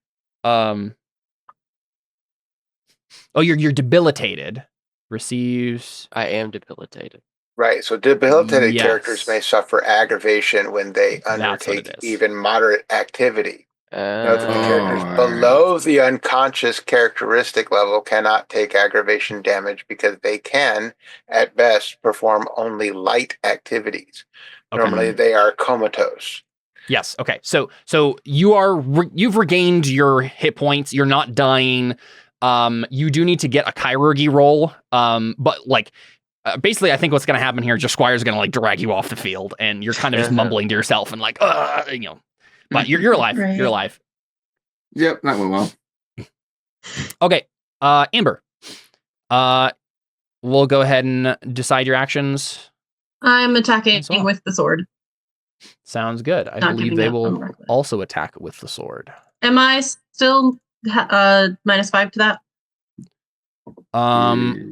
you're debilitated. Receives. I am debilitated. Right. So debilitated characters may suffer aggravation when they undertake even moderate activity. Note that the characters below the unconscious characteristic level cannot take aggravation damage because they can, at best, perform only light activities. Okay. Normally, they are comatose. Yes. Okay. So you've regained your hit points. You're not dying. You do need to get a chirurgy roll. But like, basically, I think what's going to happen here, just Squire's going to like drag you off the field, and you're kind of just mumbling to yourself and like, But you're alive. Right. You're alive. Yep, that went well. Okay, Amber. We'll go ahead and decide your actions. I'm attacking with the sword. Sounds good. I believe they will also attack with the sword. Am I still -5 to that?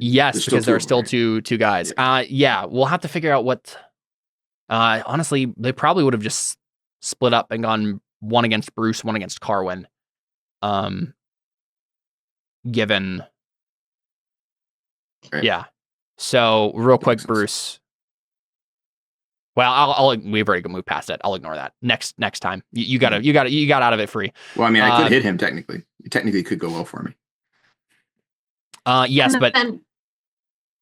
Yes, because there are still two guys. Yeah, we'll have to figure out what. Honestly, they probably would have just split up and gone one against Bruce, one against Carwin. Given. Right. Yeah. So real quick, Bruce. Well, we've already moved past it. I'll ignore that. Next time, you got out of it free. Well, I mean, I could hit him technically. It technically could go well for me. Yes, but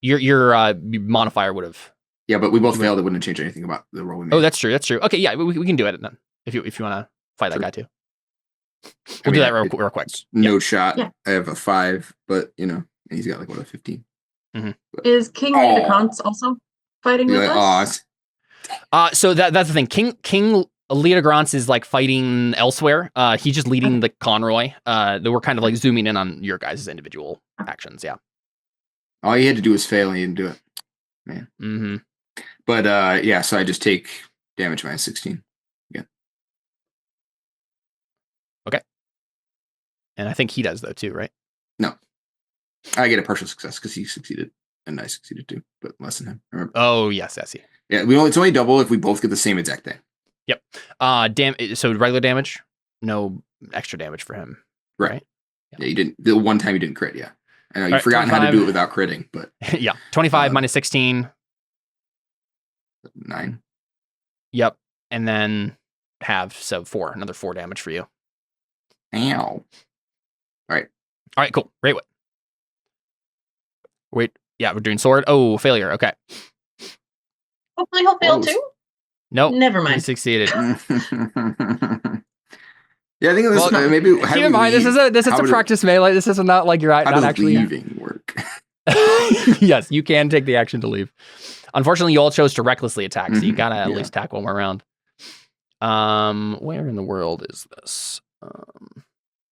your modifier would have. Yeah, but we both failed. It wouldn't change anything about the roll we made. Oh, that's true. Okay, yeah, we can do it then. If you want to fight that guy too. We'll do that real quick. No shot. Yeah. I have a 5, but he's got like a 15. Mm-hmm. Is King Leodegrance also fighting with us? So that's the thing. King Leodegrance is like fighting elsewhere. He's just leading the Conroy. We're kind of like zooming in on your guys' individual actions. Yeah. All he had to do was fail, and he didn't do it. Man. Mm-hmm. But so I just take damage -16 again. Okay. And I think he does though too, right? No. I get a partial success because he succeeded, and I succeeded too, but less than him. Remember? Oh yes, I see. Yeah, it's only double if we both get the same exact thing. Yep. So regular damage, no extra damage for him. Right? Yeah, you didn't. The one time you didn't crit. Yeah, I know you've forgotten how to do it without critting, but yeah, 25 -16. 9. Yep, and then so 4. Another 4 damage for you. Ow. All right, cool. Wait, yeah, we're doing sword. Oh, failure. Okay. Hopefully he'll fail too. Nope. Never mind. He succeeded. Yeah, I think this maybe. Keep in mind, this is a practice melee. This is not like you're not actually leaving work. Yes, you can take the action to leave. Unfortunately, you all chose to recklessly attack, so you gotta at least attack one more round. Where in the world is this?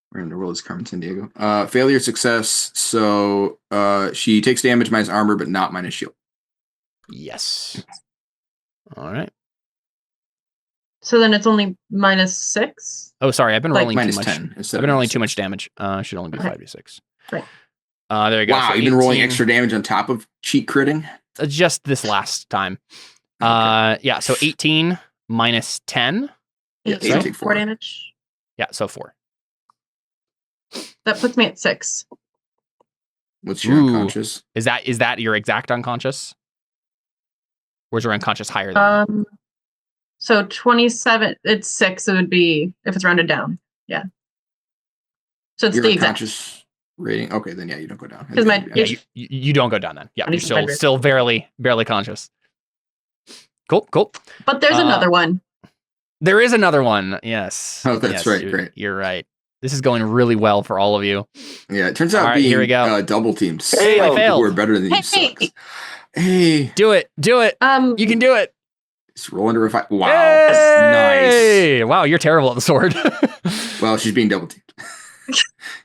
Where in the world is Carmen Sandiego? Failure, success. So she takes damage minus armor, but not minus shield. Yes. All right. So then it's only -6. Oh, sorry, I've been rolling too much. 10 I've been rolling too much damage. Should only be 5d6. Right. There you go. Wow, so you've been rolling extra damage on top of cheat critting? Just this last time. Okay. Yeah, so 18 minus 10. Yeah, so 4 damage. Yeah, so 4. That puts me at 6. What's your unconscious? Is that your exact unconscious? Or is your unconscious higher than that? So 27, it's 6. It would be if it's rounded down. Yeah. So it's Your the exact unconscious rating. Okay, then yeah, you don't go down. because my you don't go down then. Yeah, you're still barely conscious. Cool. But there's another one. There is another one. Yes. Oh, that's right. Great. You're right. This is going really well for all of you. Yeah, it turns out being here we go. Double teams. Hey, I failed. Who are better than you sucks. Hey, do it. You can do it. Just roll under a 5. Wow, hey! Nice. Wow, you're terrible at the sword. Well, she's being double teamed.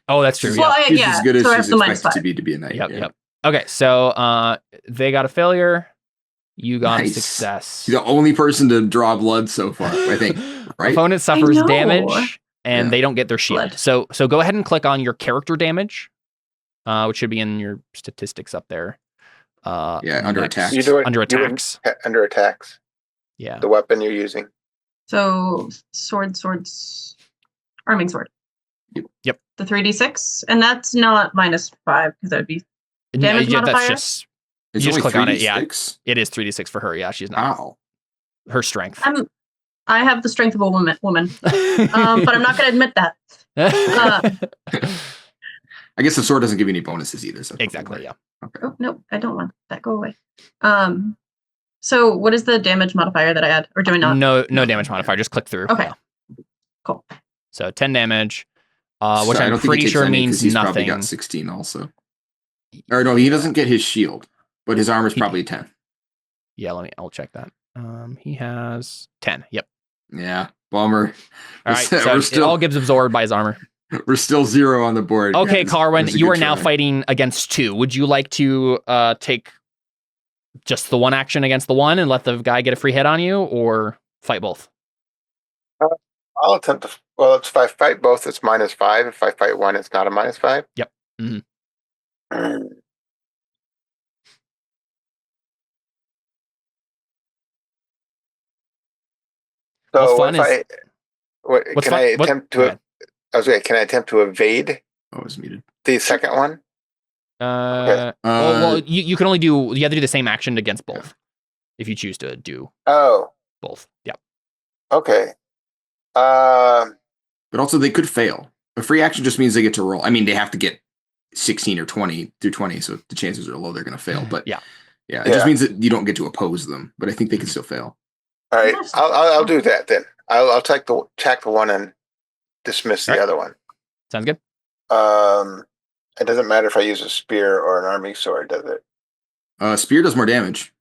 Oh, that's true. Well, she's as good as she's expected to be a knight. Yep. Okay, so they got a failure. You got a success. You're the only person to draw blood so far, I think. Right? Opponent suffers damage, and they don't get their shield. So go ahead and click on your character damage, which should be in your statistics up there. Under attacks. You do it under attacks. Under attacks. Yeah. The weapon you're using. So swords, arming sword. Yep. The 3d6, and that's not -5 because that would be damage modifier. That's you just click on it. Yeah, it is 3d6 for her. Yeah, she's not. Wow. Her strength. I have the strength of a woman, but I'm not going to admit that. I guess the sword doesn't give you any bonuses either. So exactly. Yeah. Okay. Oh no, I don't want that. Go away. So what is the damage modifier that I add, or do I not? No damage modifier. Just click through. Okay. Cool. So 10 damage, which I'm pretty sure means he's nothing. Probably got 16 also. Or no, he doesn't get his shield, but his armor's probably 10. Yeah, I'll check that. He has 10. Yep. Yeah. Bummer. All right. So it all gets absorbed by his armor. We're still 0 on the board. Okay, Carwin, you are now fighting against 2. Would you like to take just the one action against the one and let the guy get a free hit on you, or fight both? I'll attempt to. Well, if I fight both, it's -5. If I fight one, it's not a -5. Yep. Mm-hmm. So can I attempt to evade? Oh, it's muted. The second one. Okay. Well, you can only do. You have to do the same action against both, if you choose to do. Both. Yep. Okay. But also they could fail. A free action just means they get to roll. I mean, they have to get 16 or 20 through 20, so the chances are low they're going to fail. But it just means that you don't get to oppose them. But I think they can still fail. All right, I'll do that then. I'll attack the one and dismiss the other one. Sounds good. It doesn't matter if I use a spear or an arming sword, does it? Spear does more damage.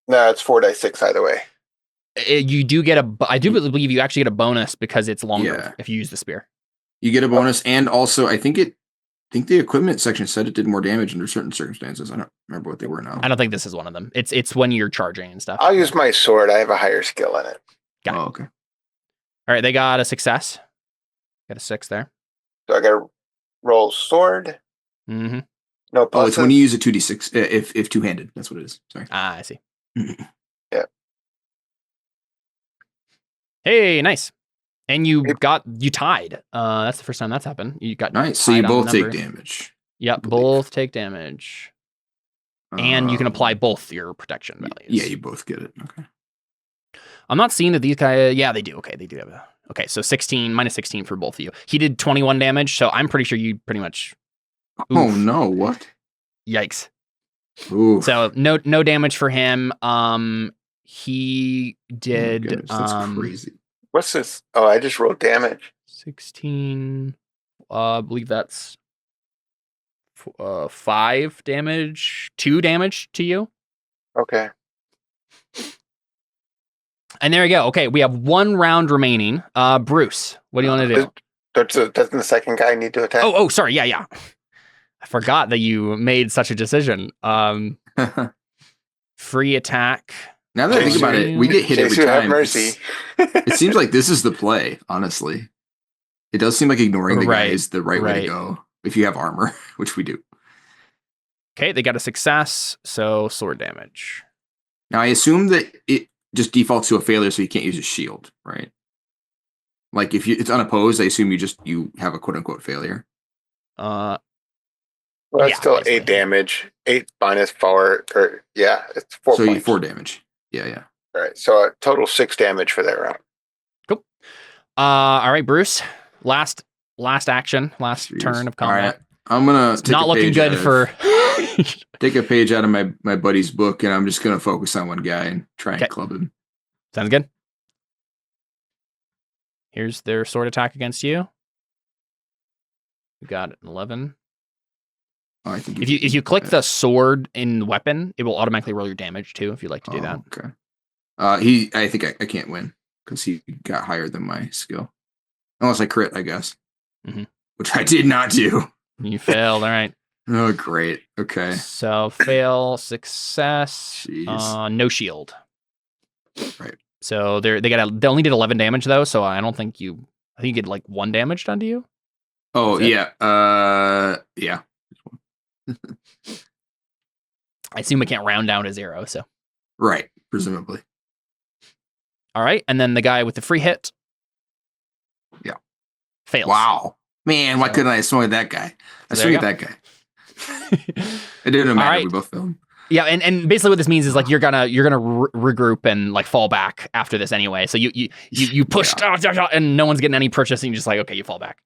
No, it's 4d6 either way. You do get I do believe you actually get a bonus because it's longer if you use the spear. You get a bonus, and also I think the equipment section said it did more damage under certain circumstances. I don't remember what they were now. I don't think this is one of them. It's when you're charging and stuff. I'll use my sword. I have a higher skill in it. Got it. Okay. All right, they got a success. Got a 6 there. So I got to roll sword. Mm-hmm. No. Oh, it's when you use a 2d6 if two-handed. That's what it is. Sorry. I see. Yeah. Hey, nice. And you tied. That's the first time that's happened. You got nice. So you both take damage. Yep, both take damage. And you can apply both your protection values. Yeah, you both get it. Okay. I'm not seeing that these guys. Yeah, they do. Okay, they do have okay, so -16 for both of you. He did 21 damage, so I'm pretty sure you pretty much. Oof. Oh no! What? Yikes. Ooh. So no damage for him. He did. That's crazy. What's this? Oh, I just rolled damage. 16. I believe that's 5 damage, 2 damage to you. Okay. And there you go. Okay, we have 1 round remaining. Bruce, what do you want to do? Doesn't the second guy need to attack? Oh, sorry. Yeah. I forgot that you made such a decision. Free attack. Now that I think about it, we get hit every time. Have mercy. It seems like this is the play, honestly. It does seem like ignoring the guy is the right way to go if you have armor, which we do. Okay, they got a success, so sword damage. Now, I assume that it just defaults to a failure, so you can't use a shield, right? Like, if it's unopposed, I assume you have a quote-unquote failure. Well, it's still basically 8 damage. 8 minus 4, it's 4 So points. 4 damage. Yeah. All right, so a total 6 damage for that round. Cool. All right, Bruce. Last action, last turn of combat. All right. I'm gonna it's not looking good for. Take a page out of my buddy's book, and I'm just gonna focus on one guy and try and club him. Sounds good. Here's their sword attack against you. You got an 11. Oh, I think if you click the sword in weapon, it will automatically roll your damage too. If you'd like to do that. Okay. I think I can't win because he got higher than my skill, unless I crit, I guess, which I did not do. You failed. All right. Oh, great. Okay. So fail, success. No shield. Right. So they only did 11 damage though. So I don't think I think you get like 1 damage done to you. Oh yeah. Yeah. I assume it can't round down to 0. So. Right. Presumably. All right, and then the guy with the free hit. Yeah. Fails. Wow. Man, why couldn't I swing at that guy? I swing at that guy. It didn't matter. Right. We both failed. Yeah, and basically what this means is like you're gonna regroup and like fall back after this anyway. So you push and no one's getting any purchase, and you're just like, okay, you fall back.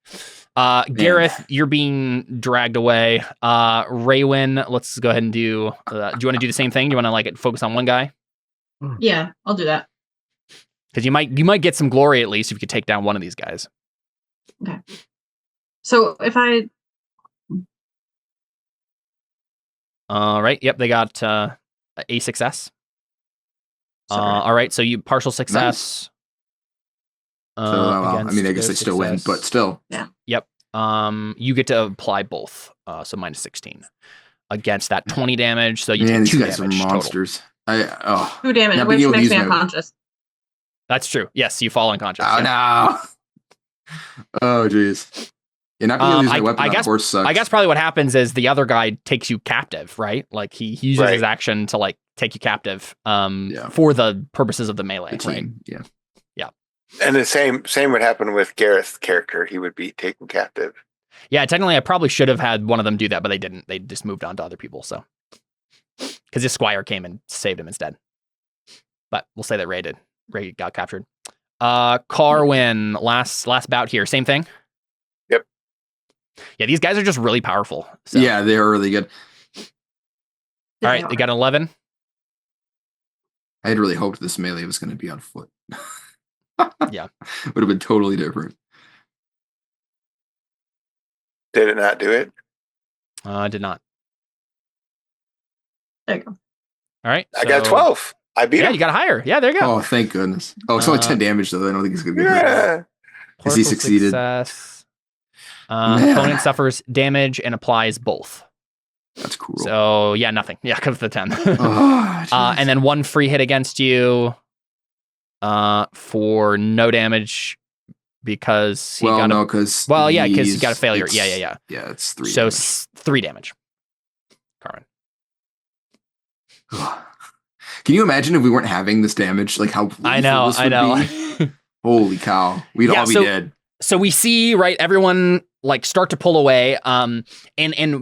Gareth, you're being dragged away. Raywin, let's go ahead and do. Do you want to do the same thing? Do you want to like focus on one guy? Yeah, I'll do that. Because you might get some glory at least if you could take down one of these guys. Okay. So if I. All right. Yep, they got a success. All right, so you partial success. Nice. I mean, I guess I still win, but still. Yeah. Yep. You get to apply both. So minus 16 against that 20 damage. So you take 2 damage. Are monsters. Total. 2 damage, which makes me unconscious. That's true. Yes, you fall unconscious. Oh no. Oh jeez. You're not going to use my weapon. I guess probably what happens is the other guy takes you captive, right? Like he uses his action to like take you captive for the purposes of the melee, right? Yeah. Yeah. And the same would happen with Gareth's character. He would be taken captive. Yeah, technically I probably should have had one of them do that, but they didn't. They just moved on to other people, so. Because his squire came and saved him instead. But we'll say that Ray did. Ray got captured. Carwin, last bout here. Same thing? Yep. Yeah, these guys are just really powerful. So. Yeah, they are really good. All right, they got 11. I had really hoped this melee was going to be on foot. Yeah. Would have been totally different. Did it not do it? I did not. There you go. All right. I got 12. I beat him. Yeah, you got higher. Yeah, there you go. Oh, thank goodness. Oh, it's only 10 damage, though. I don't think he's going to get hurt. Because he succeeded. Success. Opponent suffers damage and applies both. That's cool. So, yeah, nothing. Yeah, comes to 10. And then 1 free hit against you for no damage because he got because he got a failure. Yeah. Yeah, it's 3 So, damage. 3 damage. Carmen. Can you imagine if we weren't having this damage? Like how I know. Be? Holy cow. We'd all be dead. So we see, right, everyone like start to pull away. And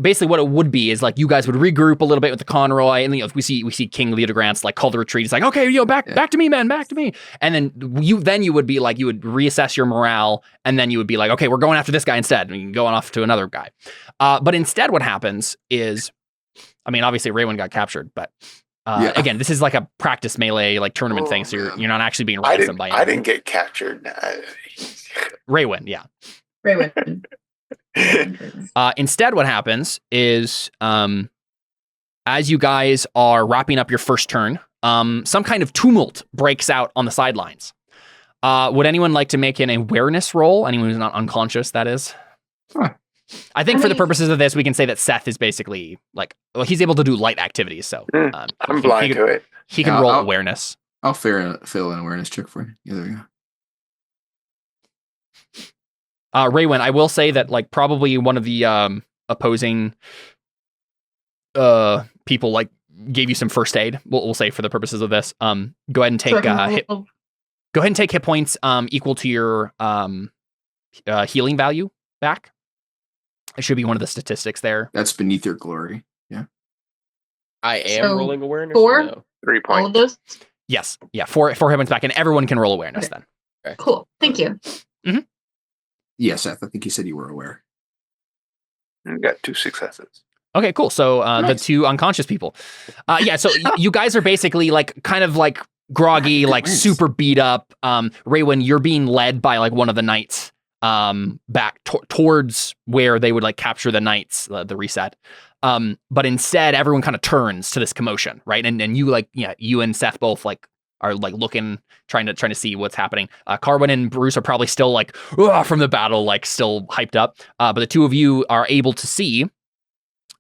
basically what it would be is like you guys would regroup a little bit with the Conroy, and we see King Leodegrance like call the retreat. He's like, okay, back to me, man, back to me. And then you would be like, you would reassess your morale, and then you would be like, okay, we're going after this guy instead, and going off to another guy. But instead what happens is, I mean, obviously Raywin got captured, but again, this is like a practice melee like tournament thing, so you're not actually being ransomed by anyone. I didn't get captured. Raywin, yeah. Raywin. Instead, what happens is, as you guys are wrapping up your first turn, some kind of tumult breaks out on the sidelines. Would anyone like to make an awareness roll? Anyone who's not unconscious, that is. Huh. I think for the purposes of this, we can say that Seth is basically like, well, he's able to do light activities. So I'm blind to it. He can roll awareness. I'll fill an awareness check for you. Yeah, there you go. Raywin, I will say that like probably one of the opposing people like gave you some first aid. We'll say for the purposes of this. Go ahead and take go ahead and take hit points equal to your healing value back. It should be one of the statistics there. That's beneath your glory. Yeah. I am rolling awareness. 4? 3 points. All of those? Yes. Yeah. Four hit points back, and everyone can roll awareness then. Okay. Cool. Thank you. Mm-hmm. Yes, Seth. I think you said you were aware. I got 2 successes. Okay, cool. So nice. The 2 unconscious people. So you guys are basically like kind of like groggy, like super beat up. Raywin, you're being led by like one of the knights back towards where they would like capture the knights, the reset. But instead, everyone kind of turns to this commotion, right? And you like, you and Seth both like are like looking, trying to see what's happening. Carwin and Bruce are probably still like from the battle, like still hyped up. But the 2 of you are able to see.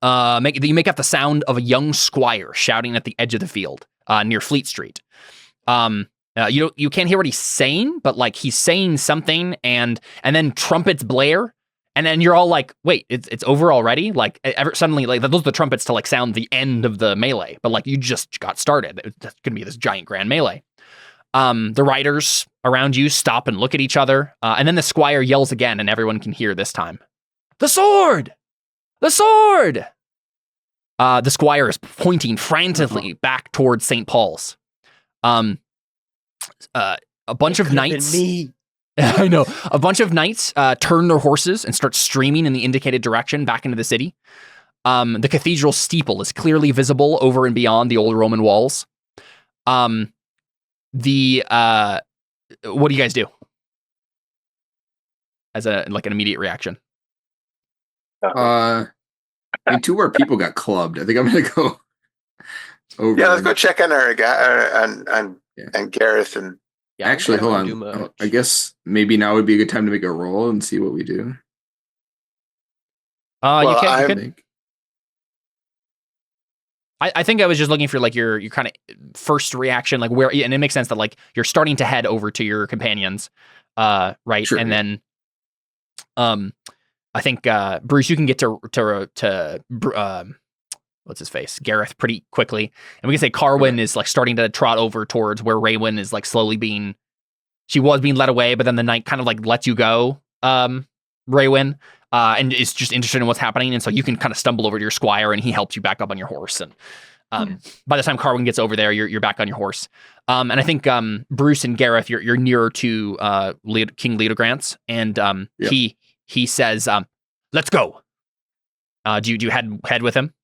You make out the sound of a young squire shouting at the edge of the field near Fleet Street. You can't hear what he's saying, but like he's saying something, and then trumpets blare, and then you're all like, "Wait, it's over already!" Like suddenly, like those are the trumpets to like sound the end of the melee, but like you just got started. It's gonna be this giant grand melee. The riders around you stop and look at each other, and then the squire yells again, and everyone can hear this time. The sword! The sword! The squire is pointing frantically back towards St. Paul's. A bunch of knights. I know. A bunch of knights turn their horses and start streaming in the indicated direction back into the city. The cathedral steeple is clearly visible over and beyond the old Roman walls. What do you guys do? As an immediate reaction. I mean, 2 of our people got clubbed. I think I'm gonna go over. Yeah, let's go check on our guy and Gareth and. Yeah, actually, hold on. I guess maybe now would be a good time to make a roll and see what we do. You can. I think I was just looking for like your kind of first reaction, like where, and it makes sense that like you're starting to head over to your companions, right? Sure, and then, I think Bruce, you can get to what's his face, Gareth, pretty quickly, and we can say Carwin is like starting to trot over towards where Raywin is like slowly being led away, but then the knight kind of like lets you go, Raywin, and is just interested in what's happening, and so you can kind of stumble over to your squire, and he helps you back up on your horse, and by the time Carwin gets over there, you're back on your horse, and I think Bruce and Gareth, you're nearer to King Leodegrance, and he says, "Let's go." Do you head with him?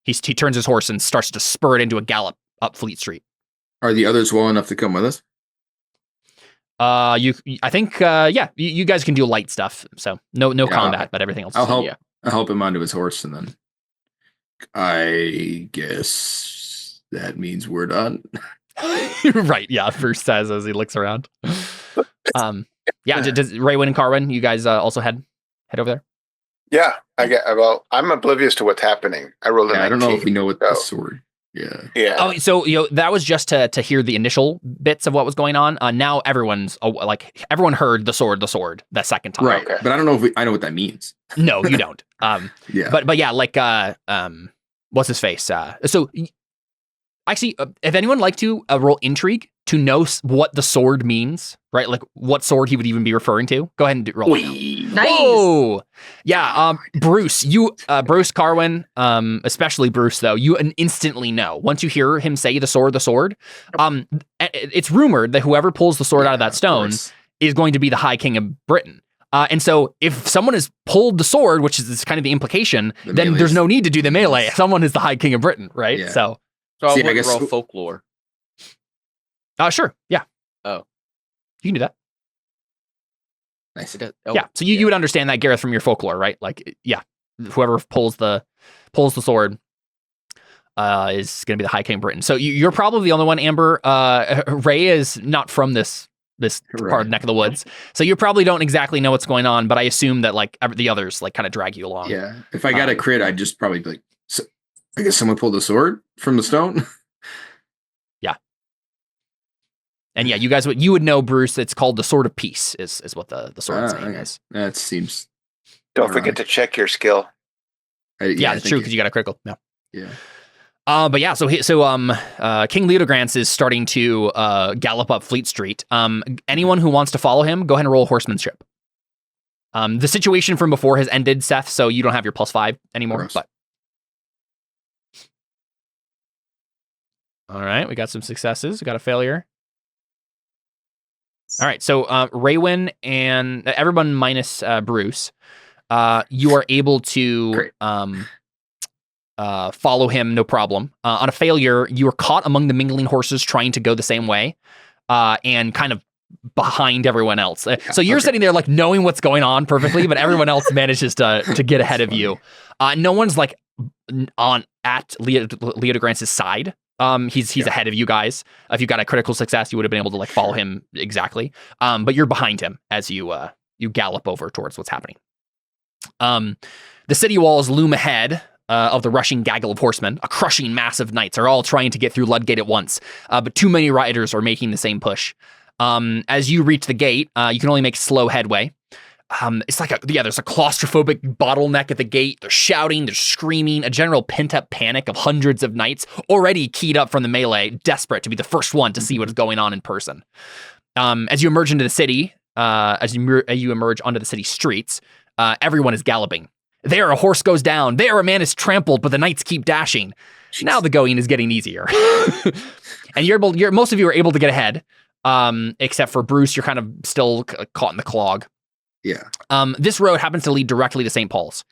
He turns his horse and starts to spur it into a gallop up Fleet Street. Are the others well enough to come with us? I think you guys can do light stuff, so no combat, but everything else. I'll help him onto his horse, and then I guess that means we're done. Right? Yeah. Bruce says as he looks around. Does Raywin and Carwin, you guys also head over there? Yeah, I'm oblivious to what's happening. I rolled a 19. I don't know if we know what the sword. Yeah. Oh, so that was just to hear the initial bits of what was going on. Now everyone heard the sword that second time. Right. Okay. But I don't know if I know what that means. No, you don't. Yeah. But yeah, like what's his face? So actually, if anyone like to roll intrigue to know what the sword means, right? Like what sword he would even be referring to. Go ahead and roll. Nice. Whoa. Yeah. Bruce, Bruce Carwin, especially Bruce though, you instantly know once you hear him say the sword. It's rumored that whoever pulls the sword out of that stone is going to be the High King of Britain. And so if someone has pulled the sword, which is kind of the implication, then there's no need to do the melee. Someone is the High King of Britain, right? Yeah. So I guess roll folklore. Sure. Yeah. Oh, you can do that. Nice. Yeah. So you would understand that, Gareth, from your folklore, right? Like, yeah, whoever pulls the sword is going to be the High King of Britain. So you're probably the only one, Amber. Ray is not from this part of neck of the woods, so you probably don't exactly know what's going on. But I assume that like the others like kind of drag you along. Yeah. If I got a crit, I'd just probably be like, so, I guess someone pulled the sword from the stone. Yeah. And yeah, you would know, Bruce. It's called the Sword of Peace. Is what the sword's name is. That seems. Don't forget to check your skill. Yeah, it's true because you got a critical. Yeah. Yeah. But yeah, so King Leodegrance is starting to gallop up Fleet Street. Anyone who wants to follow him, go ahead and roll horsemanship. The situation from before has ended, Seth, so you don't have your +5 anymore. Gross. But All right, we got some successes. We got a failure. All right, so Raywin and everyone minus Bruce, you are able to follow him, no problem. On a failure, you are caught among the mingling horses trying to go the same way, and kind of behind everyone else. So you're sitting there like knowing what's going on perfectly, but everyone else manages to get ahead of you. No one's like at Leodegrance' side. He's ahead of you guys. If you got a critical success, you would have been able to like follow him exactly. But you're behind him as you gallop over towards what's happening. The city walls loom ahead of the rushing gaggle of horsemen. A crushing mass of knights are all trying to get through Ludgate at once, but too many riders are making the same push. As you reach the gate, you can only make slow headway. It's like there's a claustrophobic bottleneck at the gate. They're shouting, they're screaming, a general pent-up panic of hundreds of knights already keyed up from the melee, desperate to be the first one to see what's going on in person. As you emerge into the city, as you emerge onto the city streets, everyone is galloping. There, a horse goes down. There, a man is trampled, but the knights keep dashing. Jeez. Now the going is getting easier. And most of you are able to get ahead, except for Bruce. You're kind of still caught in the clog. Yeah. This road happens to lead directly to St. Paul's.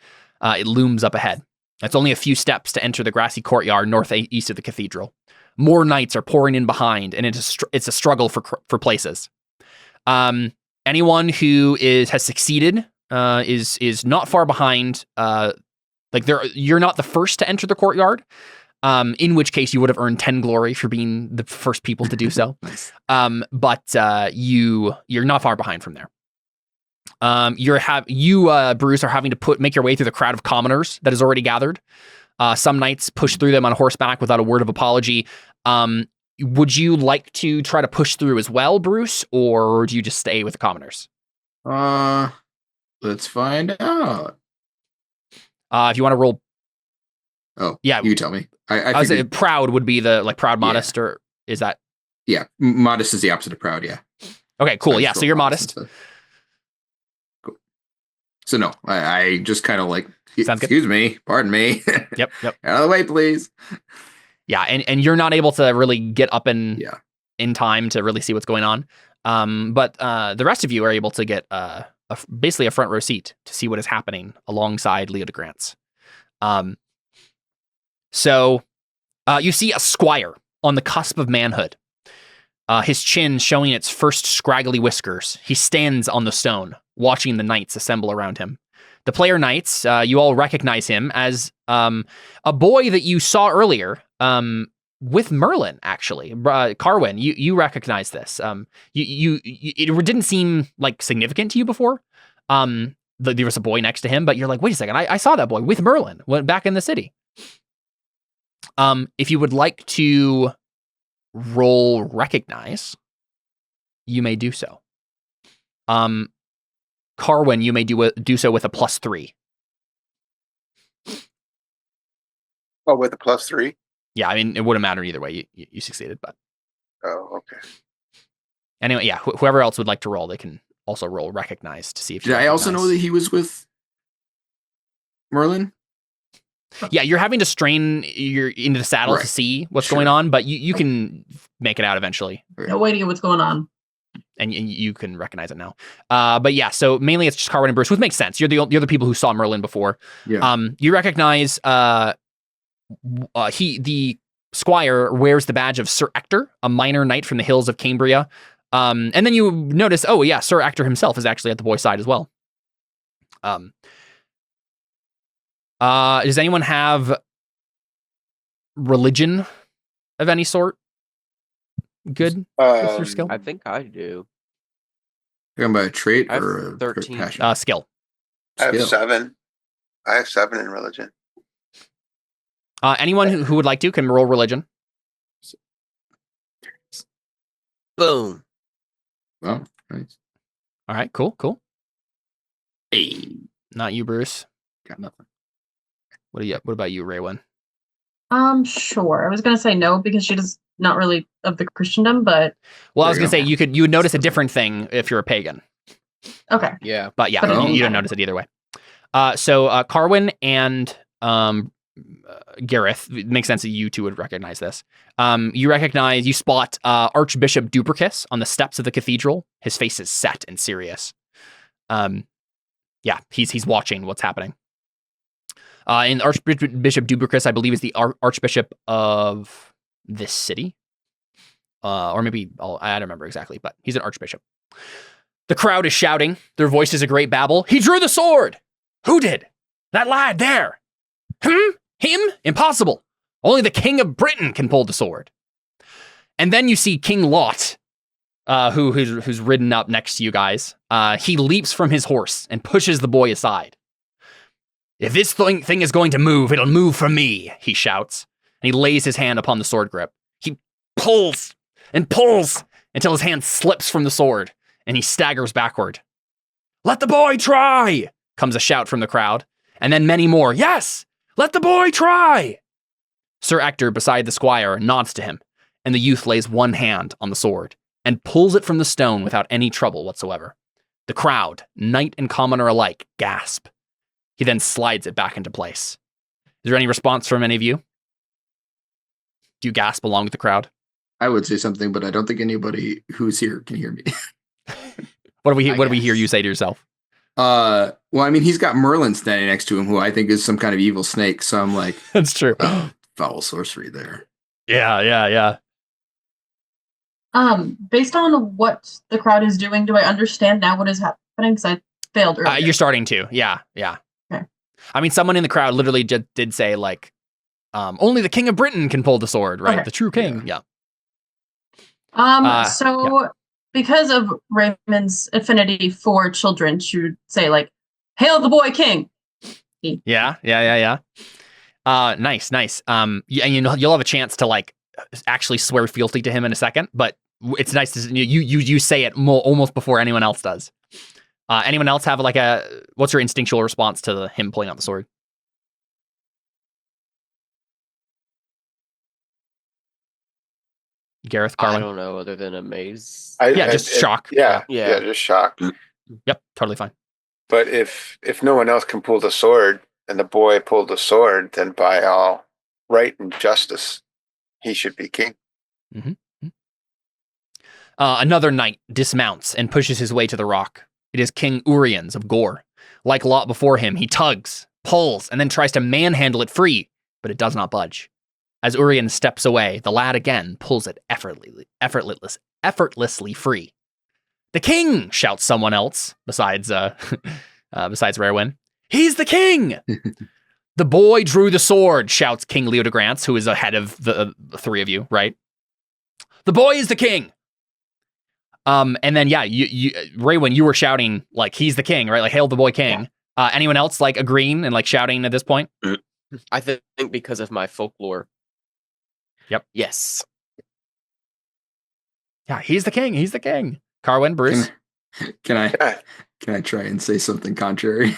It looms up ahead. It's only a few steps to enter the grassy courtyard northeast of the cathedral. More knights are pouring in behind, and it's a struggle for places. Anyone who has succeeded is not far behind. You're not the first to enter the courtyard. In which case you would have earned 10 glory for being the first people to do so. Nice. But you're not far behind from there. Bruce, are having to make your way through the crowd of commoners that is already gathered. Some knights push through them on horseback without a word of apology. Would you like to try to push through as well, Bruce, or do you just stay with the commoners? Let's find out. If you want to roll. Oh, yeah, you tell me. I was saying proud would be the proud modest, or is that? Yeah, modest is the opposite of proud. Yeah. Okay, cool. So you're modest. Cool. So no, I just kind of like. Sounds excuse good. Me, pardon me. Yep. Out of the way, please. Yeah, and you're not able to really get up in time to really see what's going on. But the rest of you are able to get basically a front row seat to see what is happening alongside Leodegrance. So you see a squire on the cusp of manhood, his chin showing its first scraggly whiskers. He stands on the stone, watching the knights assemble around him. The player knights, you all recognize him as a boy that you saw earlier with Merlin, actually. Carwin, you recognize this. It didn't seem like significant to you before. There was a boy next to him, but you're like, wait a second, I saw that boy with Merlin back in the city. If you would like to roll recognize, you may do so. Carwin, you may do so with a +3. Oh, with a +3? Yeah, I mean, it wouldn't matter either way. You succeeded, but. Oh, okay. Anyway, yeah, whoever else would like to roll, they can also roll recognize to see if you Did I also know that he was with Merlin? Yeah, you're having to strain into the saddle to see what's going on, but you can make it out eventually. No idea what's going on. And you can recognize it now. But yeah, so mainly it's just Carwin and Bruce, which makes sense. You're the people who saw Merlin before. Yeah. You recognize the squire wears the badge of Sir Ector, a minor knight from the hills of Cambria. And then you notice, oh yeah, Sir Ector himself is actually at the boy's side as well. Does anyone have religion of any sort? Good with your skill? I think I do. Talking about a trait I have or a 13. passion? Skill. I have 7. I have 7 in religion. Anyone who would like to can roll religion. Boom. Well, nice. All right, cool. Hey, Not you, Bruce. got nothing. What about you, Raywin? Sure. I was gonna say no because she does not really of the Christendom, but well, I was gonna say you would notice a different thing if you're a pagan. Okay. Yeah. But yeah, But you don't notice it either way. So Carwin and Gareth, it makes sense that you two would recognize this. You spot Archbishop Dupercus on the steps of the cathedral. His face is set and serious. He's watching what's happening. And Archbishop Dupercus, I believe, is the Archbishop of this city. Or maybe, I don't remember exactly, but he's an Archbishop. The crowd is shouting. Their voices a great babble. He drew the sword! Who did? That lad there! Him? Impossible! Only the King of Britain can pull the sword. And then you see King Lot, who's ridden up next to you guys. He leaps from his horse and pushes the boy aside. If this thing is going to move, it'll move for me, he shouts. And he lays his hand upon the sword grip. He pulls and pulls until his hand slips from the sword, and he staggers backward. Let the boy try, comes a shout from the crowd. And then many more, yes, let the boy try. Sir Ector, beside the squire, nods to him, and the youth lays one hand on the sword and pulls it from the stone without any trouble whatsoever. The crowd, knight and commoner alike, gasp. He then slides it back into place. Is there any response from any of you? Do you gasp along with the crowd? I would say something, but I don't think anybody who's here can hear me. What do we hear you say to yourself? Well, I mean, he's got Merlin standing next to him, who I think is some kind of evil snake. So I'm like, that's true. Foul sorcery there. Yeah. Based on what the crowd is doing, do I understand now what is happening? Because I failed earlier. You're starting to. Yeah. Okay. I mean, someone in the crowd literally did say, like, only the King of Britain can pull the sword, right? Okay. The true king. Yeah. Because of Raymond's affinity for children, she would say, like, hail the boy king. Yeah. Nice. And you'll have a chance to, like, actually swear fealty to him in a second, but it's nice to you say it almost before anyone else does. Anyone else have what's your instinctual response to him pulling out the sword? Gareth, Carlin? I don't know, other than amaze. Just shock. Yeah, just shock. Yep, totally fine. But if no one else can pull the sword, and the boy pulled the sword, then by all right and justice, he should be king. Mm-hmm. Another knight dismounts and pushes his way to the rock. It is King Uriens of Gore. Like Lot before him, he tugs, pulls, and then tries to manhandle it free, but it does not budge. As Uriens steps away, the lad again pulls it effortlessly free. The king, shouts someone else, besides Rarewyn. He's the king! The boy drew the sword, shouts King Leodegrance, who is ahead of the three of you, right? The boy is the king! And then, Raywyn, you were shouting, like, he's the king, right? Like, hail the boy king. Yeah. Anyone else, like, agreeing and, like, shouting at this point? I think because of my folklore. Yep. Yes. Yeah, he's the king. He's the king. Carwyn, Bruce. Can I try and say something contrary?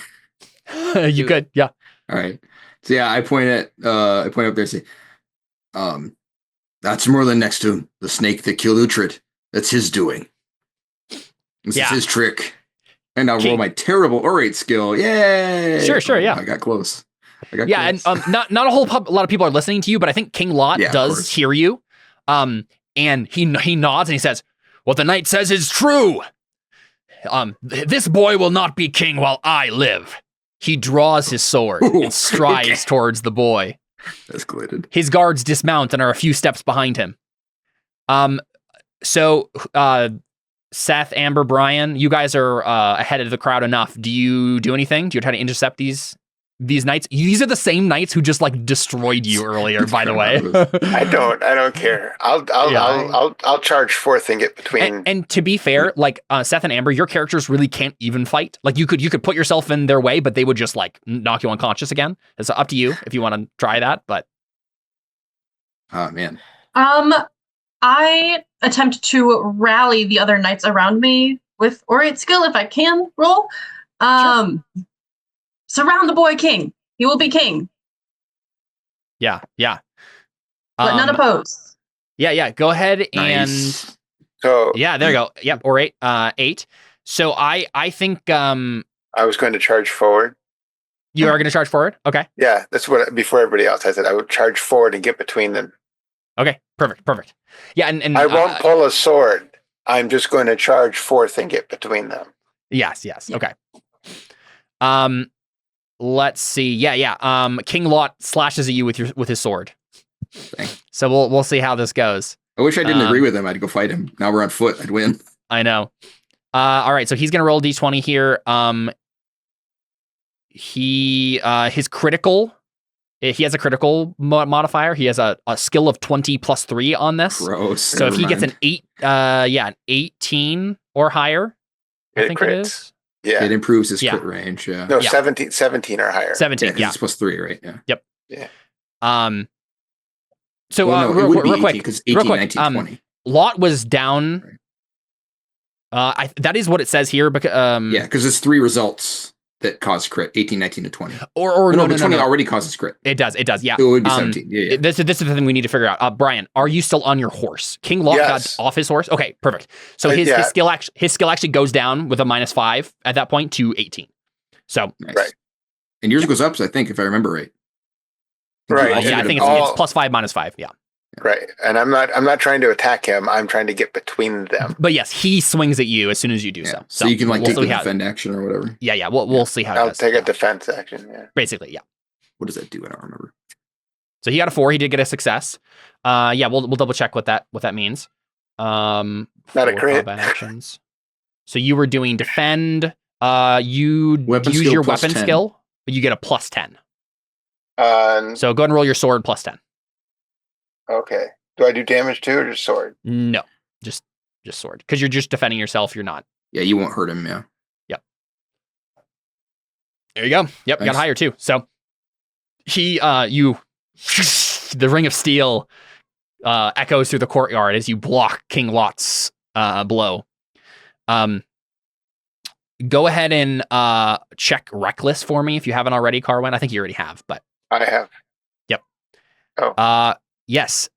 You could, yeah. All right. So yeah, I point up there and say, that's Merlin next to him, the snake that killed Uhtred. That's his doing. This is his trick. And I'll roll my terrible orate skill. Yay! Sure, yeah. I got close. And not a lot of people are listening to you, but I think King Lot does hear you. And he nods and he says, "What the knight says is true. This boy will not be king while I live." He draws his sword and strides towards the boy. Escalated. His guards dismount and are a few steps behind him. So Seth, Amber, Brian, you guys are ahead of the crowd enough. Do you do anything? Do you try to intercept these knights? These are the same knights who just like destroyed you earlier, by the way. I don't care. I'll charge forth and get between. And to be fair, like Seth and Amber, your characters really can't even fight. Like you could put yourself in their way, but they would just like knock you unconscious again. It's up to you if you want to try that. But oh man. I attempt to rally the other knights around me with orate skill if I can roll. Sure. Surround the boy king. He will be king. Yeah. But none oppose. Yeah. Go ahead and so yeah, there you go. Yep, orate 8. So I think I was going to charge forward. You are going to charge forward? Okay. Yeah, that's what, before everybody else, I said I would charge forward and get between them. Okay, perfect. Yeah, and I won't pull a sword. I'm just going to charge forth and get between them. Yes. Okay. Let's see. Yeah. King Lot slashes at you with his sword. Thanks. So we'll see how this goes. I wish I didn't agree with him. I'd go fight him. Now we're on foot. I'd win. I know. All right, so he's gonna roll a d20 here. His critical. He has a critical modifier. He has a skill of 20 plus 3 on this. Gross. So if he gets an 18 or higher, I think it is. Yeah. It improves his crit range. Yeah. No, 17 or higher. 17, It's plus 3, right? Yeah. Yep. Yeah. So real quick, because 18, 19, 20. Lot was down. That is what it says here. Because it's 3 results that cause crit, 18, 19, to 20. Or no, 20 already causes crit. It does, yeah. So it would be 17. Yeah. This is the thing we need to figure out. Brian, are you still on your horse? King Lot got off his horse? Okay, perfect. So his skill actually goes down with a -5 at that point to 18. So nice. Right. And yours goes up, I think, if I remember right. Right. I think it's +5, -5. Yeah. Right. And I'm not trying to attack him. I'm trying to get between them. But yes, he swings at you as soon as you do so. So you can take the defend action or whatever. Yeah. We'll see how it goes. I'll take a defense action. Yeah. Basically, yeah. What does that do? I don't remember. So he got a 4. He did get a success. We'll double check what that means. Not a crit. Actions. So you were doing defend. You use your weapon 10. skill, but you get a +10. So go ahead and roll your sword +10. Okay. Do I do damage too, or just sword? No, just sword. Because you're just defending yourself. You're not. Yeah, you won't hurt him. Yeah. Yep. There you go. Yep, got higher too. So he, the ring of steel echoes through the courtyard as you block King Lot's blow. Go ahead and check Reckless for me if you haven't already, Carwin. I think you already have, but I have. Yep. Oh. Yes.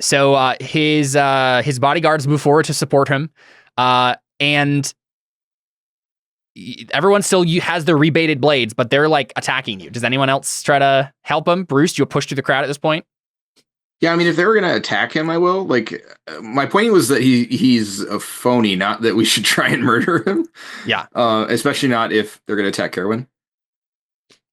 So his bodyguards move forward to support him, and everyone still has their rebated blades, but they're like attacking you. Does anyone else try to help him? Bruce, you'll push through the crowd at this point. Yeah, I mean, if they were gonna attack him, I will. Like, my point was that he's a phony, not that we should try and murder him. Yeah. Especially not if they're gonna attack Carwin.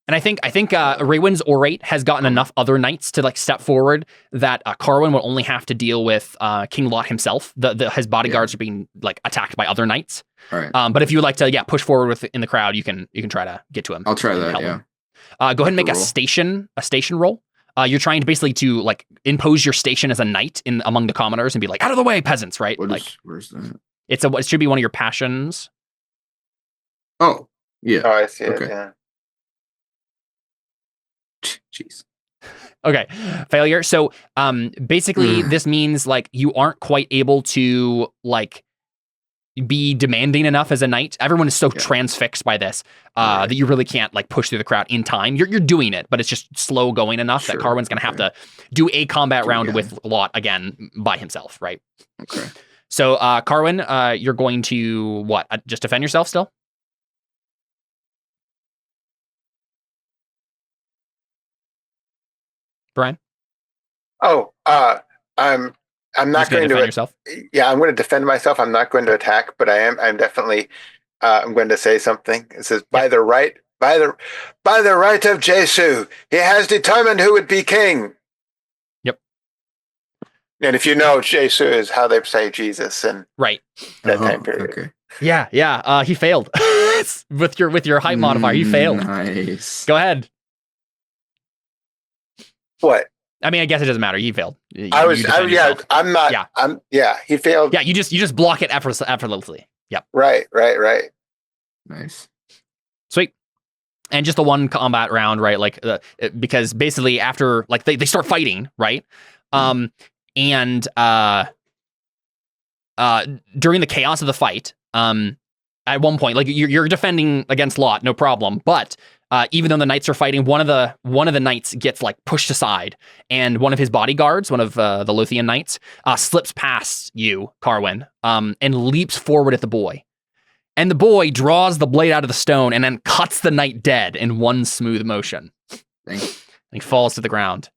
And I think Raywin's Orate has gotten enough other knights to like step forward that Carwin will only have to deal with King Lot himself. His bodyguards are being like attacked by other knights. All right. But if you would like to push forward in the crowd, you can try to get to him. I'll try that. Yeah. Go ahead and make a station roll. You're trying to basically to like impose your station as a knight among the commoners and be like, out of the way, peasants, right? Where's that? It should be one of your passions. Oh, yeah. Oh, I see it. Yeah. Jeez. Okay, failure. So basically this means like you aren't quite able to like be demanding enough as a knight. Everyone is so transfixed by this that you really can't like push through the crowd in time. You're doing it, but it's just slow going enough that Carwin's gonna have to do a combat round with Lot again by himself, right? Okay. So Carwin, you're going to what? Just defend yourself still? Brian? Oh, I'm not going to defend yourself. Yeah, I'm going to defend myself. I'm not going to attack, but I'm definitely I'm going to say something. It says by the right of Jesu, he has determined who would be king. Yep. And if you know, Jesu is how they say Jesus and that time period. Okay. Yeah. He failed with your height modifier. You failed. Nice. Go ahead. What? I mean, I guess it doesn't matter. He failed. I'm not. Yeah. He failed. Yeah. You just block it effortlessly. Yep. Right. Nice. Sweet. And just the one combat round, right? Like, because basically after like they start fighting, right? And during the chaos of the fight, at one point, like you're defending against Lot, no problem, but even though the knights are fighting, one of the knights gets like pushed aside, and one of his bodyguards, one of the Lothian knights, slips past you, Carwin, and leaps forward at the boy. And the boy draws the blade out of the stone and then cuts the knight dead in one smooth motion. And he falls to the ground.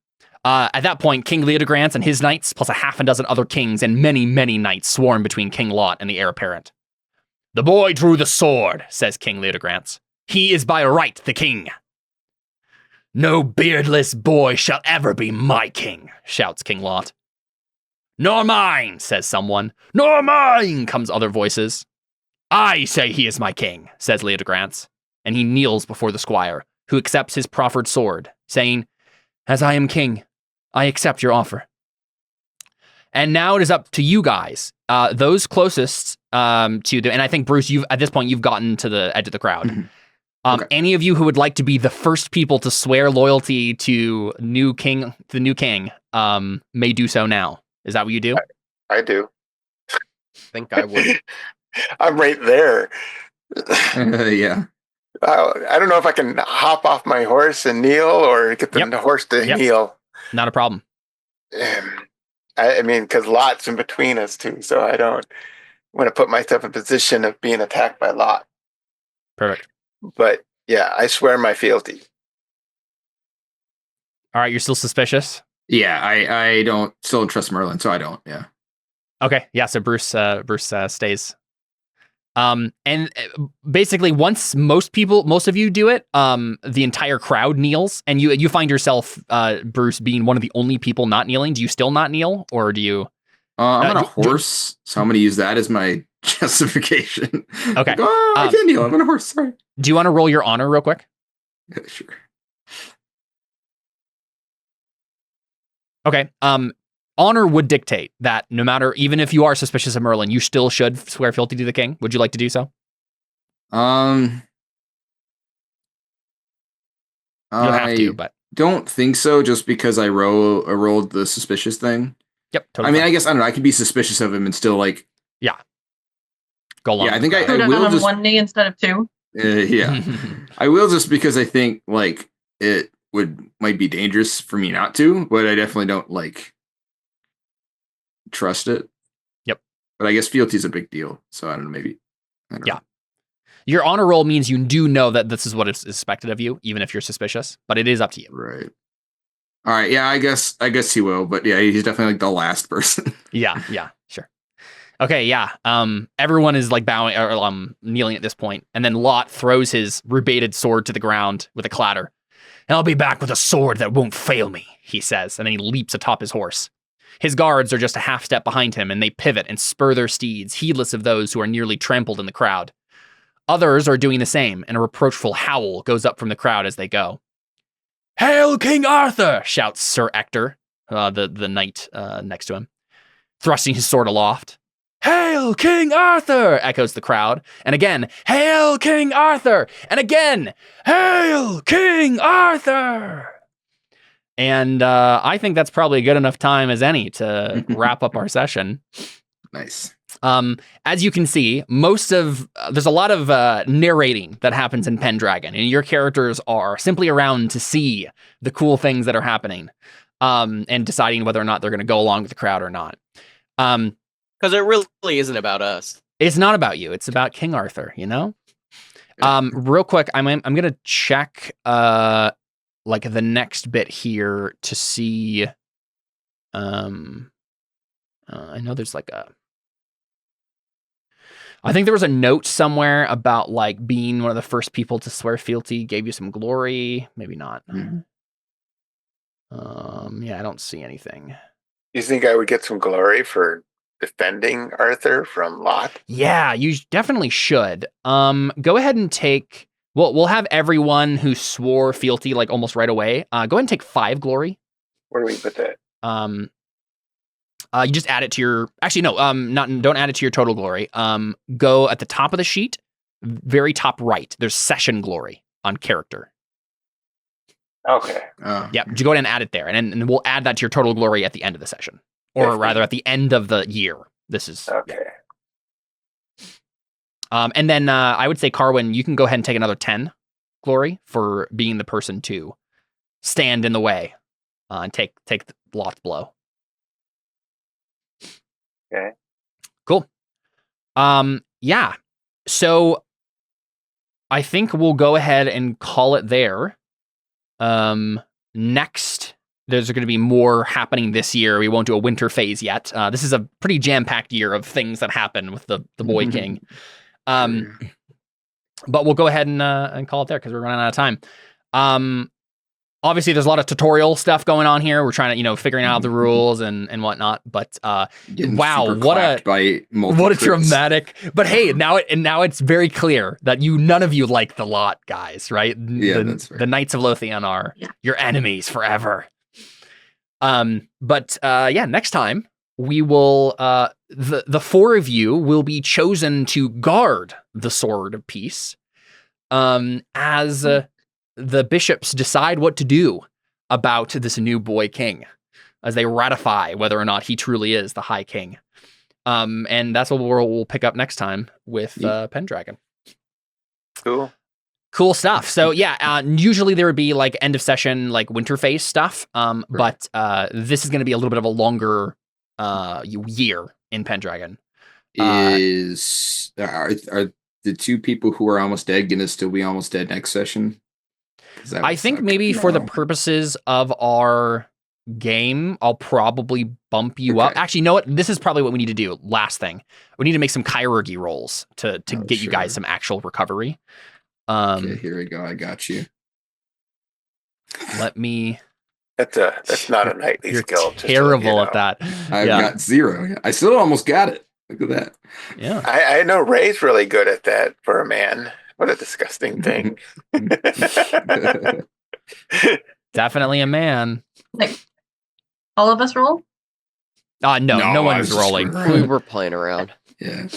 At that point, King Leodegrance and his knights, plus a half a dozen other kings and many, many knights swarm between King Lot and the heir apparent. The boy drew the sword, says King Leodegrance. He is by right the king. No beardless boy shall ever be my king, shouts King Lot. Nor mine, says someone. Nor mine, comes other voices. I say he is my king, says Leodegrance, and he kneels before the squire, who accepts his proffered sword, saying, As I am king, I accept your offer. And now it is up to you guys, those closest to the, and I think Bruce, at this point you've gotten to the edge of the crowd. Mm-hmm. Okay. Any of you who would like to be the first people to swear loyalty to the new king, may do so now. Is that what you do? I do. I think I would. I'm right there. Yeah. I don't know if I can hop off my horse and kneel or get the horse to kneel. Not a problem. I mean, because Lot's in between us too, so I don't want to put myself in position of being attacked by Lot. Perfect. But yeah, I swear my fealty. All right, you're still suspicious? Yeah, I don't still trust Merlin, so I don't. Yeah. Okay. Yeah. So Bruce stays. And basically, once most of you do it, the entire crowd kneels, and you find yourself, Bruce, being one of the only people not kneeling. Do you still not kneel, or do you? I'm on a horse, so I'm going to use that as my justification. Okay. Like, I can't kneel. I'm on a horse. Sorry. Do you want to roll your honor real quick? Yeah, sure. Okay. Honor would dictate that no matter, even if you are suspicious of Merlin, you still should swear fealty to the king. Would you like to do so? You don't have to, but don't think so. Just because I rolled the suspicious thing. Yep. Totally I mean, fine. I guess I don't know. I could be suspicious of him and still like. Yeah. Go along. Yeah, I think I will will on just 1 knee instead of 2. Yeah, I will just because I think like it might be dangerous for me not to, but I definitely don't like trust it. Yep. But I guess fealty is a big deal, so I don't know. Maybe. I don't know. Your honor roll means you do know that this is what is expected of you, even if you're suspicious. But it is up to you. Right. All right. Yeah. I guess he will. But yeah, he's definitely like the last person. Yeah. Sure. Okay. Yeah. Everyone is like bowing or kneeling at this point, and then Lot throws his rubated sword to the ground with a clatter. And I'll be back with a sword that won't fail me, he says, and then he leaps atop his horse. His guards are just a half step behind him, and they pivot and spur their steeds, heedless of those who are nearly trampled in the crowd. Others are doing the same, and a reproachful howl goes up from the crowd as they go. Hail King Arthur! Shouts Sir Ector, the knight next to him, thrusting his sword aloft. Hail King Arthur! Echoes the crowd. And again, Hail King Arthur! And again, Hail King Arthur! And I think that's probably a good enough time as any to wrap up our session. Nice. As you can see, there's a lot of narrating that happens in Pendragon, and your characters are simply around to see the cool things that are happening, and deciding whether or not they're going to go along with the crowd or not. Because it really isn't about us. It's not about you. It's about King Arthur, you know? Real quick, I'm going to check like the next bit here to see. I know there's like I think there was a note somewhere about like being one of the first people to swear fealty gave you some glory. Maybe not. Mm-hmm. Yeah, I don't see anything. You think I would get some glory for defending Arthur from Lot? Yeah, you definitely should. Go ahead and take. We'll have everyone who swore fealty like almost right away. Go ahead and take 5 glory. Where do we put that? You just add it to your. Actually, no. Don't add it to your total glory. Go at the top of the sheet, very top right. There's session glory on character. Okay. Yeah, you go ahead and add it there, and we'll add that to your total glory at the end of the session, or rather at the end of the year. This is okay. Yeah. And then I would say, Carwin, you can go ahead and take another 10 glory for being the person to stand in the way and take Lot's blow. Okay. Cool. Yeah. So I think we'll go ahead and call it there. Next, there's going to be more happening this year. We won't do a winter phase yet. This is a pretty jam-packed year of things that happen with the Boy King. But we'll go ahead and call it there because we're running out of time. Obviously, there's a lot of tutorial stuff going on here. We're trying to, figuring out the rules and whatnot. But wow, what a dramatic! But hey, now it's very clear that none of you like the lot, guys. Right? Yeah, that's fair. The Knights of Lothian are your enemies forever. But next time we will the four of you will be chosen to guard the Sword of Peace as the bishops decide what to do about this new Boy King as they ratify whether or not he truly is the High King. And that's what we'll pick up next time with Pendragon. Cool stuff. So usually there would be like end of session, like winter phase stuff. But this is going to be a little bit of a longer year in Pendragon. Are the two people who are almost dead going to still be almost dead next session? I think maybe for the purposes of our game, I'll probably bump you up. Actually, you know what? This is probably what we need to do. Last thing. We need to make some chirurgy rolls to get you guys some actual recovery. Okay, here we go. I got you. Let me... That's not a knightly skill. Terrible at that. I've got 0. I still almost got it. Look at that. Yeah. I know Ray's really good at that for a man. What a disgusting thing. Definitely a man. Like, all of us roll? No one's rolling. We were playing around. Yeah.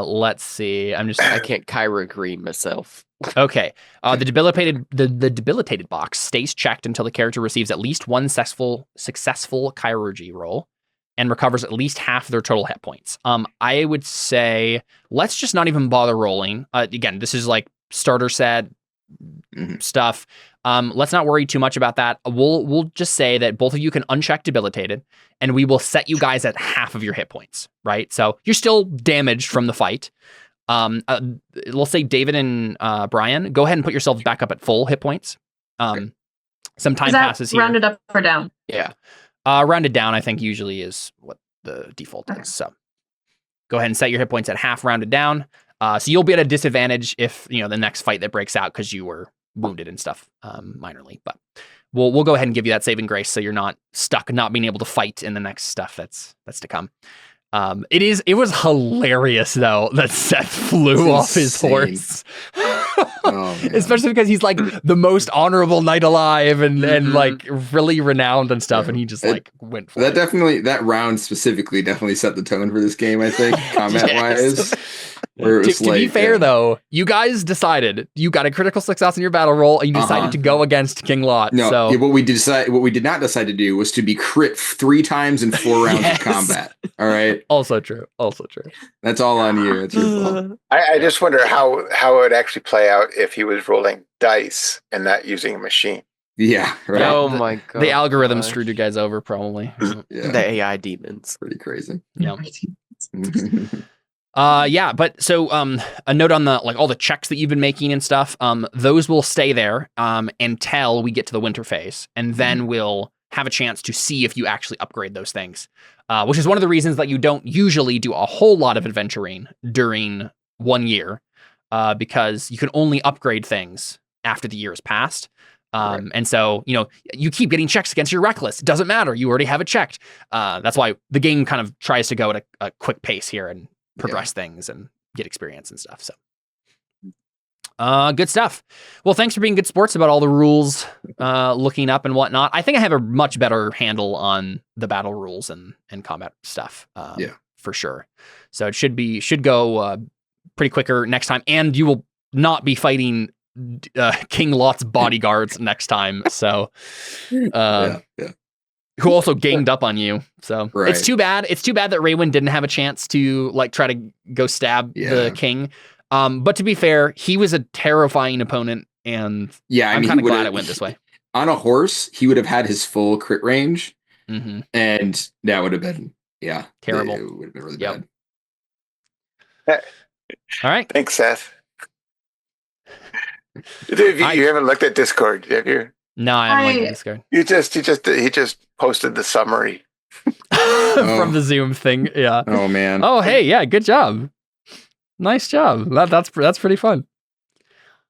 Let's see. I can't Kyra agree myself. Okay. The debilitated box stays checked until the character receives at least one successful chirurgy roll and recovers at least half their total hit points. I would say let's just not even bother rolling. Again, this is like starter set stuff. Let's not worry too much about that. We'll just say that both of you can uncheck debilitated, and we will set you guys at half of your hit points, right? So you're still damaged from the fight. Let's say David and Brian, go ahead and put yourselves back up at full hit points. Some time passes here. Rounded up or down? Yeah. Rounded down, I think, usually is what the default is. So go ahead and set your hit points at half rounded down. So you'll be at a disadvantage if, the next fight that breaks out because you were wounded and stuff minorly. But we'll go ahead and give you that saving grace so you're not stuck not being able to fight in the next stuff that's to come. It was hilarious though that Seth flew off his horse. Especially because he's like the most honorable knight alive and like really renowned and stuff, and he just went for it. That round specifically definitely set the tone for this game, I think, combat wise. To be fair, though, you guys decided you got a critical success in your battle roll, and you decided to go against King Lot. No, what we did not decide to do was to be crit 3 times in 4 rounds of combat. All right. Also true. That's all on you. It's your fault. I just wonder how it would actually play out if he was rolling dice and not using a machine. Yeah. Right. Oh my god. The algorithm screwed you guys over, probably. The AI demons. Pretty crazy. Yeah. But so a note on the all the checks that you've been making and stuff, those will stay there until we get to the winter phase, and then we'll have a chance to see if you actually upgrade those things, which is one of the reasons that you don't usually do a whole lot of adventuring during 1 year, because you can only upgrade things after the year has passed. And so, you keep getting checks against your reckless. It doesn't matter. You already have it checked. That's why the game kind of tries to go at a quick pace here and progress things and get experience and stuff. So, good stuff. Well, thanks for being good sports about all the rules, looking up and whatnot. I think I have a much better handle on the battle rules and combat stuff. For sure. So it should go pretty quicker next time, and you will not be fighting King Lot's bodyguards next time. So, who also ganged up on you. So it's too bad. It's too bad that Raywin didn't have a chance to try to go stab the king. But to be fair, he was a terrifying opponent, and I'm kind of glad it went this way. On a horse, he would have had his full crit range, and that would have been terrible. It would have been really bad. All right. Thanks, Seth. You haven't looked at Discord, have you? No, I haven't looked at Discord. He just posted the summary from the Zoom thing. Yeah. Oh man. Oh hey, yeah, good job. Nice job. That's pretty fun.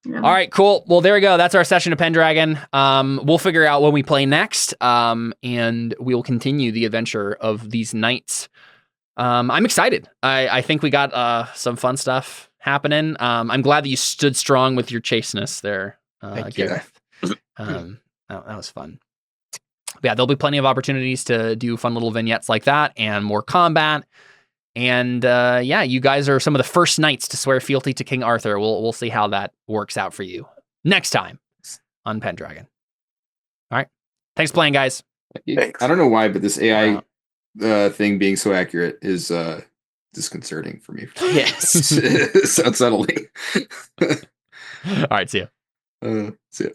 Yeah. All right, cool. Well, there we go. That's our session of Pendragon. We'll figure out when we play next, and we'll continue the adventure of these knights. I'm excited. I think we got some fun stuff happening. I'm glad that you stood strong with your chasteness there, Gareth. That was fun. But yeah, there'll be plenty of opportunities to do fun little vignettes like that and more combat. And yeah, you guys are some of the first knights to swear fealty to King Arthur. We'll see how that works out for you next time on Pendragon. All right. Thanks for playing, guys. Thanks. I don't know why, but this AI thing being so accurate is disconcerting for me. Yes. It's unsettling. All right, see ya. See ya.